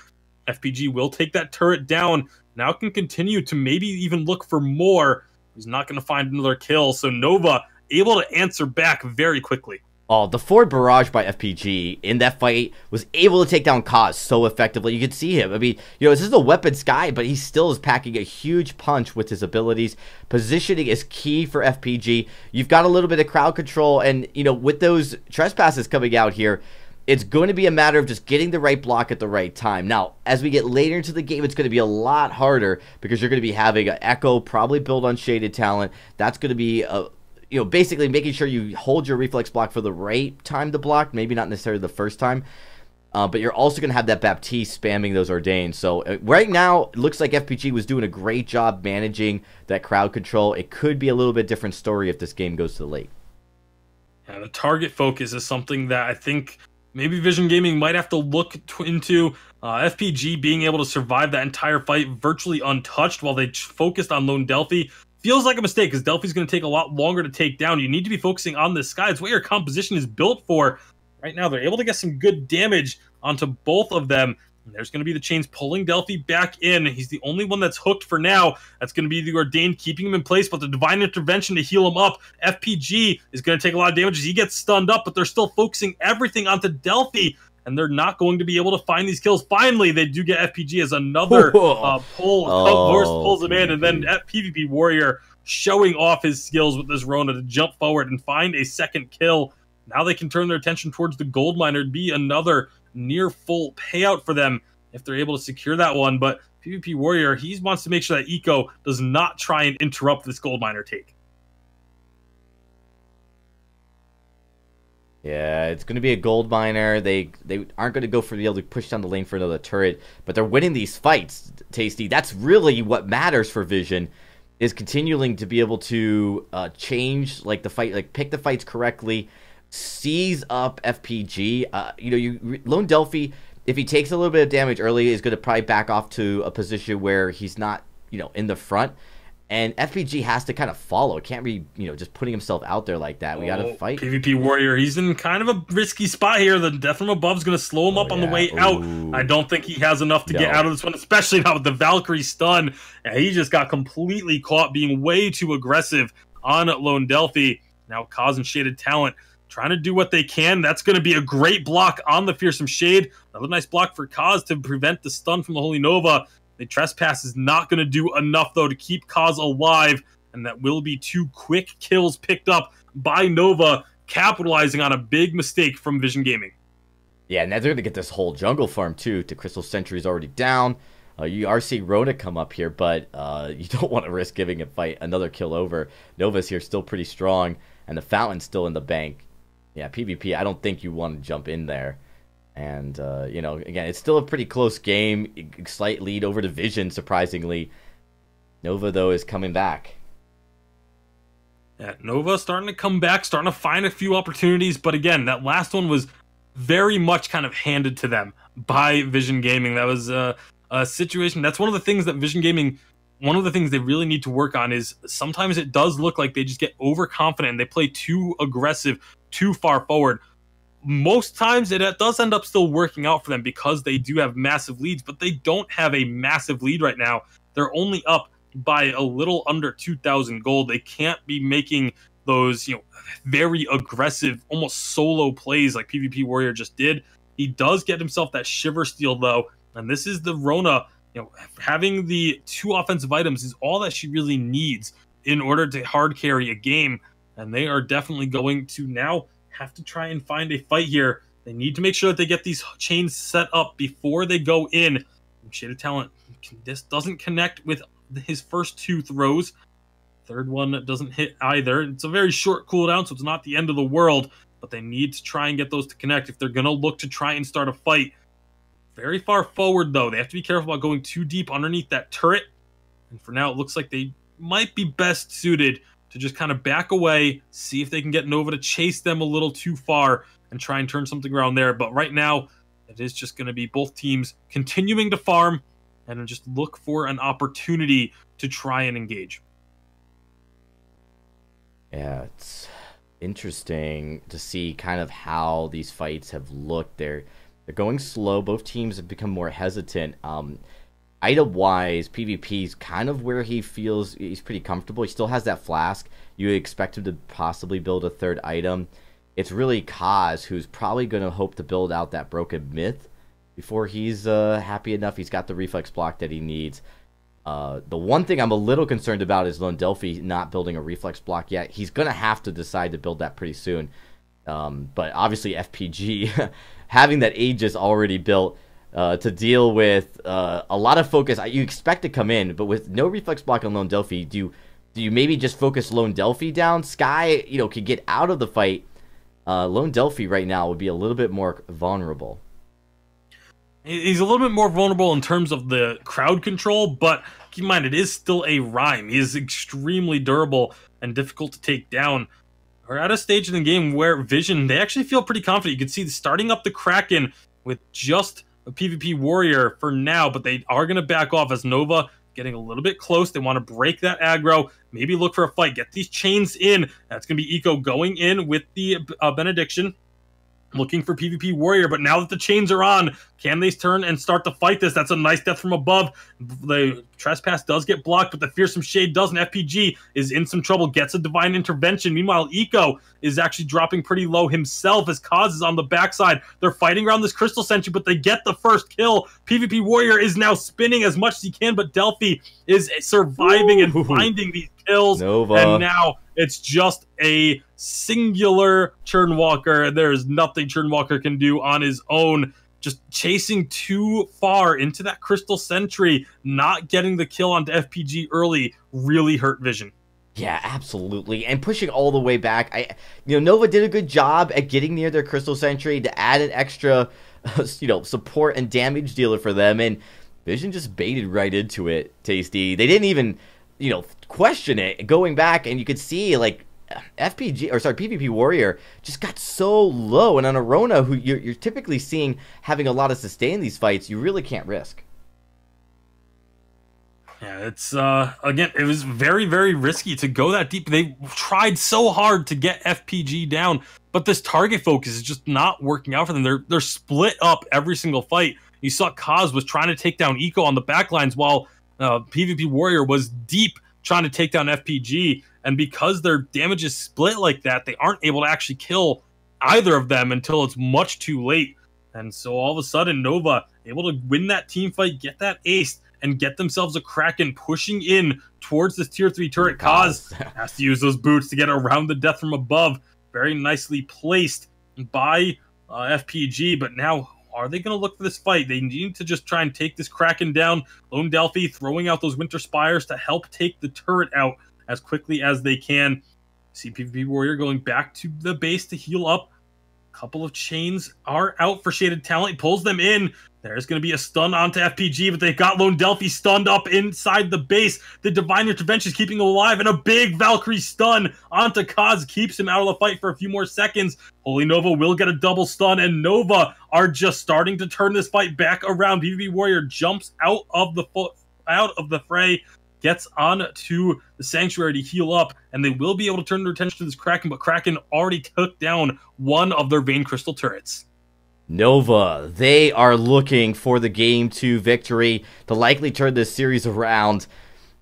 FPG will take that turret down. Now can continue to maybe even look for more. He's not going to find another kill. So Nova able to answer back very quickly. Oh, the forward barrage by FPG in that fight was able to take down Kaz so effectively. You could see him. I mean, this is a weapons guy, but he still is packing a huge punch with his abilities. Positioning is key for FPG. You've got a little bit of crowd control, and, with those trespasses coming out here, it's going to be a matter of just getting the right block at the right time. Now, as we get later into the game, it's going to be a lot harder because you're going to be having an Echo probably build on Shaded Talent. That's going to be basically making sure you hold your reflex block for the right time to block, maybe not necessarily the first time. But you're also going to have that Baptiste spamming those Ordains. So right now, it looks like FPG was doing a great job managing that crowd control. It could be a little bit different story if this game goes to the late. Yeah, the target focus is something that I think maybe Vision Gaming might have to look into. FPG being able to survive that entire fight virtually untouched while they focused on Lone Delphi feels like a mistake, because Delphi's going to take a lot longer to take down. You need to be focusing on this guy. It's what your composition is built for. Right now, they're able to get some good damage onto both of them. And there's going to be the chains pulling Delphi back in. He's the only one that's hooked for now. That's going to be the Ordained keeping him in place, but the Divine Intervention to heal him up. FPG is going to take a lot of damage as he gets stunned up, but they're still focusing everything onto Delphi, and they're not going to be able to find these kills. Finally, they do get FPG as another pulls him in, and then PvP Warrior showing off his skills with this Rona to jump forward and find a second kill. Now they can turn their attention towards the gold miner. It'd be another near full payout for them if they're able to secure that one. But PvP Warrior, he wants to make sure that Eco does not try and interrupt this gold miner take. Yeah, it's going to be a gold miner. They aren't going to go for the able to push down the lane for another turret, but they're winning these fights, Tasty. That's really what matters for Vision, is continuing to be able to change the fight, pick the fights correctly, seize up FPG. Lone Delphi, if he takes a little bit of damage early, is going to probably back off to a position where he's not, in the front. And FPG has to kind of follow. It can't be, just putting himself out there like that. We got to fight. PvP Warrior, he's in kind of a risky spot here. The death from above is going to slow him up on the way out. I don't think he has enough to get out of this one, especially not with the Valkyrie stun. Yeah, he just got completely caught being way too aggressive on Lone Delphi. Now Kaz and Shaded Talent trying to do what they can. That's going to be a great block on the Fearsome Shade. Another nice block for Kaz to prevent the stun from the Holy Nova. The Trespass is not going to do enough, though, to keep Kaz alive, and that will be 2 quick kills picked up by Nova, capitalizing on a big mistake from Vision Gaming. Yeah, and they're going to get this whole jungle farm, too. To Crystal Sentry's already down. You are seeing Rhoda come up here, but you don't want to risk giving a fight another kill over. Nova's here still pretty strong, and the Fountain's still in the bank. Yeah, PvP, I don't think you want to jump in there. And, again, it's still a pretty close game. Slight lead over to Vision, surprisingly. Nova, though, is coming back. Yeah, Nova starting to come back, starting to find a few opportunities. But again, that last one was very much kind of handed to them by Vision Gaming. That was a situation. That's one of the things that Vision Gaming, one of the things they really need to work on is sometimes it does look like they just get overconfident and they play too aggressive, too far forward. Most times it does end up still working out for them because they do have massive leads, but they don't have a massive lead right now. They're only up by a little under 2,000 gold. They can't be making those, very aggressive, almost solo plays like PvP Warrior just did. He does get himself that Shiver Steal, though, and this is the Rona. Having the 2 offensive items is all that she really needs in order to hard carry a game, and they are definitely going to now have to try and find a fight here. They need to make sure that they get these chains set up before they go in. Shaded Talent, this doesn't connect with his first 2 throws. Third one doesn't hit either. It's a very short cooldown, so it's not the end of the world, but they need to try and get those to connect if they're going to look to try and start a fight. Very far forward, though. They have to be careful about going too deep underneath that turret. And for now, it looks like they might be best suited to just kind of back away, see if they can get Nova to chase them a little too far and try and turn something around there. But right now, it is just going to be both teams continuing to farm and just look for an opportunity to try and engage. Yeah, it's interesting to see kind of how these fights have looked. They're They're going slow. Both teams have become more hesitant. Item-wise, PvP's kind of where he feels he's pretty comfortable. He still has that flask. You expect him to possibly build a third item. It's really Kaz who's probably going to hope to build out that broken myth before he's happy enough. He's got the reflex block that he needs. The one thing I'm a little concerned about is Lone Delphi not building a reflex block yet. He's going to have to decide to build that pretty soon. But obviously FPG, having that Aegis already built to deal with a lot of focus. You expect to come in, but with no reflex block on Lone Delphi, do you maybe just focus Lone Delphi down? Sky, could get out of the fight. Lone Delphi right now would be a little bit more vulnerable. He's a little bit more vulnerable in terms of the crowd control, but keep in mind, it is still a Rhyme. He is extremely durable and difficult to take down. We're at a stage in the game where Vision, they actually feel pretty confident. You can see starting up the Kraken with just a PvP warrior for now, but they are going to back off as Nova getting a little bit close. They want to break that aggro, maybe look for a fight, get these chains in. That's going to be Eco going in with the Benediction, looking for PvP warrior, but now that the chains are on, can they turn and start to fight this? That's a nice death from above. The trespass does get blocked, but the fearsome shade doesn't. FPG is in some trouble, gets a divine intervention. Meanwhile, Eco is actually dropping pretty low himself as Kaz is on the backside. They're fighting around this crystal sentry, but they get the first kill. PvP warrior is now spinning as much as he can, but Delphi is surviving and finding these kills. Nova. And now it's just a singular Churnwalker. There's nothing Churnwalker can do on his own. Just chasing too far into that Crystal Sentry, not getting the kill onto FPG early really hurt Vision. Yeah, absolutely. And pushing all the way back. Nova did a good job at getting near their Crystal Sentry to add an extra, support and damage dealer for them. And Vision just baited right into it, Tasty. They didn't even, question it. Going back, and you could see, PvP Warrior just got so low, and on Arona, who you're typically seeing having a lot of sustain in these fights, you really can't risk. Yeah, it's again, it was very, very risky to go that deep. They tried so hard to get FPG down, but this target focus is just not working out for them. They're split up every single fight. You saw Kaz was trying to take down Eco on the backlines while PvP Warrior was deep trying to take down FPG. And because their damage is split like that, they aren't able to actually kill either of them until it's much too late. And so all of a sudden, Nova able to win that team fight, get that ace, and get themselves a Kraken pushing in towards this tier 3 turret. Kaz has to use those boots to get around the death from above. Very nicely placed by FPG, but now are they going to look for this fight? They need to just try and take this Kraken down. Lone Delphi throwing out those Winter Spires to help take the turret out as quickly as they can. See PvP Warrior going back to the base to heal up. A couple of chains are out for Shaded Talent. He pulls them in. There's going to be a stun onto FPG, but they've got Lone Delphi stunned up inside the base. The Divine Intervention is keeping him alive, and a big Valkyrie stun onto Kaz keeps him out of the fight for a few more seconds. Holy Nova will get a double stun, and Nova are just starting to turn this fight back around. PvP Warrior jumps out of the fray, gets on to the Sanctuary to heal up, and they will be able to turn their attention to this Kraken, but Kraken already took down one of their Vein Crystal turrets. Nova, they are looking for the Game 2 victory to likely turn this series around.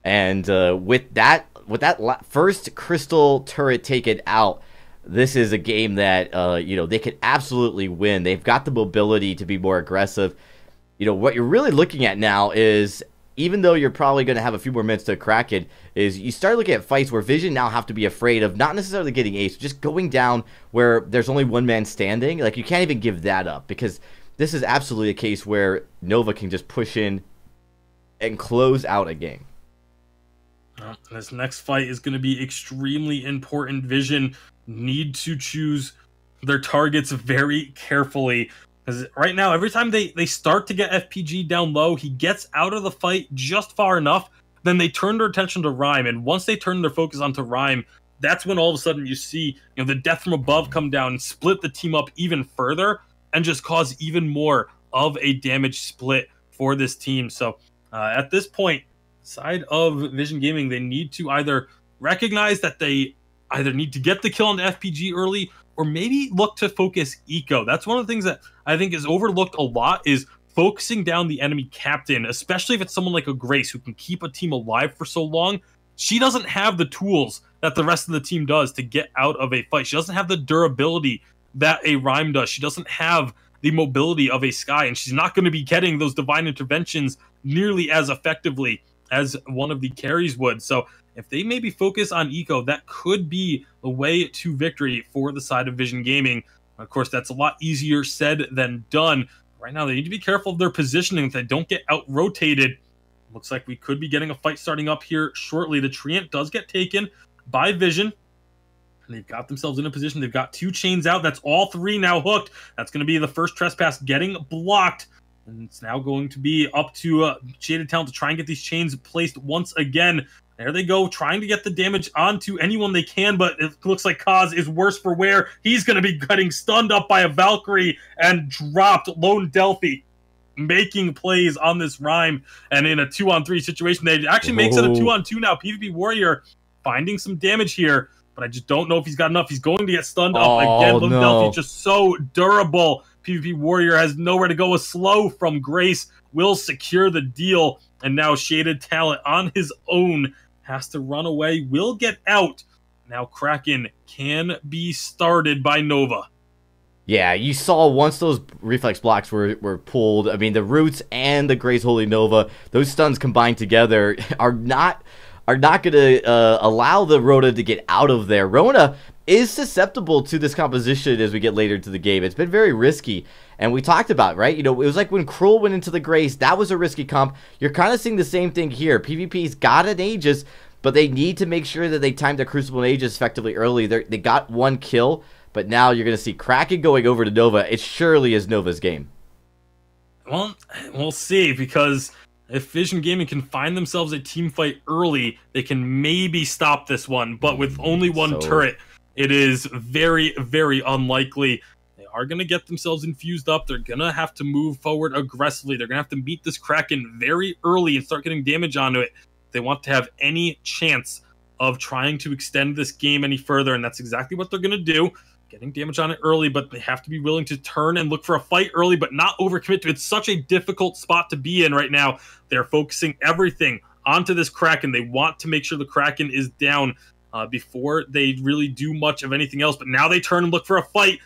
And with that first Crystal turret taken out, this is a game that, they could absolutely win. They've got the mobility to be more aggressive. What you're really looking at now is, even though you're probably going to have a few more minutes to crack it, is you start looking at fights where Vision now have to be afraid of not necessarily getting ace, just going down where there's only one man standing. Like, you can't even give that up, because this is absolutely a case where Nova can just push in and close out a game. This next fight is going to be extremely important. Vision need to choose their targets very carefully. Because right now, every time they start to get FPG down low, he gets out of the fight just far enough, then they turn their attention to Rhyme. And once they turn their focus onto Rhyme, that's when all of a sudden you see the death from above come down and split the team up even further and just cause even more of a damage split for this team. So at this point, side of Vision Gaming, they need to either recognize that they either need to get the kill on the FPG early, or maybe look to focus Eco. That's one of the things that I think is overlooked a lot, is focusing down the enemy captain, especially if it's someone like a Grace who can keep a team alive for so long. She doesn't have the tools that the rest of the team does to get out of a fight. She doesn't have the durability that a Rhyme does. She doesn't have the mobility of a Sky, and she's not going to be getting those divine interventions nearly as effectively as one of the carries would. So if they maybe focus on Eco, that could be the way to victory for the side of Vision Gaming. Of course, that's a lot easier said than done. Right now, they need to be careful of their positioning that they don't get out-rotated. Looks like we could be getting a fight starting up here shortly. The Treant does get taken by Vision. And they've got themselves in a position. They've got 2 chains out. That's all 3 now hooked. That's going to be the first trespass getting blocked. And it's now going to be up to Shaded Talent to try and get these chains placed once again. There they go, trying to get the damage onto anyone they can, but it looks like Kaz is worse for wear. He's going to be getting stunned up by a Valkyrie and dropped. Lone Delphi making plays on this Rhyme, and in a 2-on-3 situation, they actually makes it a 2-on-2 now. PvP Warrior finding some damage here, but I just don't know if he's got enough. He's going to get stunned up again. Lone Delphi just so durable. PvP Warrior has nowhere to go. A slow from Grace will secure the deal, and now Shaded Talent on his own has to run away, will get out. Now Kraken can be started by Nova. Yeah, you saw once those reflex blocks were pulled, I mean, the Roots and the Grace Holy Nova, those stuns combined together are not going to allow the Rona to get out of there. Rona is susceptible to this composition as we get later into the game. It's been very risky, and we talked about, right? You know, it was like when Krull went into the Grace, that was a risky comp. You're kind of seeing the same thing here. PvP's got an Aegis, but they need to make sure that they time their Crucible and Aegis effectively early. They got 1 kill, but now you're going to see Kraken going over to Nova. It surely is Nova's game. Well, we'll see, because if Vision Gaming can find themselves a team fight early, they can maybe stop this one. But with only 1 turret, it is very, very unlikely. They are going to get themselves infused up. They're going to have to move forward aggressively. They're going to have to meet this Kraken very early and start getting damage onto it. They want to have any chance of trying to extend this game any further, and that's exactly what they're going to do. Getting damage on it early, but they have to be willing to turn and look for a fight early, but not overcommit to it. It's such a difficult spot to be in right now. They're focusing everything onto this Kraken. They want to make sure the Kraken is down before they really do much of anything else, but now they turn and look for a fight.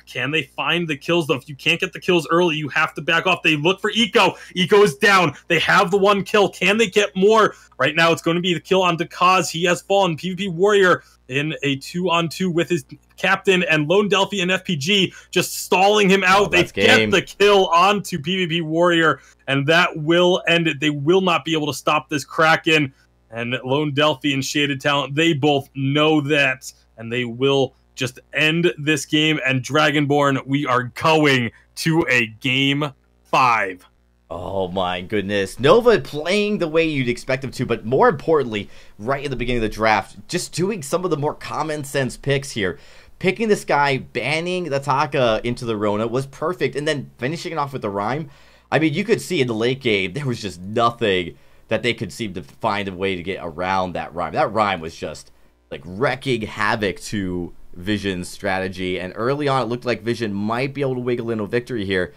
Can they find the kills, though? If you can't get the kills early, you have to back off. They look for Eco. Eco is down. They have the 1 kill. Can they get more? Right now, it's going to be the kill on Kaz. He has fallen. PvP Warrior in a 2-on-2 with his captain, and Lone Delphi and FPG just stalling him out. They get the kill onto PvP Warrior, and that will end it. They will not be able to stop this Kraken. And Lone Delphi and Shaded Talent, they both know that, and they will just end this game. And Dragonborn, we are going to a game 5. Oh my goodness. Nova playing the way you'd expect them to, but more importantly, right at the beginning of the draft, just doing some of the more common sense picks here. Picking this guy, banning the Taka into the Rona was perfect, and then finishing it off with the Rhyme. I mean, you could see in the late game, there was just nothing that they could seem to find a way to get around that Rhyme. That Rhyme was just like wrecking havoc to Vision's strategy, and early on it looked like Vision might be able to wiggle in a victory here,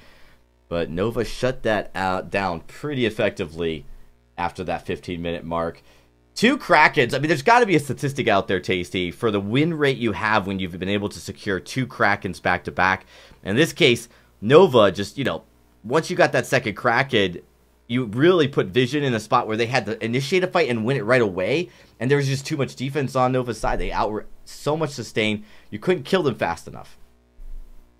but Nova shut that down pretty effectively after that 15-minute mark. 2 Krakens. I mean, there's got to be a statistic out there, Tasty, for the win rate you have when you've been able to secure 2 Krakens back-to-back. In this case, Nova just, you know, once you got that second Kraken, you really put Vision in a spot where they had to initiate a fight and win it right away, and there was just too much defense on Nova's side. They were so much sustained, you couldn't kill them fast enough.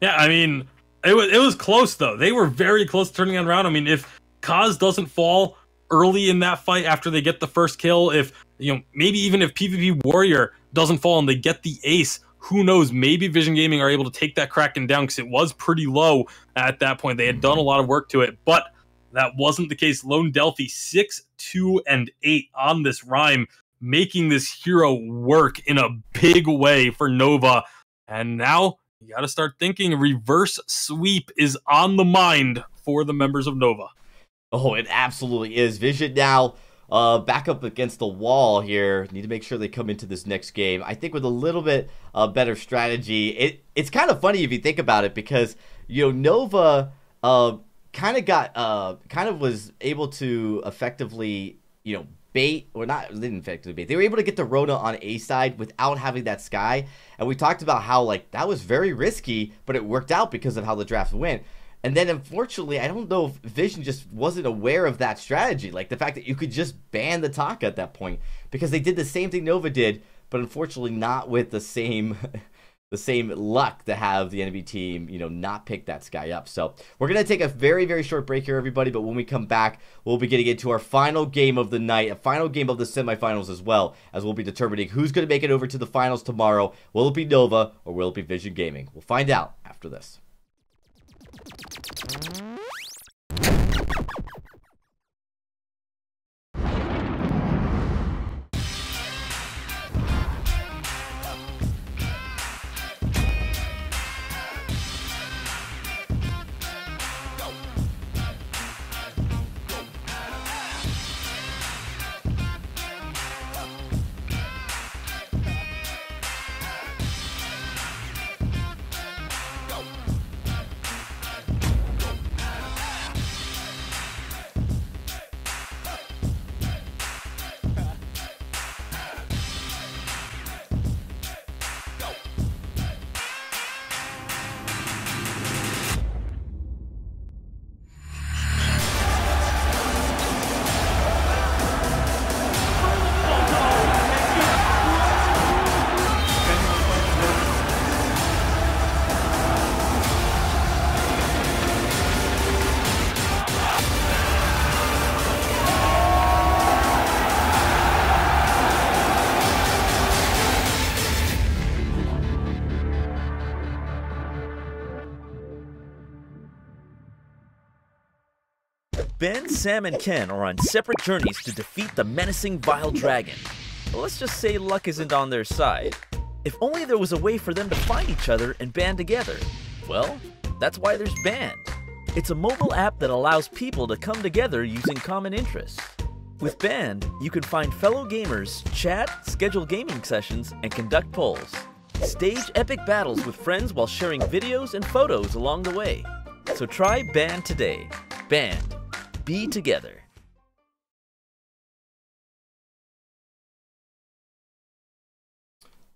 Yeah, I mean, it was close, though. They were very close to turning it around. I mean, if Kaz doesn't fall early in that fight after they get the first kill, if, you know, maybe even if PvP Warrior doesn't fall and they get the ace, who knows, maybe Vision Gaming are able to take that Kraken down, because it was pretty low at that point. They had done a lot of work to it, but that wasn't the case. Lone Delphi 6, 2, and 8 on this Rhyme, making this hero work in a big way for Nova. And now you got to start thinking reverse sweep is on the mind for the members of Nova. Oh, it absolutely is. Vision now back up against the wall here. Need to make sure they come into this next game, I think, with a little bit better strategy. It's kind of funny if you think about it, because Nova kind of was able to effectively bait, or not, they didn't effectively bait. They were able to get the Rona on A side without having that Sky, and we talked about how that was very risky, but it worked out because of how the draft went. And then, unfortunately, I don't know if Vision just wasn't aware of that strategy, the fact that you could just ban the Taka at that point, because they did the same thing Nova did, but unfortunately not with the same luck to have the enemy team, not pick that Sky up. So we're going to take a very, very short break here, everybody. But when we come back, we'll be getting into our final game of the night, a final game of the semifinals as well, as we'll be determining who's going to make it over to the finals tomorrow. Will it be Nova or will it be Vision Gaming? We'll find out after this. Ben, Sam, and Ken are on separate journeys to defeat the menacing Vile Dragon. But let's just say luck isn't on their side. If only there was a way for them to find each other and band together. Well, that's why there's Band. It's a mobile app that allows people to come together using common interests. With Band, you can find fellow gamers, chat, schedule gaming sessions, and conduct polls. Stage epic battles with friends while sharing videos and photos along the way. So try Band today. Band. Be together.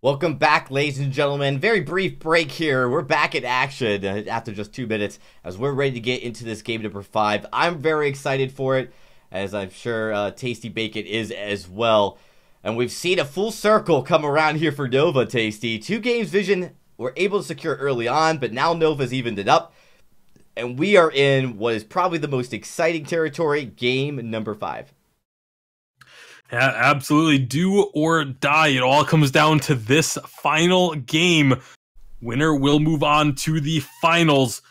Welcome back, ladies and gentlemen. Very brief break here. We're back in action after just 2 minutes as we're ready to get into this game number 5. I'm very excited for it, as I'm sure Tasty Bacon is as well. And we've seen a full circle come around here for Nova, Tasty. 2 games Vision were able to secure early on, but now Nova's evened it up. And we are in what is probably the most exciting territory, game number 5. Yeah, absolutely. Do or die. It all comes down to this final game. Winner will move on to the finals.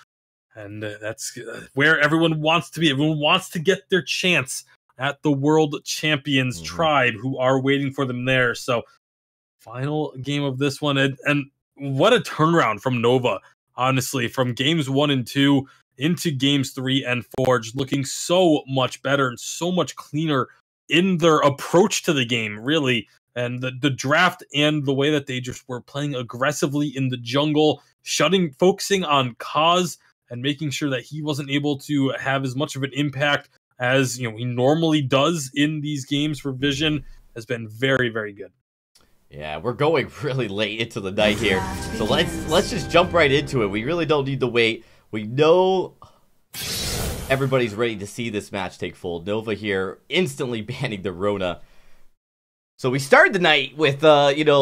And that's where everyone wants to be. Everyone wants to get their chance at the World Champions tribe, who are waiting for them there. So, final game of this one. And what a turnaround from Nova. Honestly, from games 1 and 2 into games 3 and 4, just looking so much better and so much cleaner in their approach to the game, really. And the draft and the way that they just were playing aggressively in the jungle, focusing on Kaz and making sure that he wasn't able to have as much of an impact as he normally does in these games for Vision, has been very, very good. Yeah, we're going really late into the night here, so let's just jump right into it. We really don't need to wait. We know everybody's ready to see this match take full. Nova here instantly banning the Rona. So we started the night with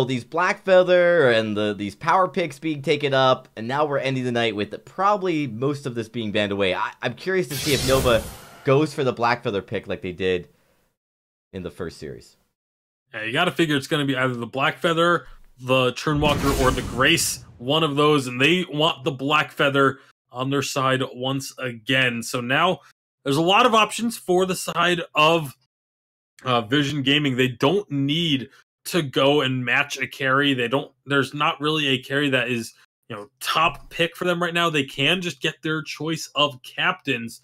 these Black Feather and these power picks being taken up, and now we're ending the night with probably most of this being banned away. I'm curious to see if Nova goes for the Black Feather pick like they did in the first series. Yeah, you got to figure it's going to be either the Black Feather, the Churnwalker, or the Grace, one of those, and they want the Black Feather on their side once again. So now there's a lot of options for the side of Vision Gaming. They don't need to go and match a carry. There's not really a carry that is top pick for them right now. They can just get their choice of captains.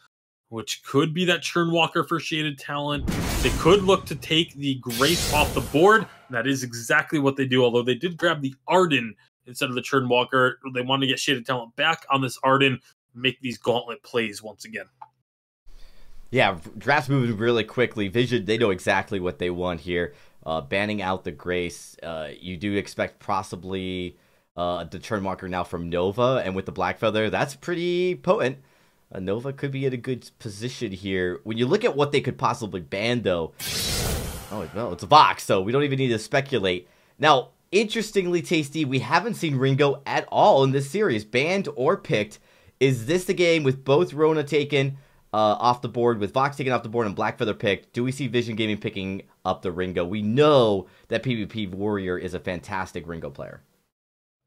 which could be that Churnwalker for Shaded Talent. They could look to take the Grace off the board. That is exactly what they do, although they did grab the Arden instead of the Churnwalker. They want to get Shaded Talent back on this Arden, make these gauntlet plays once again. Yeah, draft's moving really quickly. Vision, they know exactly what they want here. Banning out the Grace. You do expect possibly the Churnwalker now from Nova, and with the Black Feather, that's pretty potent. Nova could be in a good position here. When you look at what they could possibly ban, though, oh, no, it's a Vox, so we don't even need to speculate. Now, interestingly, Tasty, we haven't seen Ringo at all in this series, banned or picked. Is this the game with both Rona taken off the board, with Vox taken off the board and Black Feather picked? Do we see Vision Gaming picking up the Ringo? We know that PvP Warrior is a fantastic Ringo player.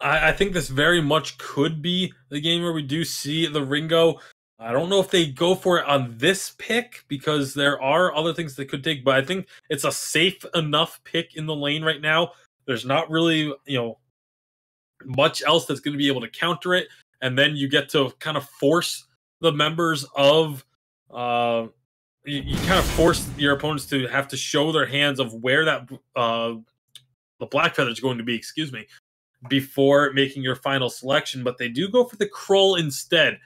I think this very much could be the game where we do see the Ringo. I don't know if they go for it on this pick because there are other things they could take, but I think it's a safe enough pick in the lane right now. There's not really, much else that's going to be able to counter it, and then you get to kind of force the members of, you kind of force your opponents to have to show their hands of where that the Black Feather is going to be, excuse me, before making your final selection. But they do go for the Krull instead.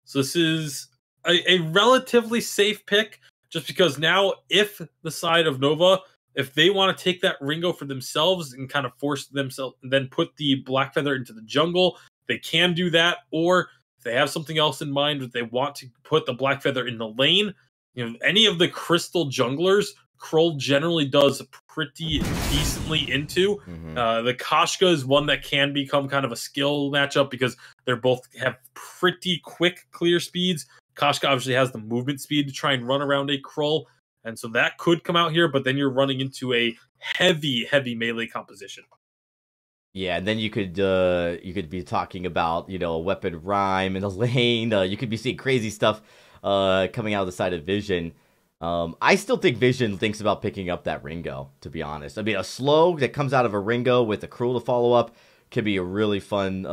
So this is a relatively safe pick, just because now if the side of Nova, if they want to take that Ringo for themselves and kind of force themselves, then put the Black Feather into the jungle, they can do that. Or if they have something else in mind, that they want to put the Black Feather in the lane, any of the crystal junglers, Krull generally does pretty decently into. The Koshka is one that can become kind of a skill matchup because they're both have pretty quick clear speeds. Koshka obviously has the movement speed to try and run around a Krull, and so that could come out here, but then you're running into a heavy melee composition. Yeah, and then you could be talking about, a weapon rhyme in the lane. You could be seeing crazy stuff coming out of the side of Vision. I still think Vision thinks about picking up that Ringo, to be honest. I mean, a slow that comes out of a Ringo with a Krull to follow up could be a really fun,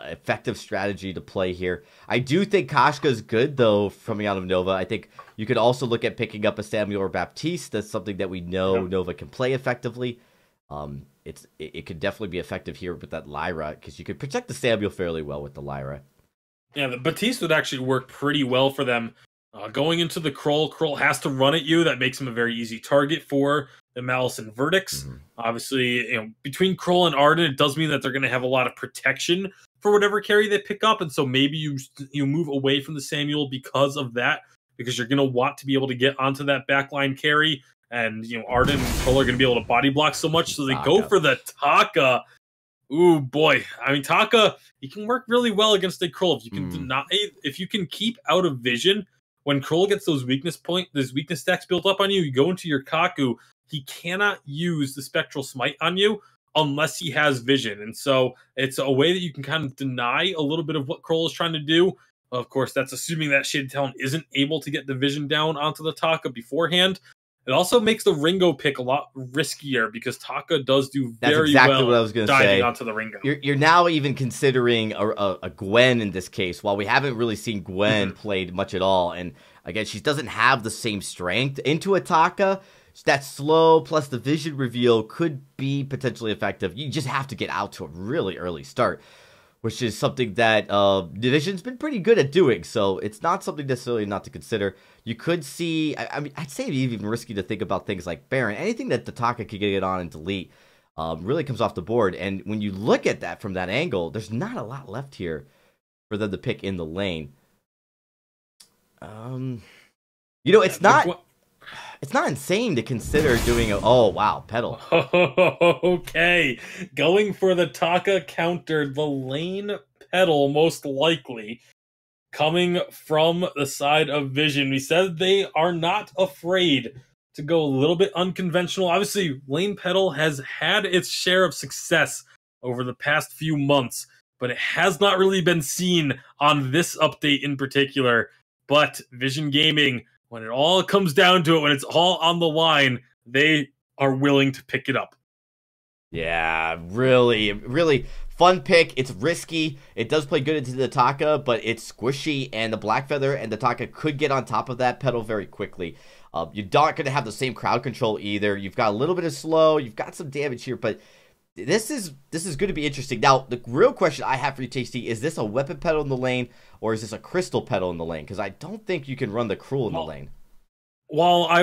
effective strategy to play here. I do think Koshka's good, though, coming out of Nova. I think you could also look at picking up a Samuel or Baptiste. That's something that we know Nova can play effectively. It could definitely be effective here with that Lyra, because you could protect the Samuel fairly well with the Lyra. Yeah, the Baptiste would actually work pretty well for them. Going into the Krull has to run at you. That makes him a very easy target for the Malice and Verdicts. Obviously, between Krull and Arden, it does mean that they're going to have a lot of protection for whatever carry they pick up, and so maybe you move away from the Samuel because of that, because you're going to want to be able to get onto that backline carry, and Arden and Krull are going to be able to body block so much, so they go for the Taka. Ooh, boy. I mean, Taka, he can work really well against a Krull. If you can if you can keep out of vision, when Krull gets those weakness stacks built up on you, you go into your Kaku, he cannot use the Spectral Smite on you unless he has vision. And so it's a way that you can kind of deny a little bit of what Krull is trying to do. Of course, that's assuming that Shaded Talent isn't able to get the vision down onto the Taka beforehand. It also makes the Ringo pick a lot riskier because Taka does do very well what I was gonna diving say. onto the Ringo. You're now even considering a Gwen in this case, while we haven't really seen Gwen played much at all. And again, she doesn't have the same strength. Into a Taka, that slow plus the vision reveal could be potentially effective. You just have to get out to a really early start, which is something that Division's been pretty good at doing. So it's not something necessarily not to consider. You could see, I mean, I'd say it'd be even risky to think about things like Baron. Anything that the Taka could get on and delete really comes off the board. And when you look at that from that angle, there's not a lot left here for them to pick in the lane. It's not insane to consider doing oh wow, pedal. Okay, going for the Taka counter, the lane pedal most likely coming from the side of Vision. We said they are not afraid to go a little bit unconventional. Obviously, lane pedal has had its share of success over the past few months, but it has not really been seen on this update in particular. But Vision Gaming, when it all comes down to it, when it's all on the line, they are willing to pick it up. Yeah, really fun pick. It's risky. It does play good into the Taka, but it's squishy, and the Blackfeather and the Taka could get on top of that pedal very quickly. You're not going to have the same crowd control either. You've got a little bit of slow. You've got some damage here, but this is going to be interesting. Now, the real question I have for you, Tasty, is this a weapon pedal in the lane, or is this a crystal pedal in the lane? Because I don't think you can run the Cruel in the lane. Well, I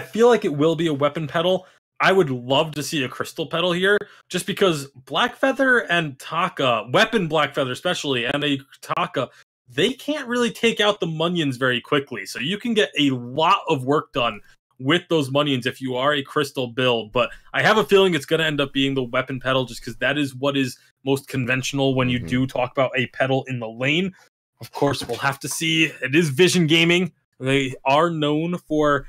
feel like it will be a weapon pedal. I would love to see a crystal pedal here, just because Blackfeather and Taka, weapon Blackfeather especially, and a Taka, they can't really take out the Munions very quickly. So you can get a lot of work done with those Munions if you are a crystal build. But I have a feeling it's going to end up being the weapon pedal, just because that is what is most conventional when you do talk about a pedal in the lane. Of course, we'll have to see. It is Vision Gaming. They are known for,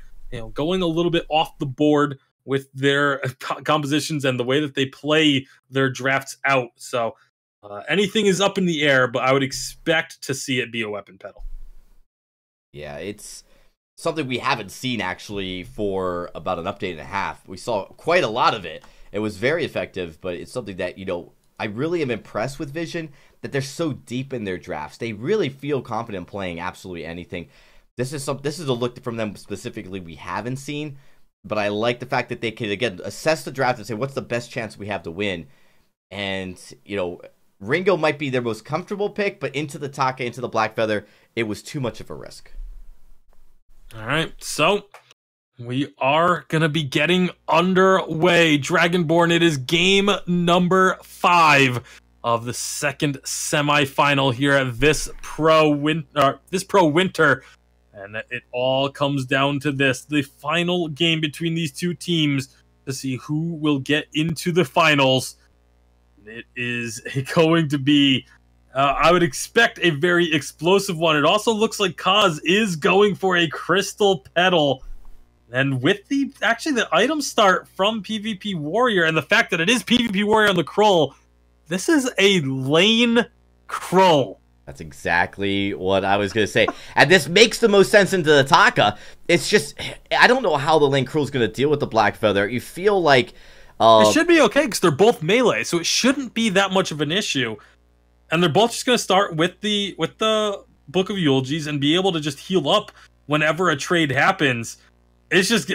going a little bit off the board with their compositions and the way that they play their drafts out. So anything is up in the air, but I would expect to see it be a weapon pedal. Yeah, it's something we haven't seen actually for about an update and a half. We saw quite a lot of it. It was very effective, but it's something that, I really am impressed with Vision, that they're so deep in their drafts. They really feel confident playing absolutely anything. This is a look from them specifically we haven't seen, but I like the fact that they can, again, assess the draft and say, what's the best chance we have to win? And, Ringo might be their most comfortable pick, but into the Taka, into the Blackfeather, it was too much of a risk. All right, so we are going to be getting underway. Dragonborn, it is game number 5 of the second semifinal here at VISPRO Winter. And it all comes down to this, the final game between these two teams to see who will get into the finals. It is going to be, I would expect, a very explosive one. It also looks like Kaz is going for a crystal pedal. And with the item start from PvP Warrior and the fact that it is PvP Warrior on the Krull, this is a lane Krull. That's exactly what I was going to say. And this makes the most sense into the Taka. It's just, I don't know how the lane Krull is going to deal with the Blackfeather. You feel like... it should be okay, because they're both melee, so it shouldn't be that much of an issue. And they're both just going to start with the Book of Eulogies and be able to just heal up whenever a trade happens. It's just,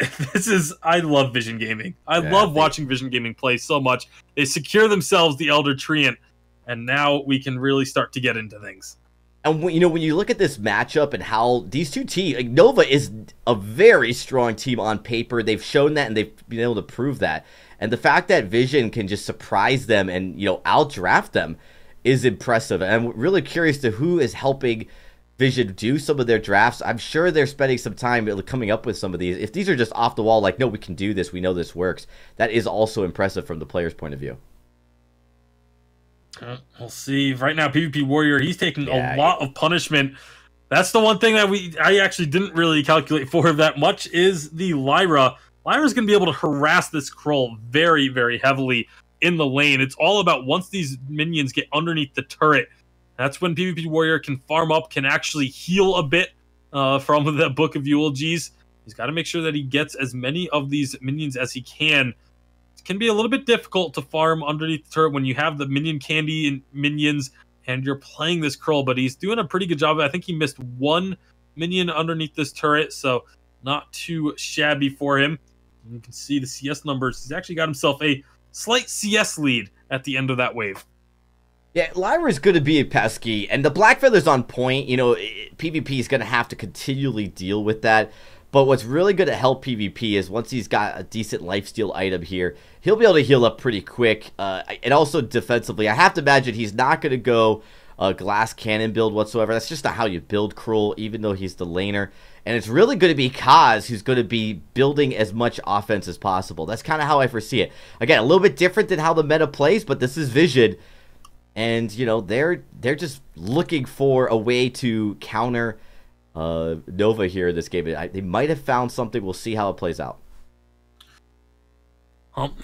I love Vision Gaming. I love watching Vision Gaming play so much. They secure themselves the Elder Treant, and now we can really start to get into things. And when you look at this matchup and how these two teams, like Nova is a very strong team on paper. They've shown that, and they've been able to prove that. And the fact that Vision can just surprise them and outdraft them is impressive. And I'm really curious to who is helping Vision do some of their drafts. I'm sure they're spending some time coming up with some of these. If these are just off the wall, like, no, we can do this, we know this works, that is also impressive from the player's point of view. We'll see. Right now, PvP Warrior, he's taking a lot of punishment. That's the one thing that I actually didn't really calculate for that much, is the Lyra. Lyra's going to be able to harass this Krull very, very heavily in the lane. It's all about once these minions get underneath the turret, that's when PvP Warrior can farm up, can actually heal a bit from the Book of Eulogies. He's got to make sure that he gets as many of these minions as he can. It can be a little bit difficult to farm underneath the turret when you have the minion candy and minions and you're playing this Krull, but he's doing a pretty good job. I think he missed one minion underneath this turret, so not too shabby for him. You can see the CS numbers. He's actually got himself a slight CS lead at the end of that wave. Yeah, Lyra's going to be a pesky, and the Blackfeather's on point. PvP is going to have to continually deal with that. But what's really going to help PvP is once he's got a decent lifesteal item here, he'll be able to heal up pretty quick. And also defensively, I have to imagine he's not going to go a glass cannon build whatsoever. That's just not how you build Krull, even though he's the laner. And it's really going to be Kaz who's going to be building as much offense as possible. That's kind of how I foresee it. Again, a little bit different than how the meta plays, but this is Vision. And, they're just looking for a way to counter Nova here in this game. They might have found something. We'll see how it plays out.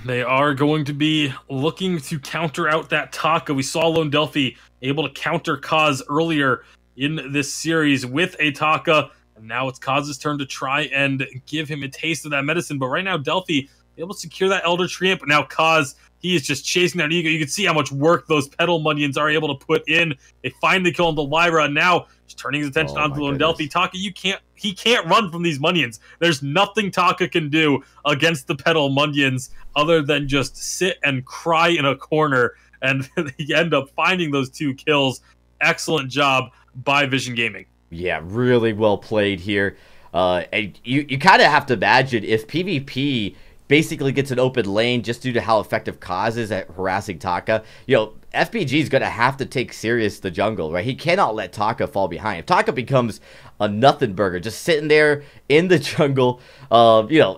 They are going to be looking to counter out that Taka. We saw Lone Delphi able to counter Kaz earlier in this series with a Taka. And now it's Kaz's turn to try and give him a taste of that medicine. But right now, Delphi able to secure that Elder Treant. But now Kaz He is just chasing that Eco. You can see how much work those Petal Minions are able to put in. They finally kill the Lyra, and now he's turning his attention onto Londelfi. Taka, he can't run from these Minions. There's nothing Taka can do against the Petal Minions other than just sit and cry in a corner, and they end up finding those 2 kills. Excellent job by Vision Gaming. Yeah, really well played here. And you kind of have to imagine if PvP basically gets an open lane just due to how effective Kaz is at harassing Taka. FPG is going to have to take serious the jungle, right? He cannot let Taka fall behind. If Taka becomes a nothing burger, just sitting there in the jungle,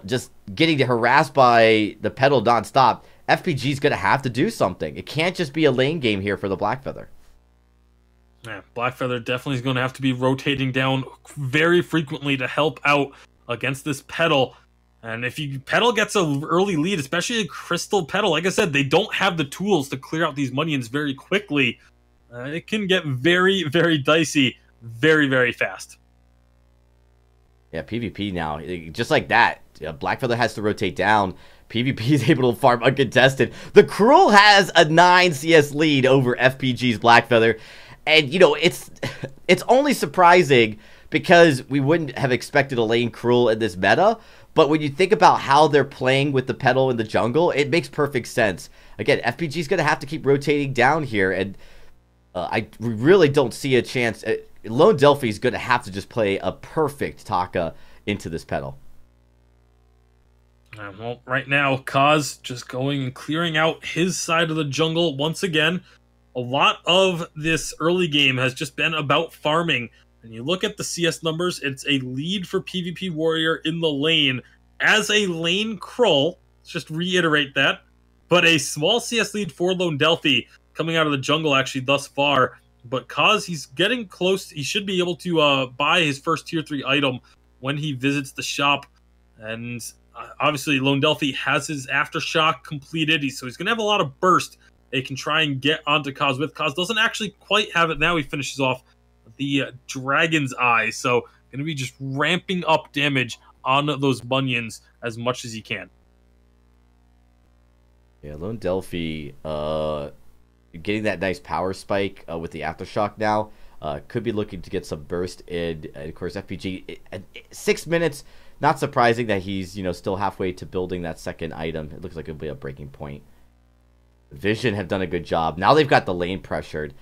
just getting harassed by the Petal nonstop, FPG is going to have to do something. It can't just be a lane game here for the Blackfeather. Yeah, Blackfeather definitely is going to have to be rotating down very frequently to help out against this Petal. And if Petal gets an early lead, especially a Crystal Petal, like I said, they don't have the tools to clear out these Minions very quickly. It can get very, very dicey very, very fast. Yeah, PvP now, just like that, Blackfeather has to rotate down. PvP is able to farm uncontested. The Cruel has a 9 CS lead over FPG's Blackfeather. And, it's only surprising because we wouldn't have expected a lane Cruel in this meta. But when you think about how they're playing with the Petal in the jungle, it makes perfect sense. Again, FPG's going to have to keep rotating down here, and I really don't see a chance. Lone Delphi's going to have to just play a perfect Taka into this Petal. Well, right now, Kaz just going and clearing out his side of the jungle once again. A lot of this early game has just been about farming. And you look at the CS numbers, it's a lead for PvP Warrior in the lane as a lane Krull. Let's just reiterate that. But a small CS lead for Lone Delphi coming out of the jungle actually thus far. But Kaz, he's getting close. He should be able to buy his first tier 3 item when he visits the shop. And obviously Lone Delphi has his Aftershock completed, so he's going to have a lot of burst they can try and get onto Kaz with. Kaz doesn't actually quite have it now. He finishes off the Dragon's Eye, so going to be just ramping up damage on those Minions as much as he can. Yeah, Lone Delphi getting that nice power spike with the Aftershock now. Could be looking to get some burst in. And of course, FPG, 6 minutes, not surprising that he's still halfway to building that second item. It looks like it'll be a breaking point. Vision have done a good job. Now they've got the lane pressured.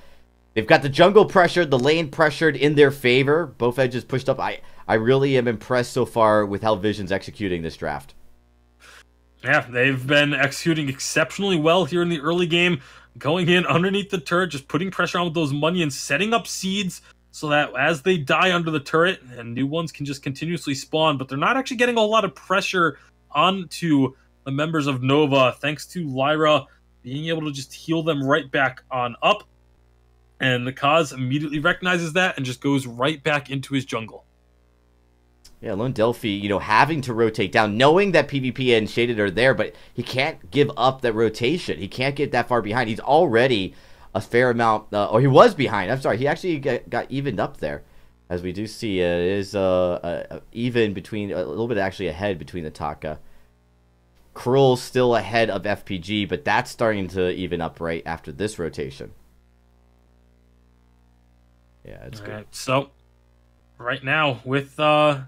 They've got the jungle pressured, the lane pressured in their favor. Both edges pushed up. I really am impressed so far with how Vision's executing this draft. Yeah, they've been executing exceptionally well here in the early game. Going in underneath the turret, just putting pressure on with those Minions, setting up seeds so that as they die under the turret, and new ones can just continuously spawn, but they're not actually getting a lot of pressure onto the members of Nova, thanks to Lyra being able to just heal them right back on up. And the Kaz immediately recognizes that and just goes right back into his jungle. Yeah, Lone Delphi, having to rotate down, knowing that PvP and Shaded are there, but he can't give up that rotation. He can't get that far behind. He's already a fair amount, or he was behind. I'm sorry, he actually got evened up there. As we do see, it is even between, a little bit actually ahead between the Taka. Krul's still ahead of FPG, but that's starting to even up right after this rotation. Yeah, it's good. Right, so, right now, with a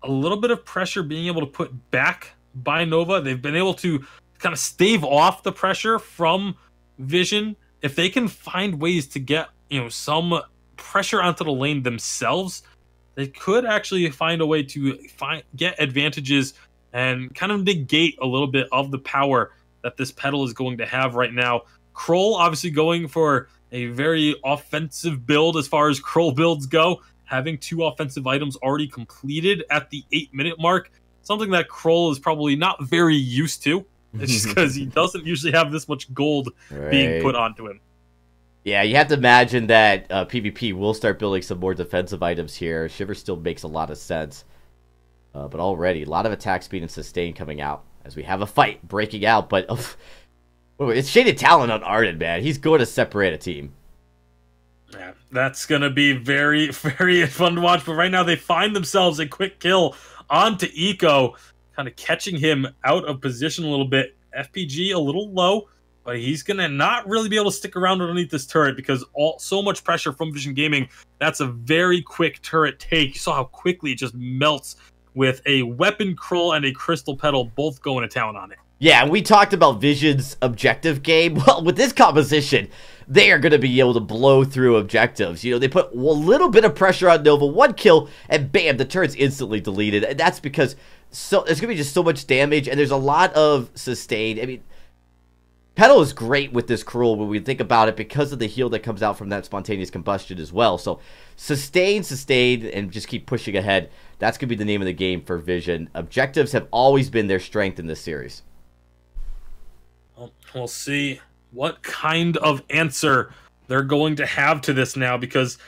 little bit of pressure being able to put back by Nova, they've been able to kind of stave off the pressure from Vision. If they can find ways to get, some pressure onto the lane themselves, they could actually find a way to get advantages and kind of negate a little bit of the power that this Petal is going to have right now. Krull obviously going for a very offensive build as far as Krull builds go, having 2 offensive items already completed at the 8-minute mark, something that Krull is probably not very used to. It's just because he doesn't usually have this much gold being put onto him. Yeah, you have to imagine that PvP will start building some more defensive items here. Shiver still makes a lot of sense. But already, a lot of attack speed and sustain coming out as we have a fight breaking out. But it's Shaded Talon on Arden, man. He's going to separate a team. Yeah, that's going to be very, very fun to watch. But right now, they find themselves a quick kill onto Eco, kind of catching him out of position a little bit. FPG a little low, but he's going to not really be able to stick around underneath this turret because so much pressure from Vision Gaming. That's a very quick turret take. You saw how quickly it just melts with a Weapon Krull and a Crystal Petal both going to town on it. Yeah, we talked about Vision's objective game. Well, with this composition, they are going to be able to blow through objectives. You know, they put a little bit of pressure on Nova, 1 kill, and bam, the turret's instantly deleted. And that's because there's going to be just so much damage, and there's a lot of sustain. I mean, Petal is great with this Krull when we think about it because of the heal that comes out from that spontaneous combustion as well. So sustain, and just keep pushing ahead. That's going to be the name of the game for Vision. Objectives have always been their strength in this series. We'll see what kind of answer they're going to have to this now, because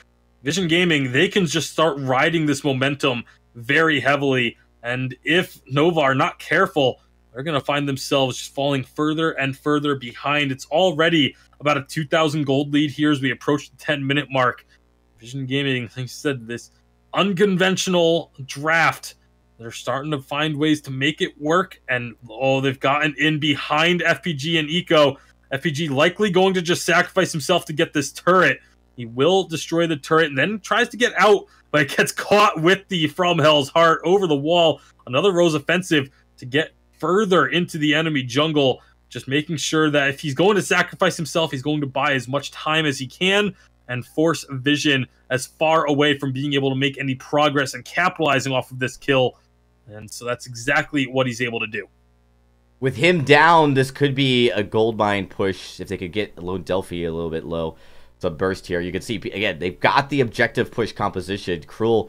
Vision Gaming, they can just start riding this momentum very heavily. And if Nova are not careful, they're going to find themselves just falling further and further behind. It's already about a 2,000 gold lead here as we approach the 10-minute mark. Vision Gaming, like I said, this unconventional draft, they're starting to find ways to make it work. And, they've gotten in behind FPG and Eco. FPG likely going to just sacrifice himself to get this turret. He will destroy the turret and then tries to get out, but it gets caught with the From Hell's Heart over the wall. Another Rose offensive to get further into the enemy jungle, just making sure that if he's going to sacrifice himself, he's going to buy as much time as he can and force Vision as far away from being able to make any progress and capitalizing off of this kill. And so that's exactly what he's able to do. With him down, this could be a gold mine push if they could get Lone Delphi a little bit low. It's a burst here. You can see, again, they've got the objective push composition. Krull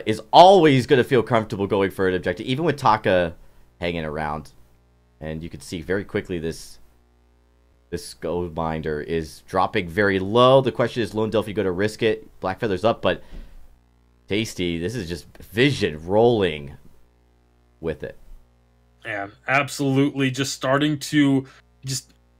is always going to feel comfortable going for an objective, even with Taka hanging around. And you can see very quickly this gold miner is dropping very low. The question is, Lone Delphi going to risk it? Black Feather's up, but Tasty, this is just Vision rolling with it. Yeah, absolutely. Just starting to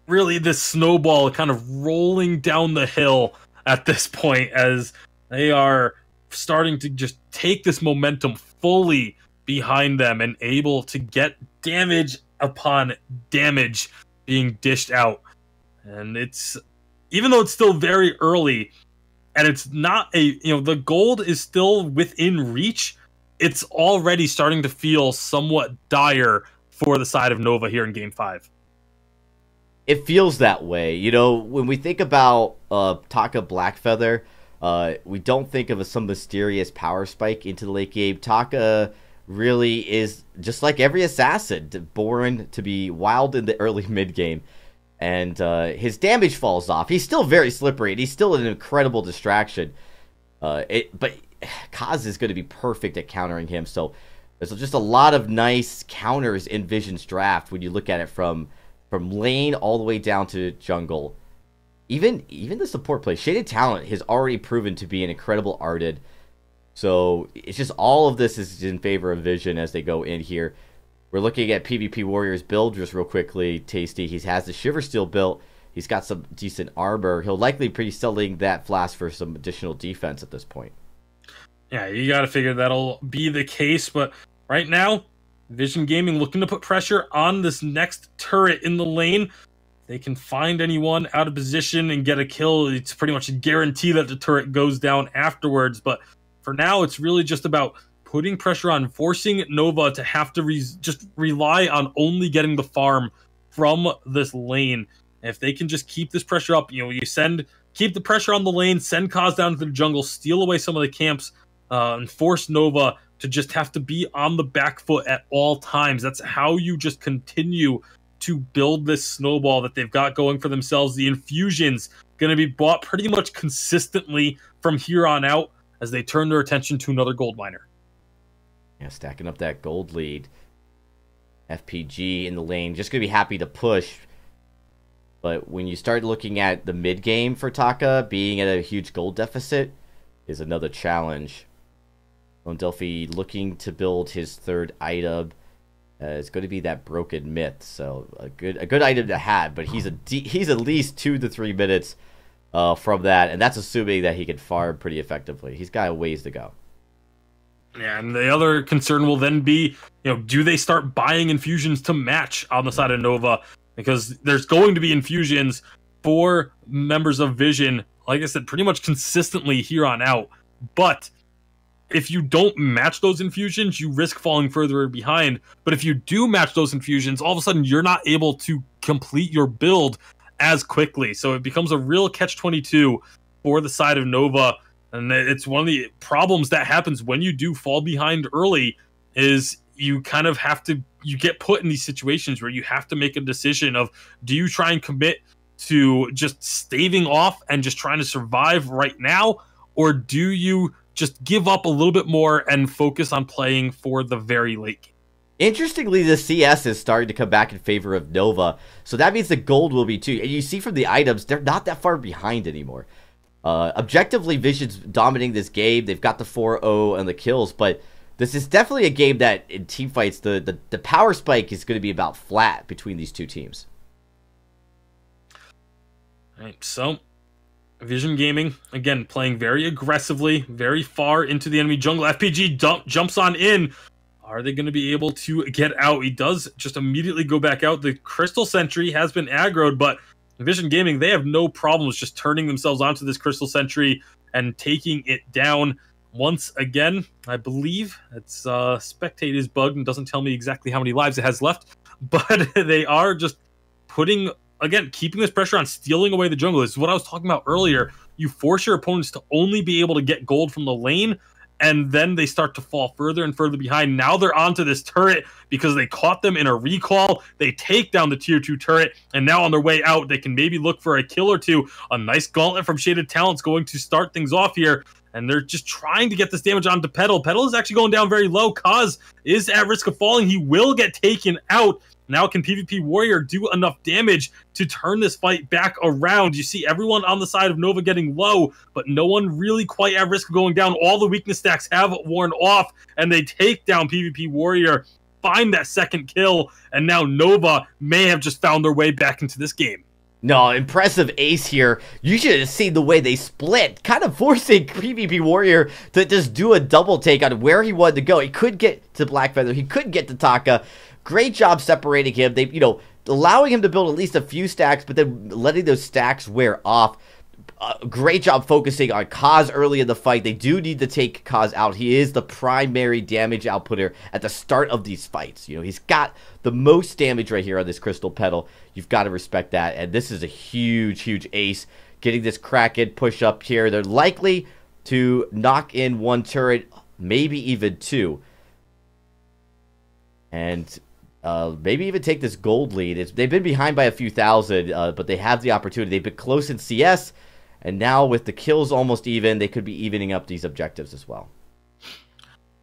really this snowball kind of rolling down the hill at this point as they are starting to just take this momentum fully behind them and able to get damage upon damage being dished out. And it's, even though it's still very early and it's not the gold is still within reach, it's already starting to feel somewhat dire for the side of Nova here in Game 5. It feels that way. You know, when we think about Taka Blackfeather, we don't think of some mysterious power spike into the late game. Taka really is just like every assassin, born to be wild in the early mid game. And his damage falls off. He's still very slippery, and he's still an incredible distraction. But Kaz is going to be perfect at countering him. So there's just a lot of nice counters in Vision's draft when you look at it from lane all the way down to jungle. Even the support play. Shaded Talent has already proven to be an incredible Ardid. So it's just all of this is in favor of Vision as they go in here. We're looking at PvP Warriors build just real quickly. Tasty. He has the Shiver Steel built. He's got some decent armor. He'll likely be selling that flask for some additional defense at this point. Yeah, you got to figure that'll be the case. But right now, Vision Gaming looking to put pressure on this next turret in the lane. They can find anyone out of position and get a kill. It's pretty much a guarantee that the turret goes down afterwards. But for now, it's really just about putting pressure on, forcing Nova to have to just rely on only getting the farm from this lane. And if they can just keep this pressure up, keep the pressure on the lane, send Kaz down to the jungle, steal away some of the camps, and force Nova to just have to be on the back foot at all times. That's how you just continue to build this snowball that they've got going for themselves. The infusion's going to be bought pretty much consistently from here on out as they turn their attention to another gold miner. Yeah, stacking up that gold lead. FPG in the lane, just going to be happy to push. But when you start looking at the mid game for Taka, being at a huge gold deficit is another challenge. Lone Delphi looking to build his third item. It's going to be that Broken Myth, so a good item to have. But he's at least 2 to 3 minutes from that, and that's assuming that he can farm pretty effectively. He's got a ways to go. And the other concern will then be, do they start buying infusions to match on the side of Nova? Because there's going to be infusions for members of Vision, like I said, pretty much consistently here on out. But if you don't match those infusions, you risk falling further behind. But if you do match those infusions, all of a sudden you're not able to complete your build as quickly. So it becomes a real catch-22 for the side of Nova. And it's one of the problems that happens when you do fall behind early, is you kind of have to, you get put in these situations where you have to make a decision of, do you try and commit to just staving off and just trying to survive right now? Or do you just give up a little bit more and focus on playing for the very late game? Interestingly, the CS is starting to come back in favor of Nova. So that means the gold will be too. And you see from the items, they're not that far behind anymore. Objectively, Vision's dominating this game. They've got the 4-0 and the kills, but this is definitely a game that in teamfights, the power spike is going to be about flat between these two teams. All right, so Vision Gaming, again, playing very aggressively, very far into the enemy jungle. FPG jumps on in. Are they going to be able to get out? He does just immediately go back out. The Crystal Sentry has been aggroed, but Vision Gaming, they have no problems just turning themselves onto this Crystal Sentry and taking it down once again. I believe it's Spectate is bugged and doesn't tell me exactly how many lives it has left, but they are just putting, again, keeping this pressure on stealing away the jungle. This is what I was talking about earlier. You force your opponents to only be able to get gold from the lane, and then they start to fall further and further behind. Now they're onto this turret because they caught them in a recall. They take down the tier 2 turret, and now on their way out, they can maybe look for a kill or two. A nice gauntlet from Shaded Talent's going to start things off here, and they're just trying to get this damage onto Petal. Petal is actually going down very low. Kaz is at risk of falling. He will get taken out. Now can PvP Warrior do enough damage to turn this fight back around? You see everyone on the side of Nova getting low, but no one really quite at risk of going down. All the weakness stacks have worn off, and they take down PvP Warrior, find that second kill, and now Nova may have just found their way back into this game. No, impressive ace here. You should have seen the way they split, kind of forcing PvP Warrior to just do a double take on where he wanted to go. He could get to Black Feather, he could get to Taka. Great job separating him. They, allowing him to build at least a few stacks, but then letting those stacks wear off. Great job focusing on Kaz early in the fight. They do need to take Kaz out. He is the primary damage outputter at the start of these fights. He's got the most damage right here on this Crystal Petal. You've got to respect that. And this is a huge, huge ace. Getting this Kraken push up here. They're likely to knock in one turret, maybe even two. And maybe even take this gold lead. They've been behind by a few thousand, but they have the opportunity. They've been close in CS, and now with the kills almost even, they could be evening up these objectives as well.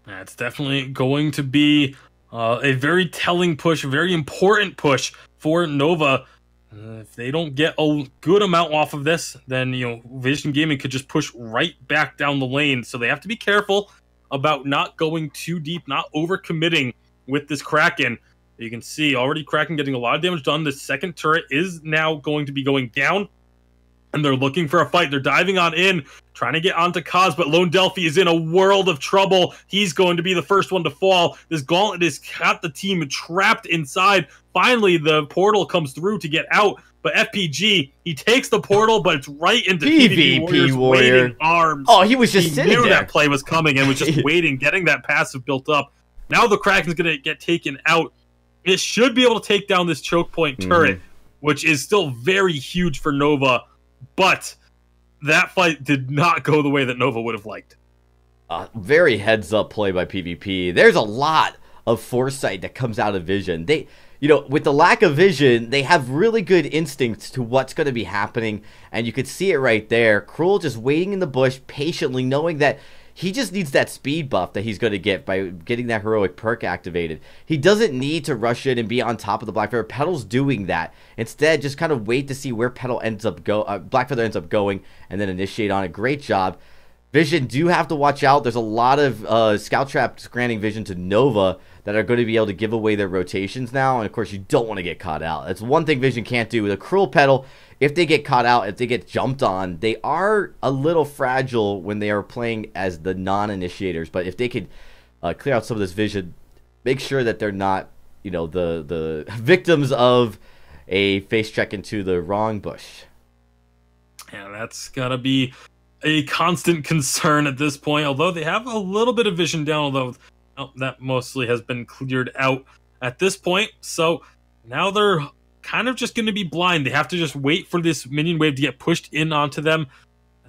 That's definitely going to be a very telling push, a very important push for Nova. If they don't get a good amount off of this, then Vision Gaming could just push right back down the lane. So they have to be careful about not going too deep, not overcommitting with this Kraken. You can see already Kraken getting a lot of damage done. The second turret is now going to be going down, and they're looking for a fight. They're diving on in, trying to get onto Kaz, but Lone Delphi is in a world of trouble. He's going to be the first one to fall. This gauntlet has got the team trapped inside. Finally, the portal comes through to get out, but FPG, he takes the portal, but it's right into PvP Warrior. Waiting arms. Oh, he was just sitting there. He knew that play was coming and was just waiting, getting that passive built up. Now the Kraken's going to get taken out. It should be able to take down this choke point turret, which is still very huge for Nova, but that fight did not go the way that Nova would have liked. Very heads-up play by PvP. There's a lot of foresight that comes out of Vision. They, with the lack of vision, they have really good instincts to what's going to be happening, and you could see it right there. Cruel just waiting in the bush patiently, knowing that he just needs that speed buff that he's going to get by getting that heroic perk activated. He doesn't need to rush in and be on top of the Black Feather. Petal's doing that. Instead, just kind of wait to see where Petal ends up Black Feather ends up going, and then initiate on it. Great job. Vision do have to watch out. There's a lot of scout traps granting vision to Nova that are going to be able to give away their rotations now, and of course you don't want to get caught out. That's one thing Vision can't do. With a Cruel Petal if they get caught out, if they get jumped on, they are a little fragile when they are playing as the non-initiators. But if they could clear out some of this vision, make sure that they're not, you know, the victims of a face check into the wrong bush. Yeah, that's gotta be a constant concern at this point. Although they have a little bit of vision down, although that mostly has been cleared out at this point. So now they're kind of just going to be blind. They have to just wait for this minion wave to get pushed in onto them.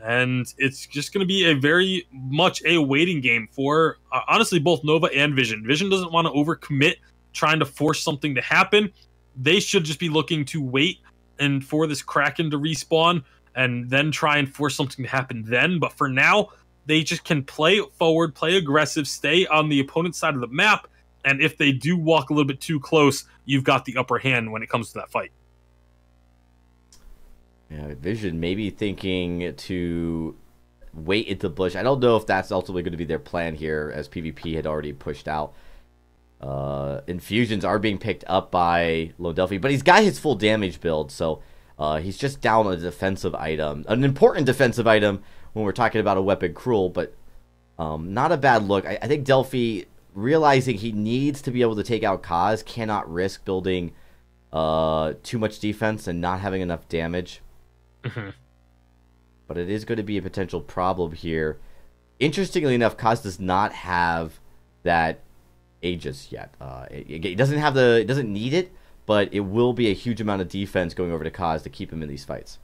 And it's just going to be a very much a waiting game for, honestly, both Nova and Vision. Vision doesn't want to overcommit, trying to force something to happen. They should just be looking to wait and for this Kraken to respawn and then try and force something to happen then. But for now, they just can play forward, play aggressive, stay on the opponent's side of the map. And if they do walk a little bit too close, you've got the upper hand when it comes to that fight. Yeah, Vision maybe thinking to wait at the bush. I don't know if that's ultimately going to be their plan here, as PvP had already pushed out. Infusions are being picked up by Lodelphi, but he's got his full damage build, so he's just down a defensive item. An important defensive item when we're talking about a weapon cruel, but not a bad look. I think Delphi, realizing he needs to be able to take out Kaz, cannot risk building too much defense and not having enough damage. But it is going to be a potential problem here. Interestingly enough, Kaz does not have that Aegis yet. It doesn't have it doesn't need it, but it will be a huge amount of defense going over to Kaz to keep him in these fights.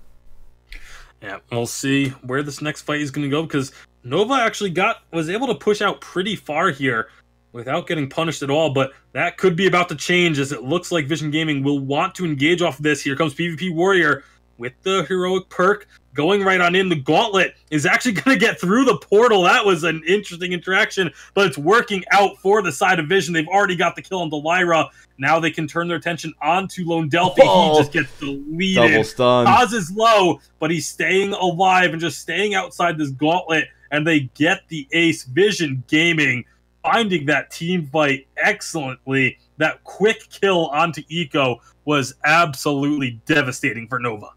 Yeah, we'll see where this next fight is going to go, because Nova actually was able to push out pretty far here without getting punished at all, but that could be about to change, as it looks like Vision Gaming will want to engage off of this. Here comes PvP Warrior with the heroic perk, going right on in. The Gauntlet is actually going to get through the portal. That was an interesting interaction, but it's working out for the side of Vision. They've already got the kill on the Lyra. Now they can turn their attention onto Lone Delphi. Oh, he just gets deleted. double stun. Kaz is low, but he's staying alive and just staying outside this Gauntlet, and they get the ace. Vision Gaming finding that team fight excellently. That quick kill onto Eco was absolutely devastating for Nova.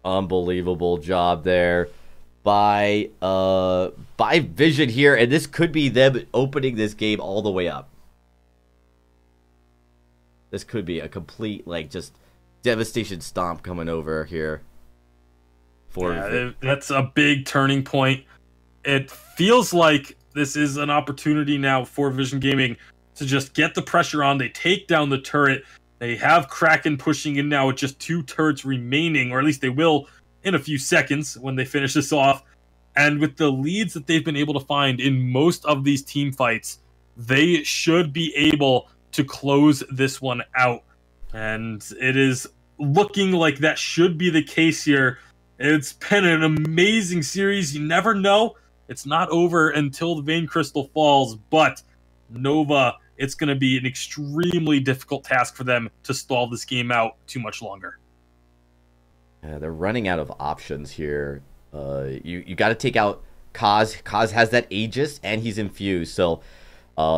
Unbelievable job there by Vision here, and this could be them opening this game all the way up. This could be a complete, like, just devastation stomp coming over here. That's a big turning point. It feels like this is an opportunity now for Vision Gaming to just get the pressure on. They take down the turret. They have Kraken pushing in now with just 2 turrets remaining, or at least they will in a few seconds when they finish this off. And with the leads that they've been able to find in most of these team fights, they should be able to close this one out. And it is looking like that should be the case here. It's been an amazing series. You never know. It's not over until the Vein Crystal falls, but Nova, it's going to be an extremely difficult task for them to stall this game out too much longer. Yeah, they're running out of options here. You got to take out Kaz. Kaz has that Aegis, and he's infused. So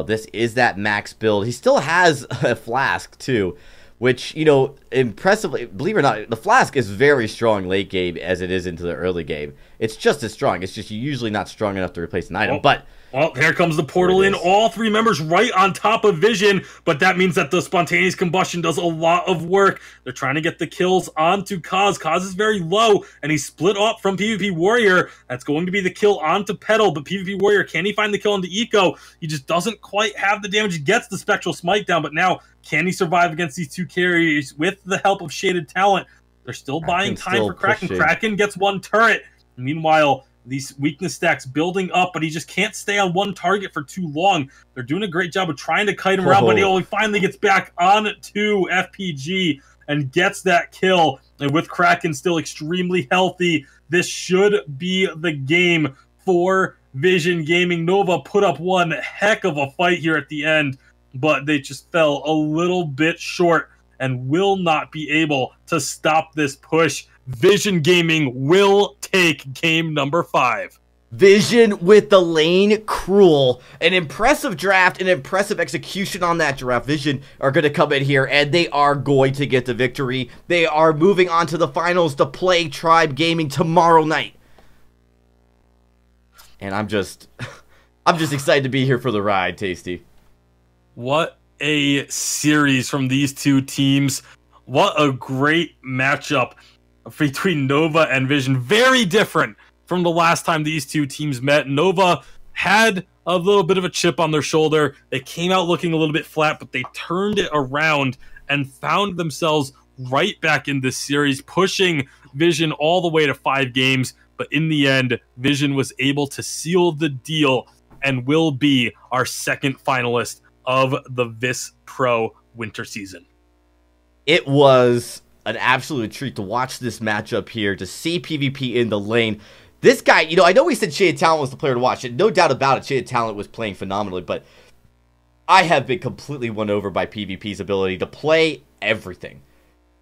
this is that max build. He still has a flask, too, which, you know, impressively, believe it or not, the flask is very strong late game as it is into the early game. It's just as strong. It's just usually not strong enough to replace an item, but... Well, here comes the portal in. All 3 members right on top of Vision, but that means that the spontaneous combustion does a lot of work. They're trying to get the kills onto Kaz. Kaz is very low, and he's split up from PvP Warrior. That's going to be the kill onto Petal, but PvP Warrior, can he find the kill onto Eco? He just doesn't quite have the damage. He gets the Spectral Smite down, but now, can he survive against these 2 carriers with the help of Shaded Talent? They're still buying time for Kraken. Kraken gets 1 turret. Meanwhile, these weakness stacks building up, but he just can't stay on one target for too long. They're doing a great job of trying to kite him around, but he only finally gets back on to FPG and gets that kill. And with Kraken still extremely healthy, this should be the game for Vision Gaming. Nova put up one heck of a fight here at the end, but they just fell a little bit short and will not be able to stop this push. Vision Gaming will take game number 5. Vision with the lane cruel. An impressive draft, an impressive execution on that draft. Vision are going to come in here, and they are going to get the victory. They are moving on to the finals to play Tribe Gaming tomorrow night. And I'm just excited to be here for the ride, Tasty. What a series from these two teams. What a great matchup between Nova and Vision. Very different from the last time these two teams met. Nova had a little bit of a chip on their shoulder. They came out looking a little bit flat, but they turned it around and found themselves right back in this series, pushing Vision all the way to 5 games. But in the end, Vision was able to seal the deal and will be our second finalist of the VISPRO winter season. It was an absolute treat to watch this matchup here, to see PvP in the lane. This guy, you know, I know we said Shade Talent was the player to watch, and no doubt about it, Shade Talent was playing phenomenally, but I have been completely won over by PvP's ability to play everything.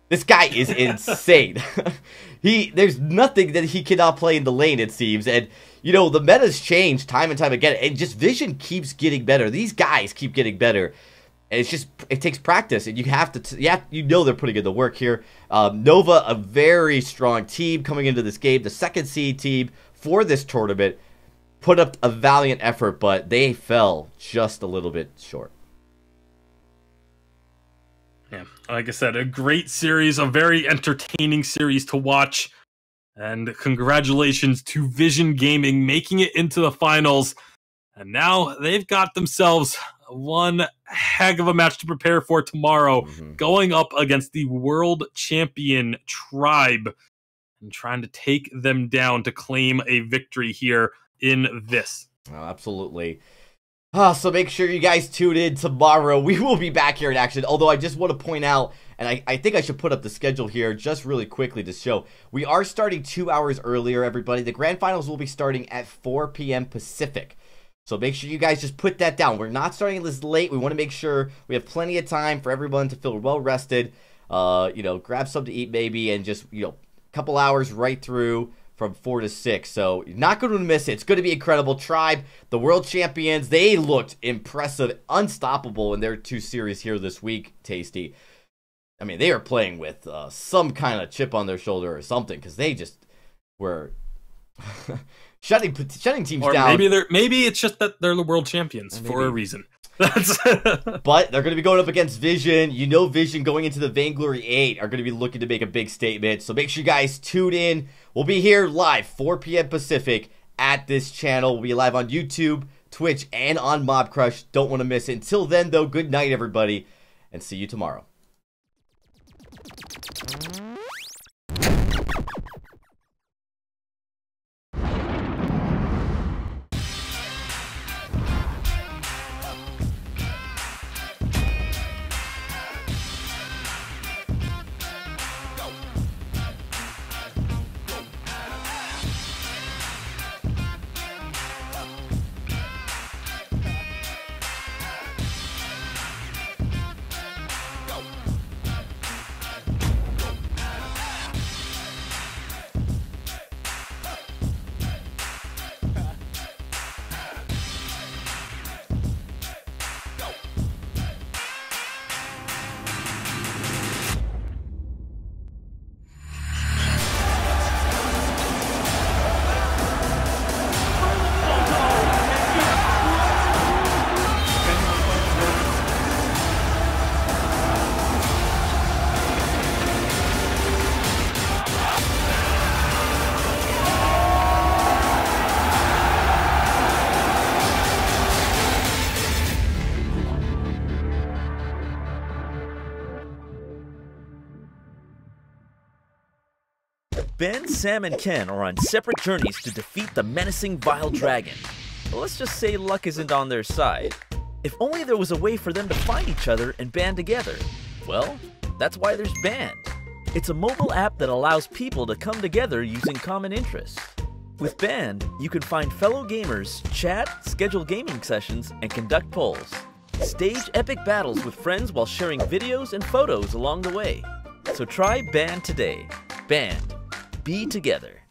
This guy is insane. There's nothing that he cannot play in the lane, it seems, and, you know, the meta's changed time and time again, and just Vision keeps getting better. These guys keep getting better. It's just, it takes practice, and you have to, you know they're putting in the work here. Nova, a very strong team coming into this game, the second seed team for this tournament, put up a valiant effort, but they fell just a little bit short. Yeah, like I said, a great series, a very entertaining series to watch, and congratulations to Vision Gaming making it into the finals. And now they've got themselves one heck of a match to prepare for tomorrow, going up against the world champion Tribe and trying to take them down to claim a victory here in this. Oh, absolutely. So make sure you guys tune in tomorrow. We will be back here in action, although I just want to point out, and I think I should put up the schedule here just really quickly to show. We are starting 2 hours earlier, everybody. The grand finals will be starting at 4 p.m. Pacific. So make sure you guys just put that down. We're not starting this late. We want to make sure we have plenty of time for everyone to feel well rested. You know, grab something to eat maybe, and just, you know, a couple hours right through from 4 to 6. So you're not going to miss it. It's going to be incredible. Tribe, the world champions, they looked impressive, unstoppable in their 2 series here this week, Tasty. I mean, they are playing with some kind of chip on their shoulder or something, because they just were shutting teams down. Maybe it's just that they're the world champions for a reason. But they're going to be going up against Vision. You know, Vision going into the Vainglory 8 are going to be looking to make a big statement. So make sure you guys tune in. We'll be here live 4 p.m. Pacific at this channel. We'll be live on YouTube, Twitch, and on Mob Crush. Don't want to miss it. Until then, though, good night, everybody, and see you tomorrow. Ben, Sam, and Ken are on separate journeys to defeat the menacing Vile Dragon. But let's just say luck isn't on their side. If only there was a way for them to find each other and band together. Well, that's why there's Band. It's a mobile app that allows people to come together using common interests. With Band, you can find fellow gamers, chat, schedule gaming sessions, and conduct polls. Stage epic battles with friends while sharing videos and photos along the way. So try Band today. Band. Be together.